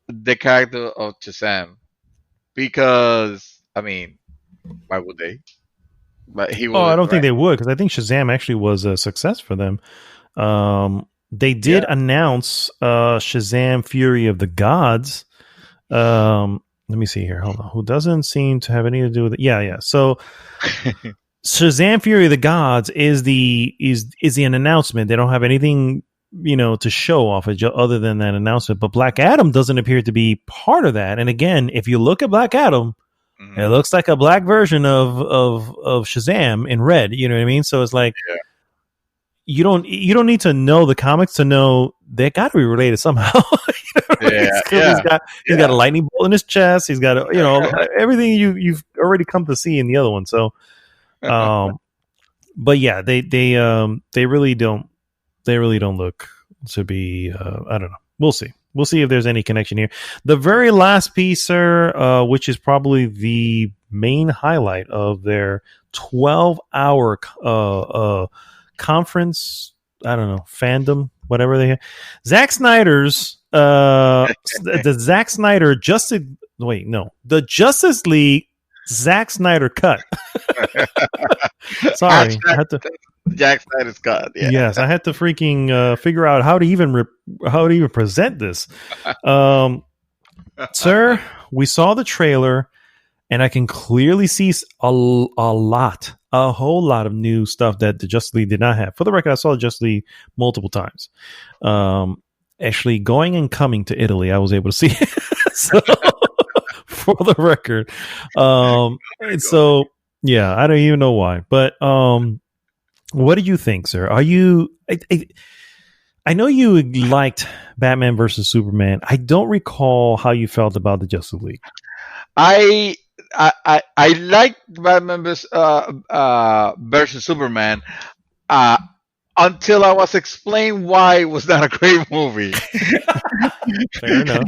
the character of Shazam, because I mean, why would they? But he was. I don't think they would, because I think Shazam actually was a success for them. They did announce Shazam: Fury of the Gods. Let me see here. Hold on. Who doesn't seem to have anything to do with it? Yeah. So Shazam: Fury of the Gods is an announcement. They don't have anything, to show off other than that announcement. But Black Adam doesn't appear to be part of that. And again, if you look at Black Adam, it looks like a black version of Shazam in red. You know what I mean? So it's like you don't need to know the comics to know they got to be related somehow. He's got a lightning bolt in his chest. He's got everything you've already come to see in the other one. So, but yeah, they really don't look to be. I don't know. We'll see. We'll see if there's any connection here. The very last piece, sir, which is probably the main highlight of their 12-hour conference. I don't know, fandom, whatever they have. Zack Snyder's the Zack Snyder Justice. Wait, no, the Justice League Zack Snyder cut. Sorry, I had to. Jack Snyder's cut. Yeah. Yes, I had to freaking figure out how to even present this. Sir, we saw the trailer, and I can clearly see a whole lot of new stuff that the Justice League did not have. For the record, I saw the Justice League multiple times. Actually, going and coming to Italy, I was able to see it. So, for the record. So, yeah, I don't even know why. But what do you think, sir? Are you... I know you liked Batman versus Superman. I don't recall how you felt about the Justice League. I liked Batman versus Superman until I was explained why it was not a great movie. Fair enough.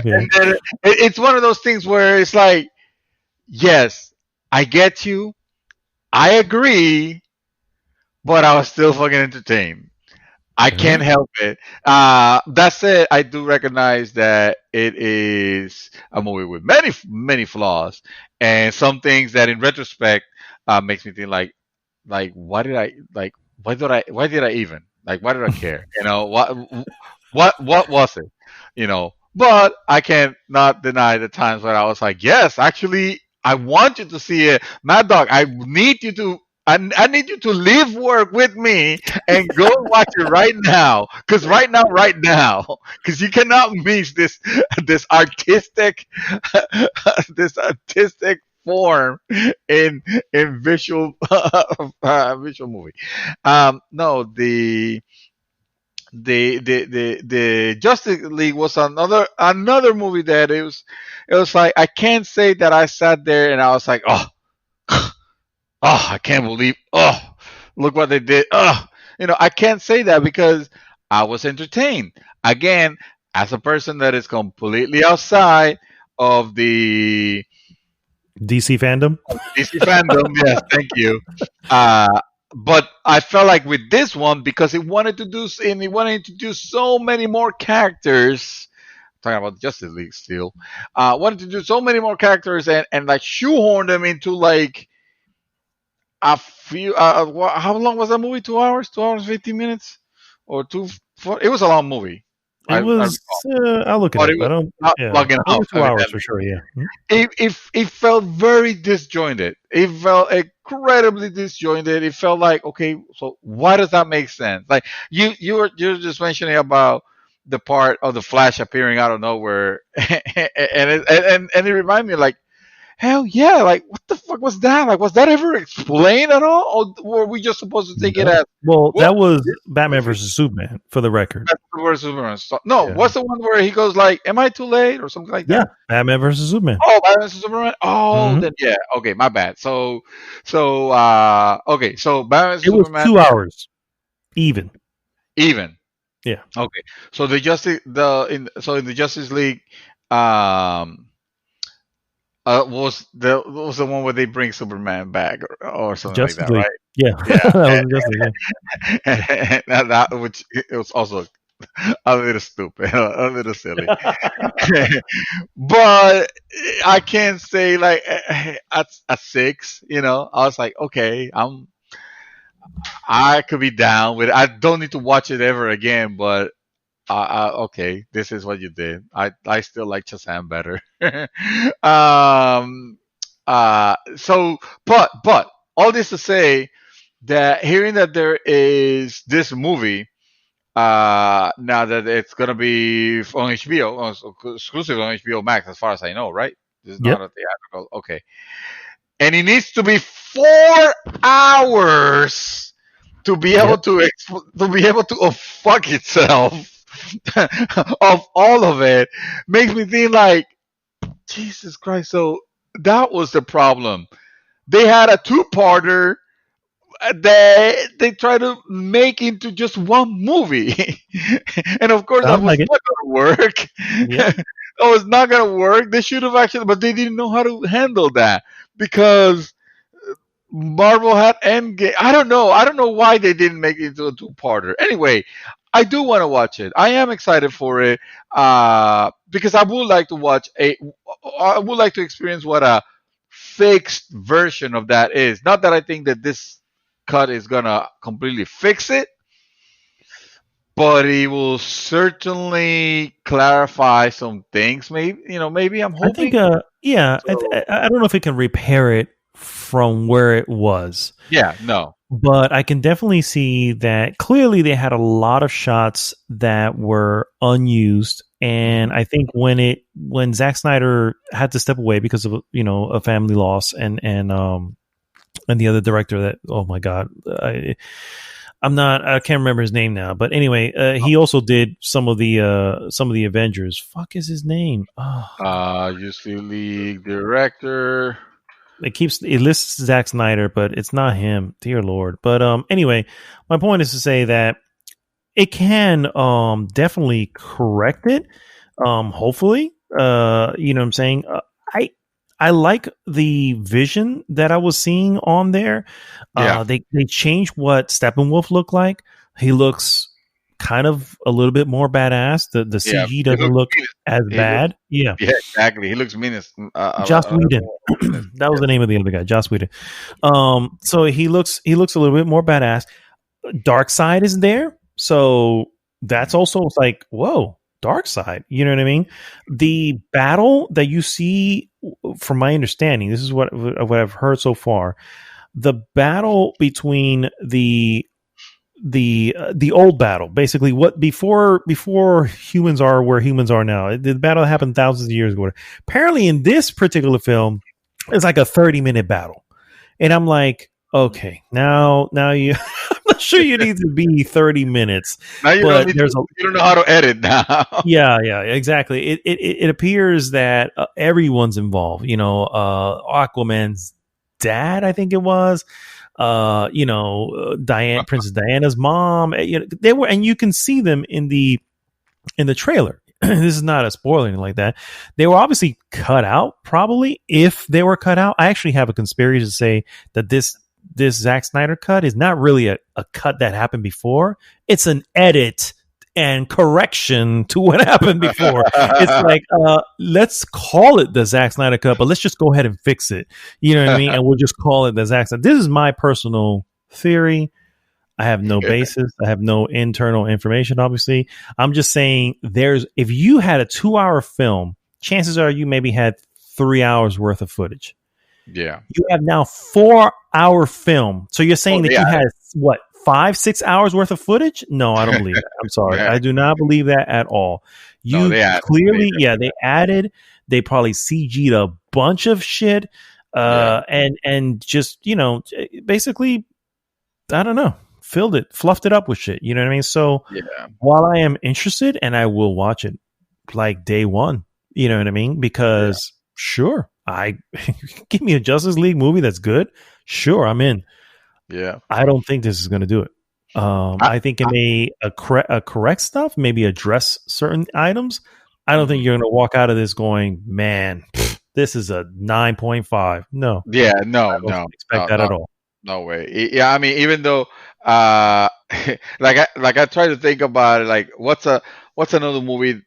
Yeah. And then it's one of those things where it's like, yes, I get you, I agree, but I was still fucking entertained. I can't help it. That said, I do recognize that it is a movie with many flaws, and some things that, in retrospect, makes me think like, why did I even why did I care? What was it? But I can't not deny the times where I was like, yes, actually, I want you to see it, Mad Dog. I need you to. I need you to leave work with me and go watch it right now. Because right now, because you cannot miss this artistic this artistic form in visual visual movie. No, the Justice League was another movie that it was like, I can't say that I sat there and I was like, oh, I can't believe, look what they did. I can't say that because I was entertained. Again, as a person that is completely outside of the DC fandom. Yes, thank you. But I felt like with this one, because it wanted to do so many more characters. Talking about Justice League still, wanted to do so many more characters and like shoehorn them into like a few. How long was that movie? 2 hours? 2 hours 15 minutes, or two? It was a long movie. I'll look at it. I don't. Long enough. 2 hours for sure. Yeah. It felt very disjointed. It felt incredibly disjointed. It felt like, okay, so why does that make sense? Like you're just mentioning about the part of the Flash appearing out of nowhere, and it reminded me like, hell yeah, like what the fuck was that? Like, was that ever explained at all, or were we just supposed to take it as? Well, that was Batman versus Superman, for the record. Batman versus Superman. What's the one where he goes like, "Am I too late?" or something like that? Yeah, Batman versus Superman. Oh, Batman versus Superman. Oh, then yeah, okay, my bad. So okay, so Batman versus Superman. It was 2 hours, even. Yeah. Okay. So in the Justice League, was the one where they bring Superman back or something Justice like that, League. right? Yeah. That was Justice League. Which it was also a little stupid, a little silly. But I can't say like at 6. I was like, okay, I could be down with it. I don't need to watch it ever again, but okay, this is what you did. I still like Shazam better. But all this to say that hearing that there is this movie, now that it's gonna be on HBO, exclusive on HBO Max, as far as I know, right? This is not a theatrical. Okay, and it needs to be 4 hours to be able to fuck itself. Of all of it, makes me think like, Jesus Christ. So that was the problem. They had a 2-parter that they tried to make into just one movie. And of course, that was not going to work. Yeah. That was not going to work. They should have actually, but they didn't know how to handle that, because Marvel had Endgame. I don't know. I don't know why they didn't make it into a two-parter. Anyway, I do want to watch it. I am excited for it because I would like to watch a. I would like to experience what a fixed version of that is. Not that I think that this cut is gonna completely fix it, but it will certainly clarify some things. Maybe maybe I'm I think, hoping. yeah, So I don't know if it can repair it from where it was, yeah, no, but I can definitely see that clearly they had a lot of shots that were unused. And hmm I think when Zack Snyder had to step away because of a family loss, and the other director that, oh my god, I can't remember his name now, but anyway, he also did some of the Avengers. Fuck is his name? Oh, Justice League director. it lists Zack Snyder, but it's not him. Dear Lord. But anyway, my point is to say that it can definitely correct it. Hopefully, you know what I'm saying. I I like the vision that I was seeing on there. Yeah, They changed what Steppenwolf looked like. He looks kind of a little bit more badass. The yeah. CG He doesn't looks look mean. as He look, bad. Yeah, yeah, exactly. He looks meanest. Joss A little Whedon. more meanest. That was the name of the other guy, Joss Whedon. So he looks a little bit more badass. Dark Side is there, so that's Mhm. also like, whoa, Dark Side. You know what I mean? The battle that you see, from my understanding, this is what I've heard so far. The battle between the old battle, basically, what before humans are where humans are now. The battle happened thousands of years ago. Apparently, in this particular film, it's like a 30-minute battle, and I'm like, okay, now you. I'm not sure you need to be 30 minutes, Now you don't but need to. there's a You don't know how to edit now. yeah, exactly. It appears that everyone's involved. Aquaman's dad, I think it was. Princess Diana's mom. They were, and you can see them in the trailer. This is not a spoiler or anything like that. They were obviously cut out, probably, if they were cut out. I actually have a conspiracy to say that this Zack Snyder cut is not really a cut that happened before. It's an edit and correction to what happened before. It's like, let's call it the Zack Snyder cut, but let's just go ahead and fix it. You know what I mean? And we'll just call it the Zack Snyder. This is my personal theory. I have no basis. I have no internal information, obviously. I'm just saying, if you had a 2-hour film, chances are you maybe had 3 hours worth of footage. Yeah. You have now 4-hour film. So you're Oh saying that you yeah. had what, 5-6 hours worth of footage? No, I don't believe that. I'm sorry. Yeah. I do not believe that at all. No, You they had. clearly, yeah, they probably CG'd a bunch of shit. Yeah. And just, basically, I don't know, fluffed it up with shit. You know what I mean? So Yeah. while I am interested, and I will watch it like day one, you know what I mean? Yeah. Because sure, I give me a Justice League movie that's good. Sure, I'm in. Yeah. I don't think this is going to do it. I, I think it may correct stuff, maybe address certain items. I don't think mhm. you're going to walk out of this going, man, this is a 9.5. No, Yeah. I No. don't No. expect No. that No. at all. No way. Yeah. I mean, even though, uh, like I try to think about it, like what's another movie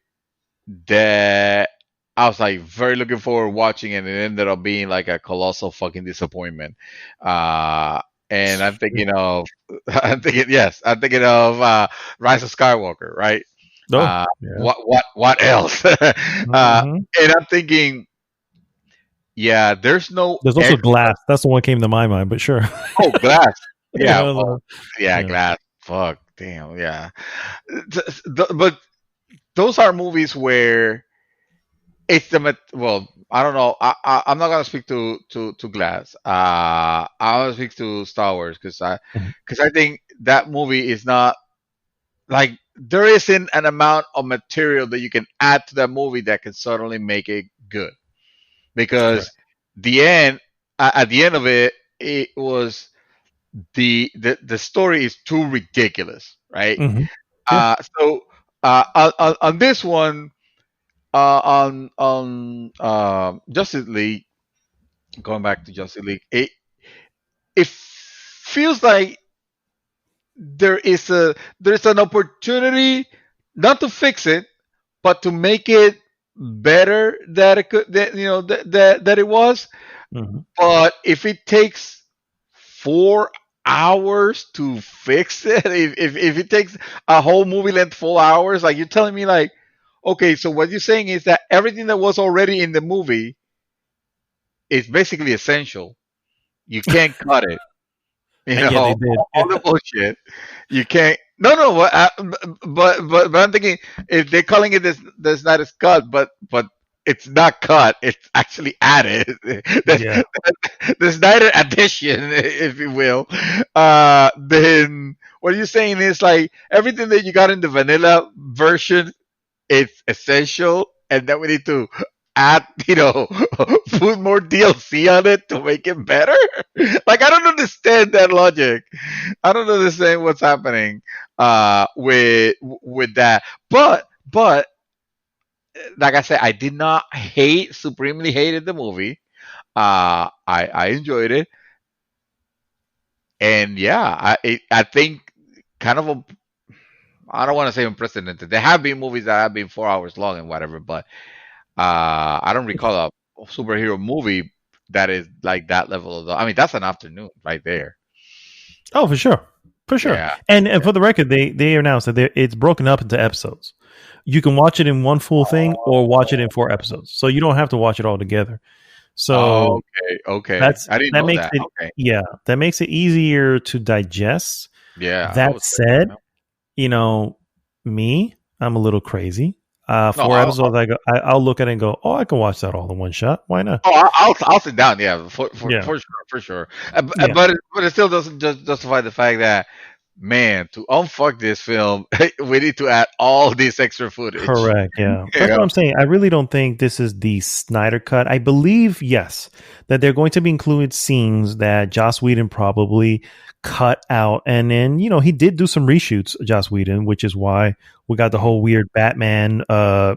that I was like very looking forward to watching, and it ended up being like a colossal fucking disappointment. Uh, and I'm thinking of, I'm thinking of Rise of Skywalker, right? Oh, yeah. What else? Hmm. And I'm thinking, yeah, there's no There's also extra. Glass. That's the one that came to my mind, but sure. Oh, Glass. Yeah, Yeah, well, yeah, yeah. Glass. Fuck, damn, yeah. But those are movies where it's well, I don't know. I'm not gonna speak to Glass. I'm gonna speak to Star Wars Mhm. because I think that movie is not like there isn't an amount of material that you can add to that movie that can suddenly make it good Correct. because the end at the end of it, it was the story is too ridiculous, right? Hmm. Yeah. So on this one, on Justice League, going back to Justice League, it feels like there's an opportunity not to fix it, but to make it better that it could that that it was. Hmm. But if it takes 4 hours to fix it, if it takes a whole movie length 4 hours, like you're telling me, like, okay, so what you're saying is that everything that was already in the movie is basically essential. You can't cut it. And yeah, they did. All the bullshit. You can't. No, no. But I'm thinking, if they're calling it this not as cut, but it's not cut. It's actually added. Yeah. The Snyder addition, if you will. Then what you're saying is like everything that you got in the vanilla version, it's essential, and then we need to add, put more DLC on it to make it better. Like, I don't understand that logic. I don't understand what's happening with that. But like I said, I did not supremely hated the movie. I enjoyed it, and yeah, I think kind of a, I don't want to say unprecedented. There have been movies that have been 4 hours long and whatever, but I don't recall a superhero movie that is like that level of. I mean, that's an afternoon right there. Oh, for sure, for sure. Yeah. And for the record, they announced that it's broken up into episodes. You can watch it in one full thing or watch it in 4 episodes, so you don't have to watch it all together. So Okay. Okay. I didn't that know makes that. it Okay. yeah, that makes it easier to digest. Yeah. I That was. said, you know, me, I'm a little crazy. No. 4 episodes, I'll look at it and go, oh, I can watch that all in one shot. Why not? I'll sit down. Yeah. Yeah, For sure. For sure. yeah, But it still doesn't justify the fact that, man, to unfuck this film, we need to add all this extra footage. correct. Yeah, You that's what know? I'm saying. I really don't think this is the Snyder cut. I believe, yes, that they're going to be included scenes that Joss Whedon probably cut out, and then he did do some reshoots, Joss Whedon, which is why we got the whole weird Batman, not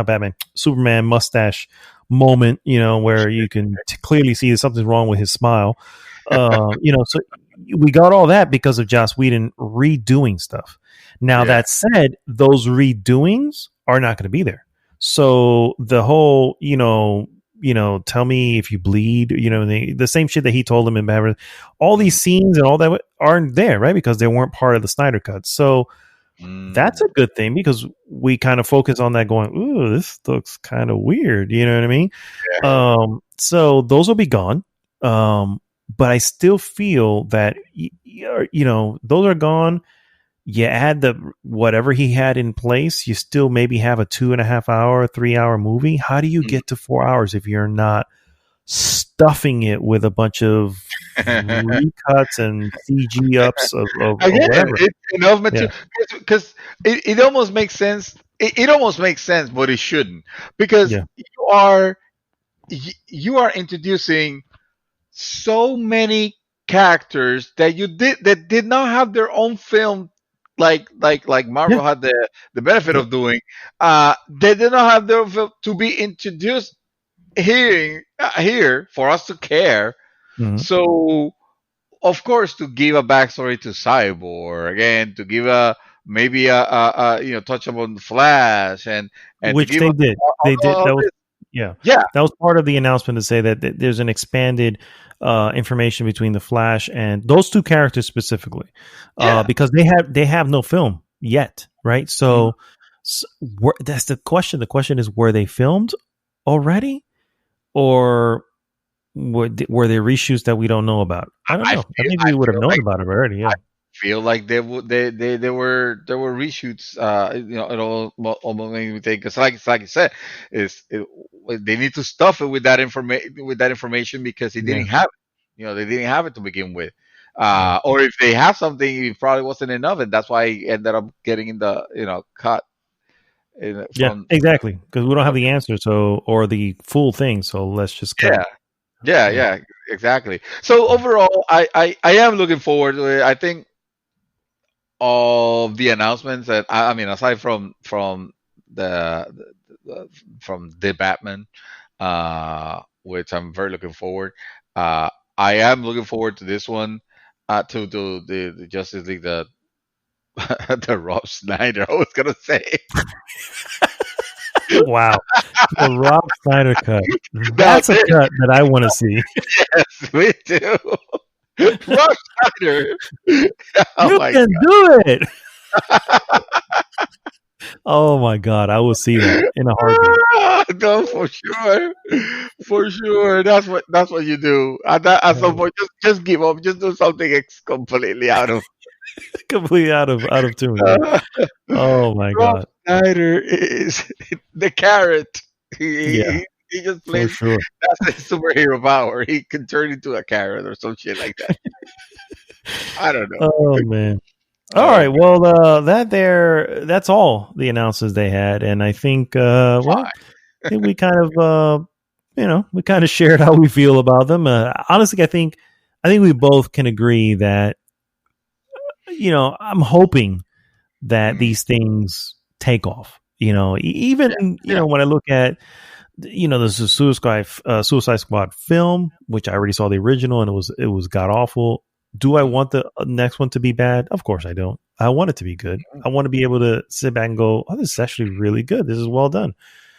Batman, Superman mustache moment, where you can clearly see something's wrong with his smile. So we got all that because of Joss Whedon redoing stuff. Now Yeah. that said, those redoings are not going to be there. So the whole, tell me if you bleed, the same shit that he told him in Batman, all these scenes and all that aren't there, right? Because they weren't part of the Snyder cut. So that's Mm. a good thing because we kind of focus on that going, ooh, this looks kind of weird. You know what I mean? Yeah. So those will be gone. But I still feel that, those are gone. You add the whatever he had in place, you still maybe have a 2.5 hour, 3 hour movie. How do you get to 4 hours if you're not stuffing it with a bunch of recuts and CG ups of Again, whatever? it's enough Yeah. material because it almost makes sense. It almost makes sense, but it shouldn't, because Yeah. you are introducing so many characters that did not have their own film, like Yeah. Marvel had the benefit Yep. of doing. They did not have their own film to be introduced here for us to care. Mhm. So, of course, to give a backstory to Cyborg, and to give a maybe a touch upon Flash, and to Which give they did. They did. all That was this. yeah. Yeah, That was part of the announcement to say that there's an expanded information between the Flash and those two characters specifically, yeah. because they have no film yet, right? Mhm. So that's the question. The question is, were they filmed already, or were they reshoots that we don't know about? I don't know. I think I we would have feel known like about it already. I Yeah. feel like there were reshoots. It almost made me think, because like you said, they need to stuff it with that information, because they Yeah. didn't have it. They didn't have it to begin with. Yeah. Or if they have something, it probably wasn't enough, and that's why it ended up getting in the cut Yeah. from. Exactly. Because we don't have the answer, or the full thing. So let's just cut Yeah, it. yeah, Yeah. yeah, exactly. So overall, I am looking forward to it. I think of the announcements that, I mean, aside the, from the Batman, which I'm very looking forward. I am looking forward to this one. To the Justice League, the the Rob Snyder. I was gonna say Wow. The Rob Snyder cut. no, That's a cut that I want to see. yes, we do. Rob Snyder. Oh You my can do it. Oh my God. I will see that in a heartbeat. no, for sure. That's what you do. At some point, just give up. Just do something completely out of. Completely out of tune. Yeah. Oh my Rob God. Snyder is the carrot. Yeah, He just for plays. sure. That's his superhero power. He can turn into a carrot or some shit like that. I don't know. Oh man. All Oh, right. Well, that's all the announcements they had, and I think, fine. I think we kind of, we kind of shared how we feel about them. Honestly, I think we both can agree that, I'm hoping that Mm, these things take off. Even yeah, yeah. when I look at, there's a Suicide Squad film, which I already saw the original, and it was god awful. Do I Mm, want the next one to be bad? Of course I don't. I want it to be good. mm. I want to be able to sit back and go, "Oh, this is actually really good. This is well done."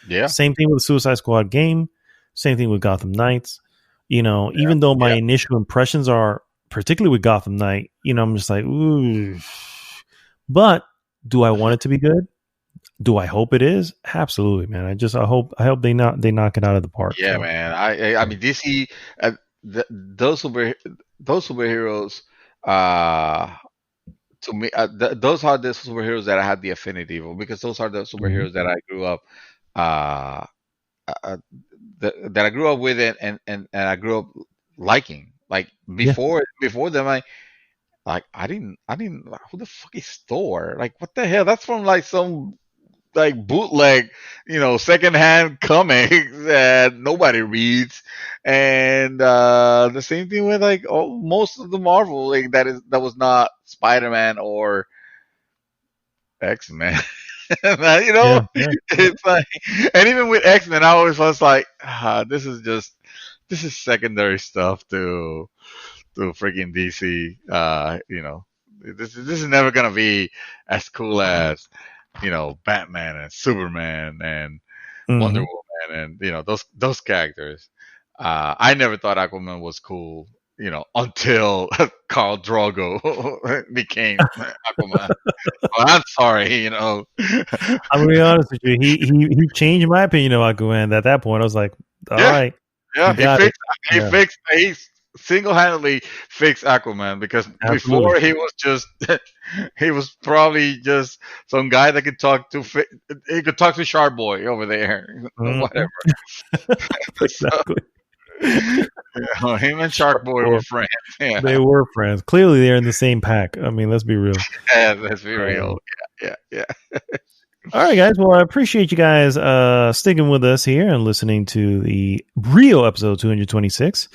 Yeah, Same thing with the Suicide Squad game. Same thing with Gotham Knights. Even though my yeah, initial impressions are, particularly with Gotham Knight, I'm just like, ooh. But do I want it to be good? Do I hope it is? Absolutely, man. I hope they knock it out of the park. yeah, So man. I mean, DC, those those superheroes, uh, to me, those are the superheroes that I had the affinity for because those are the mhm. superheroes that I grew up, uh, uh that I grew up with and I grew up liking. Like Yeah. before them, I didn't who the fuck is Thor? Like what the hell? That's from like some like bootleg, secondhand comics that nobody reads, and the same thing with like most of the Marvel, like that was not Spider Man or X Men. you Yeah. know, Yeah. it's like, and even with X Men, I always was like, this is secondary stuff to freaking DC. This is never gonna be as cool as Batman and Superman and Wonder Hmm. Woman and those characters. I never thought Aquaman was cool, until Carl Drogo became Aquaman. Well, I'm sorry. I'm gonna be honest with you. He changed my opinion of Aquaman. At that point, I was like, all Yeah, right, yeah, you got it. Yeah, he single-handedly fixed Aquaman because absolutely. before he was just he was probably just some guy that could talk to he could talk to Shark Boy over there, Hmm. whatever. So Exactly. him and Shark Boy Yeah, were friends. they Yeah, were friends. Clearly, they're in the same pack. I mean, let's be real. yeah, let's be real. Um, Yeah. all right, guys. Well, I appreciate you guys sticking with us here and listening to the Rio episode 226.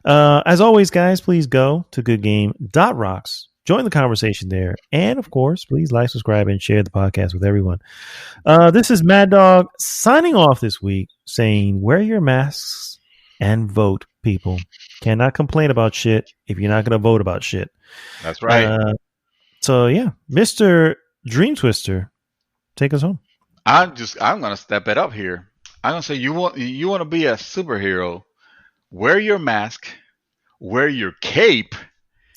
As always, guys, please go to goodgame.rocks. Join the conversation there. And of course, please like, subscribe, and share the podcast with everyone. This is Mad Dog signing off this week saying, wear your masks and vote, people. Cannot complain about shit if you're not going to vote about shit. That's right. So, yeah, Mr. Dream Twister, take us home. I'm gonna step it up here. I'm gonna say you want to be a superhero. Wear your mask, wear your cape,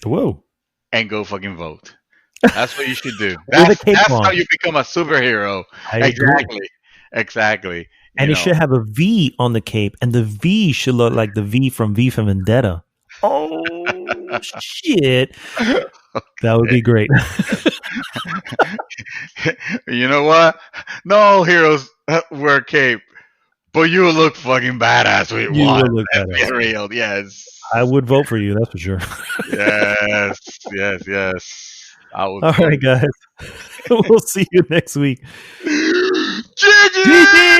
Whoa. and go fucking vote. That's what you should do. With a That's cape that's how on. you become a superhero. I agree. Exactly. Exactly. And You it know. should have a V on the cape, and the V should look like the V for Vendetta. Oh, shit. That would be great. You know what? No all heroes wear cape, but you look fucking badass with You one. will look Let's badass. get real. Yes. I would vote for you, that's for sure. Yes. Yes. Yes. I would All vote. right, guys. We'll see you next week. GG! GG!